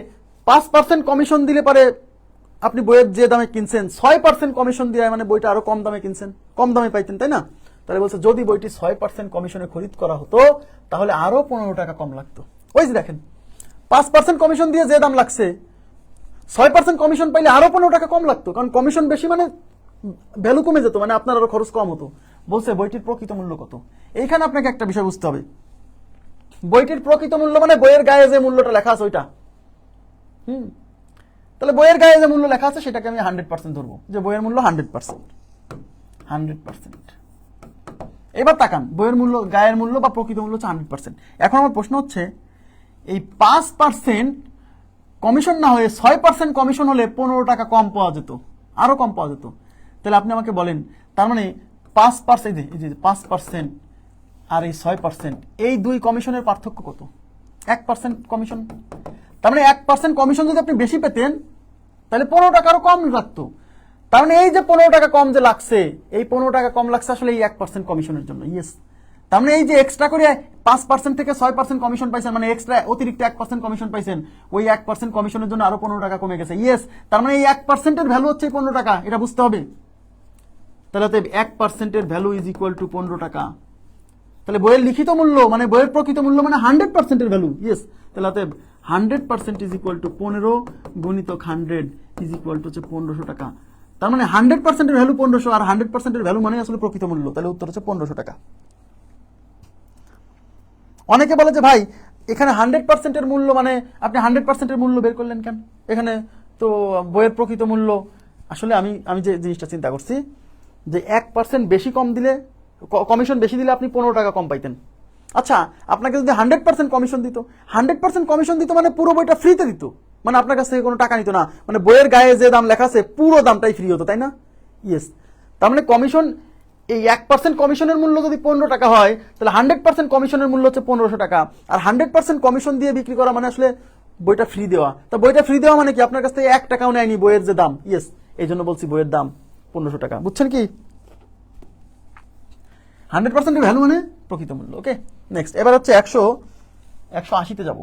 5% কমিশন দিলে পারে আপনি বইয়ের যে দামে কিনছেন 6% কমিশন দিয়ে মানে বইটা আরো কম দামে কিনছেন, কম দামে পাইতেন, তাই না? তাহলে বলছে যদি বইটি 6% কমিশনে খরিদ করা হতো তাহলে আরো 15 টাকা কম লাগতো। ওই যে দেখেন 5% কমিশন দিয়ে যে দাম লাগছে, 6% কমিশন পাইলে আরো 15 টাকা কম লাগতো, কারণ কমিশন বেশি মানে ভ্যালু কমে যেত, মানে আপনার আরো খরচ কম হতো। বলছে বইটির প্রকৃত মূল্য কত। এইখানে আপনাকে একটা বিষয় বুঝতে হবে, বইটির প্রকৃত মূল্য মানে বইয়ের গায়ে যে মূল্যটা লেখা আছে ওইটা। তাহলে বইয়ের গায়ে যে মূল্য লেখা আছে সেটাকে আমি 100% ধরবো, যে বইয়ের মূল্য 100%। এবার তাকান, বইয়ের মূল্য, গায়ের মূল্য বা প্রকৃত মূল্য হচ্ছে 100%। এখন আমার প্রশ্ন হচ্ছে এই 5% কমিশন না হয়ে 6% কমিশন হলে 15 টাকা কম পাওয়া যেত, আরো কম পাওয়া যেত। তাহলে আপনি আমাকে বলেন, তার মানে 5%, এই যে 5% আর এই 6%, এই দুই কমিশনের পার্থক্য কত? 1% কমিশন। তার মানে 1% কমিশন যদি আপনি বেশি পেতেন তাহলে 15 টাকা আরো কম লাগতো। তার মানে এই যে 15 টাকা কম যে লাগছে, এই 15 টাকা কম লাগছে আসলে এই 1% কমিশনের জন্য। ইয়েস, তার মানে এই যে এক্সট্রা করে 5% থেকে 6% কমিশন পাইছেন, মানে এক্সট্রা অতিরিক্ত 1% কমিশন পাইছেন, ওই 1% কমিশনের জন্য আরো 15 টাকা কমে গেছে। ইয়েস, তার মানে এই 1%-এর ভ্যালু হচ্ছে 15 টাকা, এটা বুঝতে হবে। তাহলে 1%-এর ভ্যালু ইজ ইকুয়াল টু 15 টাকা। তাহলে বইয়ের লিখিত মূল্য মানে বইয়ের প্রকৃত মূল্য মানে 100%-এর ভ্যালু। ইয়েস, তাহলে 100% ইজ ইকুয়াল টু 15 গুণিতক 100 ইজ ইকুয়াল টু হচ্ছে 1500 টাকা। তার মানে 100%-এর ভ্যালু 1500, আর 100%-এর ভ্যালু মানে আসলে প্রকৃত মূল্য। তাহলে উত্তর হচ্ছে 1500 টাকা। অনেকে বলে যে ভাই এখানে 100%-এর মূল্য মানে আপনি 100%-এর মূল্য বের করলেন কেন, এখানে তো বইয়ের প্রকৃত মূল্য। আসলে আমি যে জিনিসটা চিন্তা করছি যে 1% বেশি কম দিলে, কমিশন বেশি দিলে আপনি 15 টাকা কম পাইতেন। আচ্ছা, আপনাকে যদি 100% কমিশন দিত, 100% কমিশন দিত মানে পুরো বইটা ফ্রিতে দিত, মানে আপনার কাছ থেকে কোনো টাকা নিত না, মানে বইয়ের গায়ে যে দাম লেখা আছে পুরো দামটাই ফ্রি হতো, তাই না? ইয়েস, তার মানে কমিশন, এই 1% কমিশনের মূল্য যদি 15 টাকা হয় তাহলে 100% কমিশনের মূল্য হচ্ছে 1500 টাকা। আর 100% কমিশন দিয়ে বিক্রি করা মানে আসলে বইটা ফ্রি দেওয়া। তা বইটা ফ্রি দেওয়া মানে কি আপনার কাছ থেকে 1 টাকাও নেয়নি বইয়ের যে দাম। ইয়েস, এই জন্য বলছি বইয়ের দাম 1500 টাকা। বুঝছেন কি? 100%-এর ভ্যালু মানে প্রকৃত মূল্য। ওকে, নেক্সট, এবার হচ্ছে 180-তে যাব।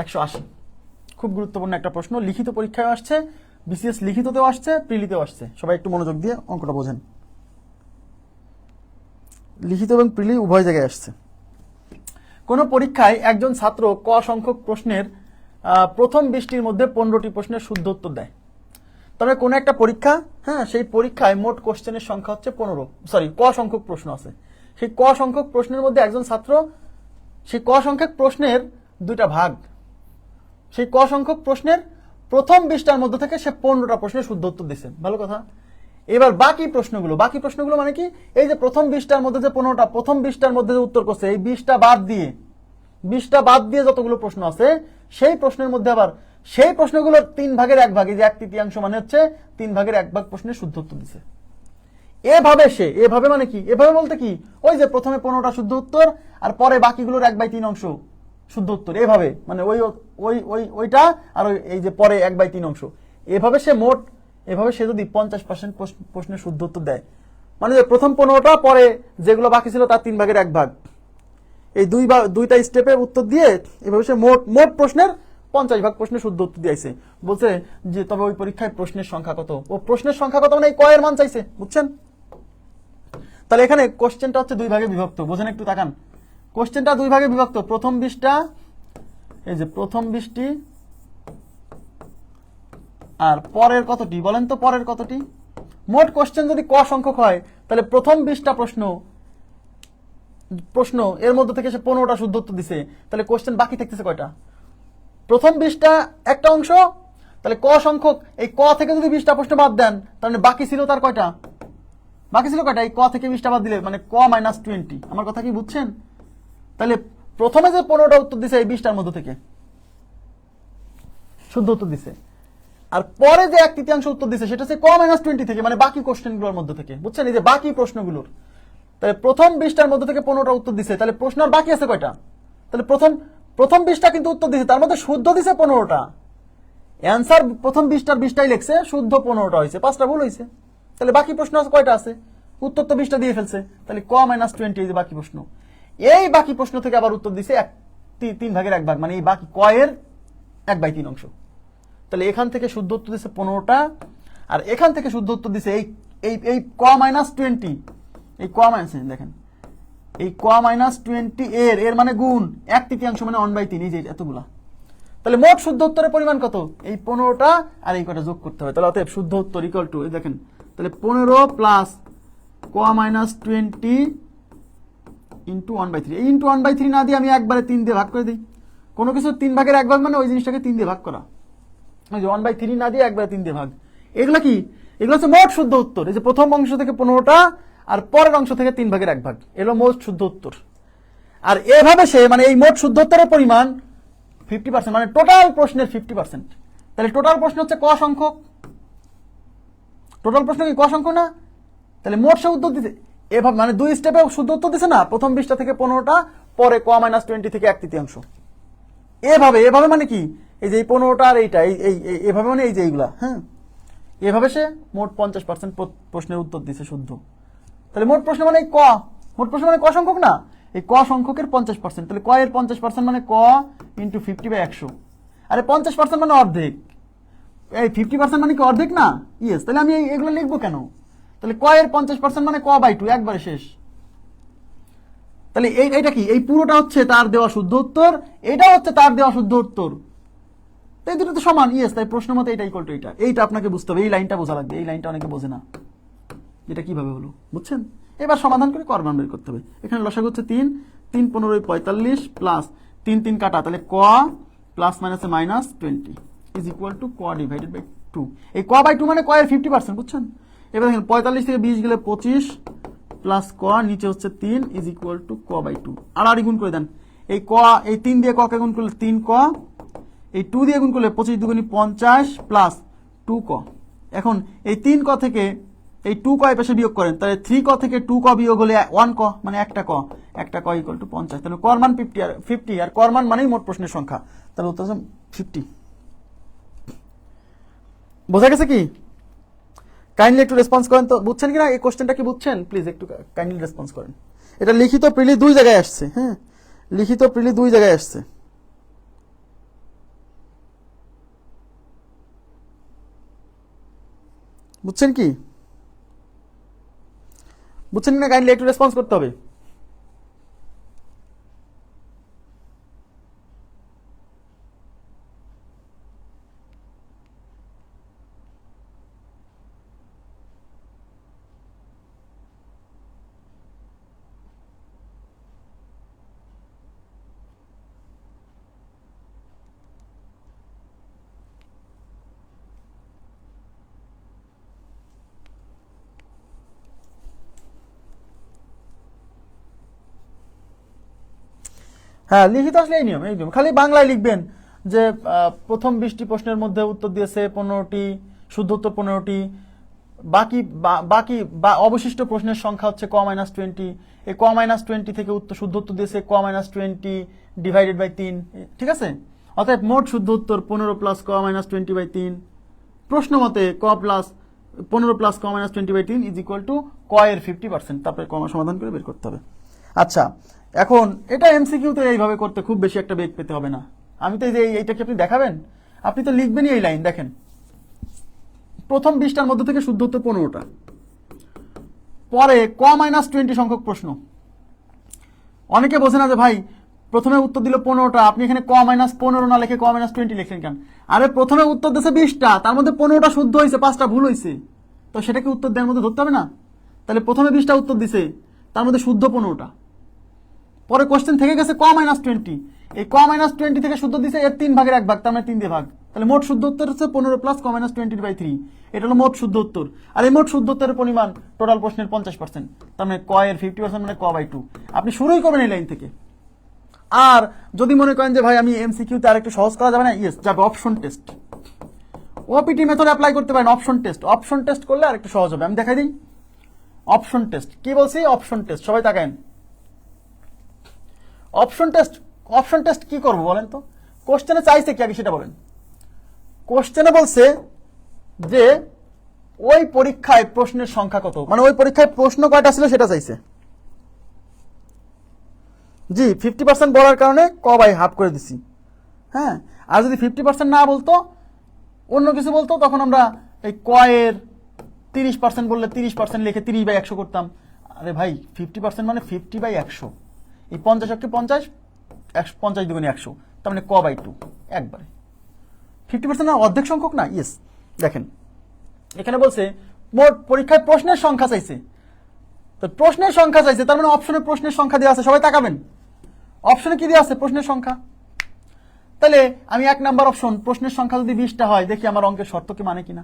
180 খুব গুরুত্বপূর্ণ একটা প্রশ্ন, লিখিত পরীক্ষায় আসছে, বিসিএস লিখিততেও আসছে, প্রিলিতেও আসছে। সবাই একটু মনোযোগ দিয়ে অঙ্কটা বোঝেন। লিখিত এবং প্রিলি উভয় জায়গায় আসছে। কোনো পরীক্ষায় একজন ছাত্র ক সংখ্যক প্রশ্নের প্রথম 20টির মধ্যে 15টি প্রশ্নের শুদ্ধ উত্তর দেয়। তবে কোনো একটা পরীক্ষা, হ্যাঁ, সেই পরীক্ষায় মোট কোশ্চেনের সংখ্যা হচ্ছে 15, ক সংখ্যক প্রশ্ন আছে। সেই ক সংখ্যক প্রশ্নের মধ্যে একজন ছাত্র সেই ক সংখ্যক প্রশ্নের দুইটা ভাগ, সেই ক সংখ্যক প্রশ্নের প্রথম 20টার মধ্যে থেকে সে 15টা প্রশ্নের শুদ্ধ উত্তর দিচ্ছে। ভালো কথা। এবার বাকি প্রশ্নগুলো মানে কি, এই যে প্রথম 20টার মধ্যে যে 15টা, প্রথম 20টার মধ্যে যে উত্তর করছে, এই 20টা বাদ দিয়ে যতগুলো প্রশ্ন আছে, সেই প্রশ্নের মধ্যে আবার সেই প্রশ্নগুলোর 3 ভাগের 1 ভাগ, এই যে 1/3 মানে হচ্ছে 3 ভাগের 1 ভাগ প্রশ্নের শুদ্ধ উত্তর দিছে। এভাবে মানে কি, এভাবে বলতে কি, ওই যে প্রথমে 15টা শুদ্ধ উত্তর আর পরে বাকিগুলোর 1/3 অংশ শুদ্ধ উত্তর, এভাবে মানে ওইটা আর এই যে পরে 1/3 অংশ, এভাবে সে যদি 50% প্রশ্নের শুদ্ধ উত্তর দেয়, মানে যে প্রথম 15টা, পরে যেগুলো বাকি ছিল তার 3 ভাগের 1 ভাগ, এই দুইটা স্টেপে উত্তর দিয়ে এভাবে সে মোট প্রশ্নের 50 ভাগ প্রশ্নের শুদ্ধ উত্তর দিয়েছে। বলছে যে তবে ওই পরীক্ষায় প্রশ্নের সংখ্যা কত, ও প্রশ্নের সংখ্যা কত মানে এই ক এর মান চাইছে, বুঝছেন? তাহলে এখানে কোশ্চেনটা হচ্ছে 2 ভাগে বিভক্ত, বোঝেন? একটু তাকান, কোশ্চেনটা 2 ভাগে বিভক্ত। প্রথম 20টা, এই যে প্রথম 20টি, আর পরের কতটি বলেন তো, পরের কতটি? মোট কোশ্চেন যদি ক সংখ্যক হয়, তাহলে প্রথম 20টা প্রশ্ন এর মধ্যে থেকে সে 15টা শুদ্ধ উত্তর দিছে, তাহলে কোশ্চেন বাকি থাকতেছে কয়টা? প্রথম 20টা একটা অংশ, তাহলে ক সংখ্যক, এই ক থেকে যদি 20টা প্রশ্ন বাদ দেন, তাহলে বাকি ছিল তার কয়টা? এই ক থেকে 20টা বাদ দিলে মানে ক -20। আমার কথা কি বুঝছেন? তাহলে প্রথমে যে 15টা উত্তর দিছে এই 20টার মধ্যে থেকে শুদ্ধ উত্তর দিছে, আর পরে যে 1/3 উত্তর দিছে সেটা হচ্ছে ক -20 থেকে, মানে বাকি কোশ্চেনগুলোর মধ্যে থেকে, বুঝছেন? এই যে বাকি প্রশ্নগুলোর, তাহলে প্রথম 20টার মধ্যে থেকে 15টা উত্তর দিছে, তাহলে প্রশ্ন আর বাকি আছে কয়টা? তাহলে প্রথম 20টা কিন্তু উত্তর দিছে, তার মধ্যে শুদ্ধ দিছে 15টা। অ্যান্সার প্রথম 20টার 20টাই লিখছে, শুদ্ধ 15টা হয়েছে, 5টা ভুল হয়েছে। তাহলে বাকি প্রশ্ন আছে কয়টা আছে? উত্তর তো 20টা দিয়ে ফেলছে, তাহলে ক -20 এই যে বাকি প্রশ্ন, এই বাকি প্রশ্ন থেকে আবার উত্তর দিছে 3 ভাগের 1 ভাগ, মানে এই বাকি ক এর 1/3 অংশ। তাহলে এখান থেকে শুদ্ধ উত্তর দিছে 15টা, আর এখান থেকে শুদ্ধ উত্তর দিছে এই ক -20, এই ক দেখেন, এই ক -20 এর মানে গুণ 1/3 মানে 1/3, এই যে এতগুলা। তাহলে মোট শুদ্ধ উত্তরের পরিমাণ কত? এই 15টা আর এই কটা যোগ করতে হবে। তাহলে অতএব শুদ্ধ উত্তর ইকুয়াল টু, এই দেখেন, তাহলে 15 প্লাস ক -20 ইন্টু 1/3। এই ইন্টু 1/3 না দিয়ে আমি একবারে 3 দিয়ে ভাগ করে দিই। কোনো কিছু 3 ভাগের 1 ভাগ মানে ওই জিনিসটাকে 3 দিয়ে ভাগ করা, ওই যে 1/3 না দিয়ে একবারে 3 দিয়ে ভাগ। এগুলো কি? এগুলো হচ্ছে মোট শুদ্ধ উত্তর। এই যে প্রথম অংশ থেকে 15টা আর পরের অংশ থেকে 3 ভাগের 1 ভাগ, এগুলো মোট শুদ্ধ উত্তর। আর এভাবে সে মানে এই মোট শুদ্ধ উত্তরের পরিমাণ 50%, মানে টোটাল প্রশ্নের 50%। তাহলে টোটাল প্রশ্ন হচ্ছে ক সংখ্যক, টোটাল প্রশ্ন কি ক সংখ্যক না? তাহলে মোট সে উত্তর দিতে এভাবে মানে 2 স্টেপে শুদ্ধ উত্তর দিছে না, প্রথম 20টা থেকে 15টা, পরে ক -20 থেকে 1/3। এভাবে মানে কি, এই যে 15টা আর এইটা এভাবে মানে এই যে এইগুলা, হ্যাঁ, এভাবে সে মোট 50% প্রশ্নের উত্তর দিছে শুদ্ধ। তাহলে মোট প্রশ্ন মানে মোট প্রশ্ন মানে ক সংখ্যক না, এই ক সংখ্যকের 50%। তাহলে ক এর 50% মানে ক ইন্টু 50/100। আরে 50% মানে অর্ধেক, এই 50% মানে কি অর্ধেক না? ইয়েস। তাহলে আমি এগুলো লিখবো কেন? তাহলে ক এর 50% মানে ক/2, একবারে শেষ। তাহলে এইটা কি, এই পুরোটা হচ্ছে তার দেওয়া শুদ্ধ উত্তর, এটা হচ্ছে তার দেওয়া শুদ্ধ উত্তর, এই দুটো তো সমান। ইয়েস, তাই প্রশ্ন মতে এটা ইকুয়াল টু এইটা আপনাকে বুঝতে হবে, এই লাইনটা বোঝা লাগবে, এই লাইনটা অনেকে বোঝে না, এটা কিভাবে হলো, বুঝছেন? এবার সমাধান করে কর মান বের করতে হবে। এখানে লসাগু হচ্ছে 3, 3 15 45 প্লাস 3 3 কাটা, তাহলে ক প্লাস মাইনাসে -20 ইজ ইকুয়াল টু ক ডিভাইডেড বাই 2। এই ক/2 মানে ক এর 50%, বুঝছেন? এবার দেখেন 45 থেকে 20 গেলে 25 প্লাস ক, নিচে হচ্ছে 3 ইজ ইকুয়াল টু ক/2। আর গুণ করে দেন, এই 3 দিয়ে ক কে গুণ করলে 3 ক, এই 2 দিয়ে গুণ করলে 25 দুগুণী 50 প্লাস 2 ক। এখন এই 3 ক থেকে এই 2 ক এই পাশে বিয়োগ করেন, তাহলে 3 ক থেকে 2 ক বিয়োগ হলে 1 ক, মানে একটা ক ইকুয়াল টু 50। তাহলে কর মান 50 আর কর মান মানেই মোট প্রশ্নের সংখ্যা, তাহলে উত্তর হচ্ছে 50। বোঝা গেছে কি? কাইন্ডলি একটু রেসপন্স করেন তো, বুঝছেন কিনা এই কোশ্চেনটা কি বুঝছেন? প্লিজ একটু কাইন্ডলি রেসপন্স করেন। এটা লিখিত প্রিলি 2 জায়গায় আসছে, হ্যাঁ, লিখিত প্রিলি 2 জায়গায় আসছে। বুঝছেন কি? বুঝছেন কিনা কাইন্ডলি একটু রেসপন্স করতে হবে। হ্যাঁ, লিখিত আসলে এই নিয়ম খালি বাংলায় লিখবেন যে প্রথম 20টি প্রশ্নের মধ্যে উত্তর দিয়েছে 15টি, শুদ্ধ উত্তর 15টি, বাকি অবশিষ্ট প্রশ্নের সংখ্যা হচ্ছে ক-20। এই ক-20 থেকে শুদ্ধ উত্তর দিয়েছে ক-20 ডিভাইডেড বাই 3, ঠিক আছে? অতএব মোট শুদ্ধ উত্তর 15 প্লাস ক-20/3। প্রশ্ন মতে 15 প্লাস ক-20/3 ইজ ইকুয়াল টু ক এর 50%। তারপরে ক সমাধান করে বের করতে হবে। আচ্ছা, এখন এটা এমসিকিউতে এইভাবে করতে খুব বেশি একটা বেগ পেতে হবে না। আমি তো এইটা কি আপনি দেখাবেন? আপনি তো লিখবেনই এই লাইন। দেখেন, প্রথম 20টার মধ্যে থেকে শুদ্ধ উত্তর 15টা, পরে ক-20 সংখ্যক প্রশ্ন। অনেকে বোঝে না যে ভাই প্রথমে উত্তর দিল 15টা, আপনি এখানে ক-15 না লিখে ক-20 লিখছেন কেন? আরে প্রথমে উত্তর দিয়েছে 20টা, তার মধ্যে 15টা শুদ্ধ হয়েছে, 5টা ভুল হয়েছে, তো সেটাকে উত্তর দেওয়ার মধ্যে ধরতে হবে না? তাহলে প্রথমে 20টা উত্তর দিছে, তার মধ্যে শুদ্ধ 15টা, পরে কোশ্চেন থেকে গেছে ক-20, এই ক-20 থেকে শুদ্ধ দিছে এর 3 ভাগের 1 ভাগ, তার মানে 3 দিয়ে ভাগ। তাহলে মোট শুদ্ধ উত্তর হচ্ছে 15 প্লাস ক-20/3। এটা হলো মোট শুদ্ধ উত্তর। আর এই মোট শুদ্ধ উত্তরের পরিমাণ টোটাল প্রশ্নের 50%, তার মানে ক এর 50% মানে ক/2। আপনি শুরুই করবেন এই লাইন থেকে। আর যদি মনে করেন যে ভাই আমি এমসিকিউতে আরেকটু সহজ করা যাবে না, ইয়েস যাবে, option test. OPT method apply করতে পারেন। অপশন টেস্ট করলে আরেকটু সহজ হবে। আমি দেখাই দিই অপশন টেস্ট কি বলছি। অপশন টেস্ট, সবাই তাকায়েন। অপশন টেস্ট কি করবো বলেন তো? কোশ্চেনে চাইছে কি আগে সেটা বলেন। কোশ্চেনে বলছে যে ওই পরীক্ষায় প্রশ্নের সংখ্যা কত, মানে ওই পরীক্ষায় প্রশ্ন কয়টা ছিল সেটা চাইছে। জি, 50% বলার কারণে ক/2 করে দিছি। হ্যাঁ, আর যদি 50% না বলতো, অন্য কিছু বলতো, তখন আমরা এই ক এর 30% বললে 30% লিখে 30/100 করতাম। আরে ভাই 50% মানে 50/100, এই 50 50, 50 দুগুণে 100, তার মানে ক/2 একবারে। 50% না অর্ধেক সংখ্যক না? ইয়েস। দেখেন এখানে বলছে মোট পরীক্ষায় প্রশ্নের সংখ্যা চাইছে, তো প্রশ্নের সংখ্যা চাইছে, তার মানে অপশনে প্রশ্নের সংখ্যা দেওয়া আছে। সবাই তাকাবেন, অপশনে কি দেওয়া আছে? প্রশ্নের সংখ্যা। তাহলে আমি 1 নাম্বার অপশন, প্রশ্নের সংখ্যা যদি 20টা হয়, দেখি আমার অঙ্কের শর্ত কি মানে কিনা।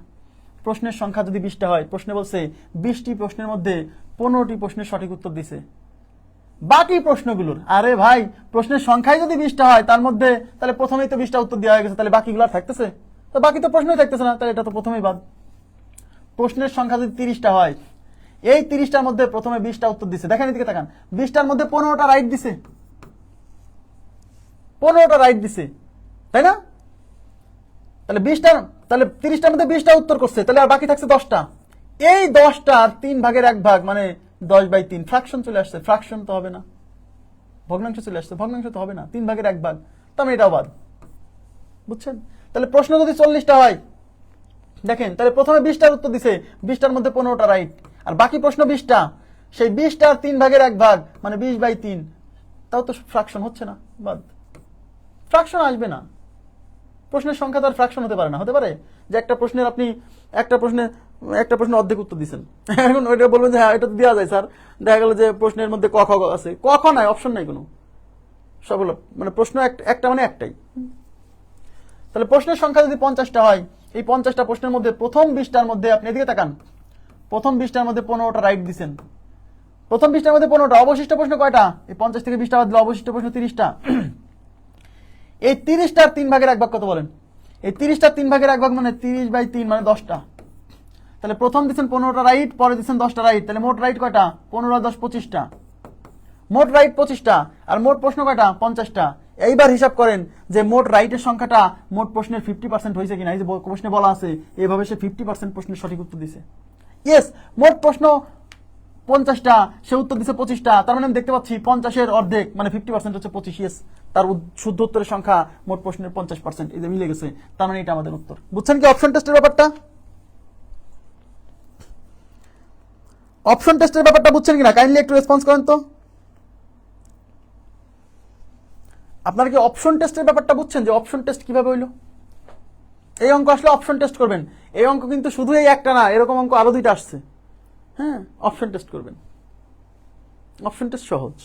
প্রশ্নের সংখ্যা যদি 20টা হয়, প্রশ্নে বলছে 20টি প্রশ্নের মধ্যে 15টি প্রশ্নের সঠিক উত্তর দিছে। বাকি প্রশ্নগুলোর, আরে ভাই প্রশ্নের সংখ্যাই যদি 20টা হয়, তার মধ্যে তাহলে প্রথমেই তো 20টা উত্তর দেওয়া হয়ে গেছে, তাহলে বাকিগুলো আর থাকতেছে? তো বাকি তো প্রশ্নই থাকতেছে না, তাহলে এটা তো প্রথমেই বাদ। প্রশ্নের সংখ্যা যদি 30টা হয়, এই 30টার মধ্যে প্রথমে 20টা উত্তর দিছে। দেখেন এদিকে তাকান, 20টার মধ্যে 15টা রাইট দিছে, 15টা রাইট দিছে, তাই না? তাহলে 30টার মধ্যে 20টা উত্তর করছে, তাহলে আর বাকি থাকছে 10টা। এই 10টার 3 ভাগের 1 ভাগ মানে 10/3। ফ্র্যাকশন চলে আসছে, ফ্র্যাকশন তো হবে না। ভগ্নাংশ চলে আসছে, ভগ্নাংশ তো হবে না। 3 ভাগের 1 ভাগ, তার মানে এটাও বাদ। বুঝছেন? তাহলে প্রশ্ন যদি 40টা হয়, দেখেন তাহলে প্রথমে 20টার উত্তর দিছে, 20টার মধ্যে 15টা রাইট, আর বাকি প্রশ্ন 20টা, সেই 20টার 3 ভাগের 1 ভাগ মানে 20/3, তাও তো ফ্র্যাকশন হচ্ছে না, বাদ। ফ্র্যাকশন আসবে না। প্রশ্নের সংখ্যা তো আর ফ্র্যাকশন হতে পারে না। হতে পারে যে একটা প্রশ্নের আপনি একটা প্রশ্নে অর্ধেক উত্তর দিচ্ছেন, এখন ওইটা বলবেন যে হ্যাঁ এটা তো দেওয়া যায় স্যার, দেখা গেল যে প্রশ্নের মধ্যে ক খ আছে, ক খ নাই, অপশন নাই কোনো, সবগুলো মানে প্রশ্ন একটা মানে একটাই। তাহলে প্রশ্নের সংখ্যা যদি 50টা হয়, এই 50টা প্রশ্নের মধ্যে প্রথম 20টার মধ্যে, আপনি এদিকে তাকান, প্রথম 20টার মধ্যে 15টা রাইট দিচ্ছেন। প্রথম 20টার মধ্যে 15টা, অবশিষ্ট প্রশ্ন কয়টা? এই 50 থেকে 20টা বাদ দিলে অবশিষ্ট প্রশ্ন 30টা। এই 30টার 3 ভাগের 1 ভাগ কত বলেন? এই 30টার 3 ভাগের 1 ভাগ মানে 30/3 মানে 10টা। তাহলে প্রথম দিচ্ছেন 15টা রাইট, পরে দিচ্ছেন 10টা রাইট, তাহলে মোট রাইট কয়টা? 15 আর 10 25টা। মোট রাইট 25টা, আর মোট প্রশ্ন কয়টা? 50টা। এইবার হিসাব করেন যে মোট রাইটের সংখ্যাটা মোট প্রশ্নের 50% হয়েছে কিনা। এই যে প্রশ্নে বলা আছে এইভাবে সে 50% প্রশ্নের সঠিক উত্তর দিছে। ইয়েস, মোট প্রশ্ন 50টা, সে উত্তর দিছে 25টা, তার মানে আমি দেখতে পাচ্ছি 50-এর অর্ধেক মানে 50% হচ্ছে 25। ইয়েস, তার শুদ্ধ উত্তরের সংখ্যা মোট প্রশ্নের 50%, এই যে মিলে গেছে, তার মানে এটা আমাদের উত্তর। বুঝছেন কি অপশন টেস্টের ব্যাপারটা? অপশন টেস্টের ব্যাপারটা বুঝছেন কিনা? কাইন্ডলি একটু রেসপন্স করেন তো। আপনারা কি অপশন টেস্টের ব্যাপারটা বুঝছেন যে অপশন টেস্ট কিভাবে হইলো? এই অঙ্ক আসলে অপশন টেস্ট করবেন। এই অঙ্ক কিন্তু শুধু এই একটা না, এরকম অঙ্ক আরো 2টা আসছে। হ্যাঁ, অপশন টেস্ট করবেন। অপশন টেস্ট সহজ।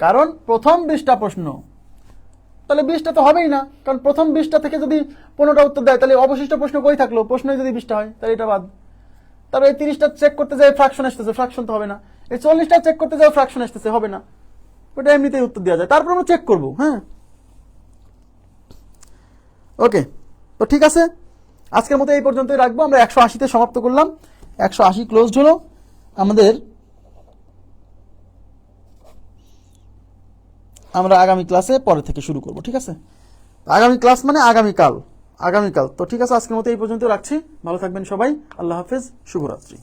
কারণ প্রথম 20টা প্রশ্ন, তাহলে 20টা তো হবেই না, কারণ প্রথম 20টা থেকে যদি 15টা উত্তর দেয়, তাহলে অবশিষ্ট প্রশ্ন কই থাকলো? প্রশ্নই যদি 20টা হয়, তাহলে এটা বাদ। তারপর এই 30টা চেক করতে যাই ফ্র্যাকশন আসতেছে, ফ্র্যাকশন তো হবে না। এই 40টা চেক করতে যাই ফ্র্যাকশন আসতেছে, হবে না। ওটা এমনিতেই উত্তর দেওয়া যায়, তারপর আমরা চেক করবো। হ্যাঁ, ওকে, তো ঠিক আছে, আজকের মতো এই পর্যন্তই রাখবো। আমরা 180তে সমাপ্ত করলাম, 180 ক্লোজড হলো। আমরা আগামী ক্লাসে পরে থেকে শুরু করব, ঠিক আছে? আগামী ক্লাস মানে আগামীকাল। তো ঠিক আছে, আজকের মতো এই পর্যন্ত রাখছি। ভালো থাকবেন সবাই, আল্লাহ হাফেজ, শুভরাত্রি।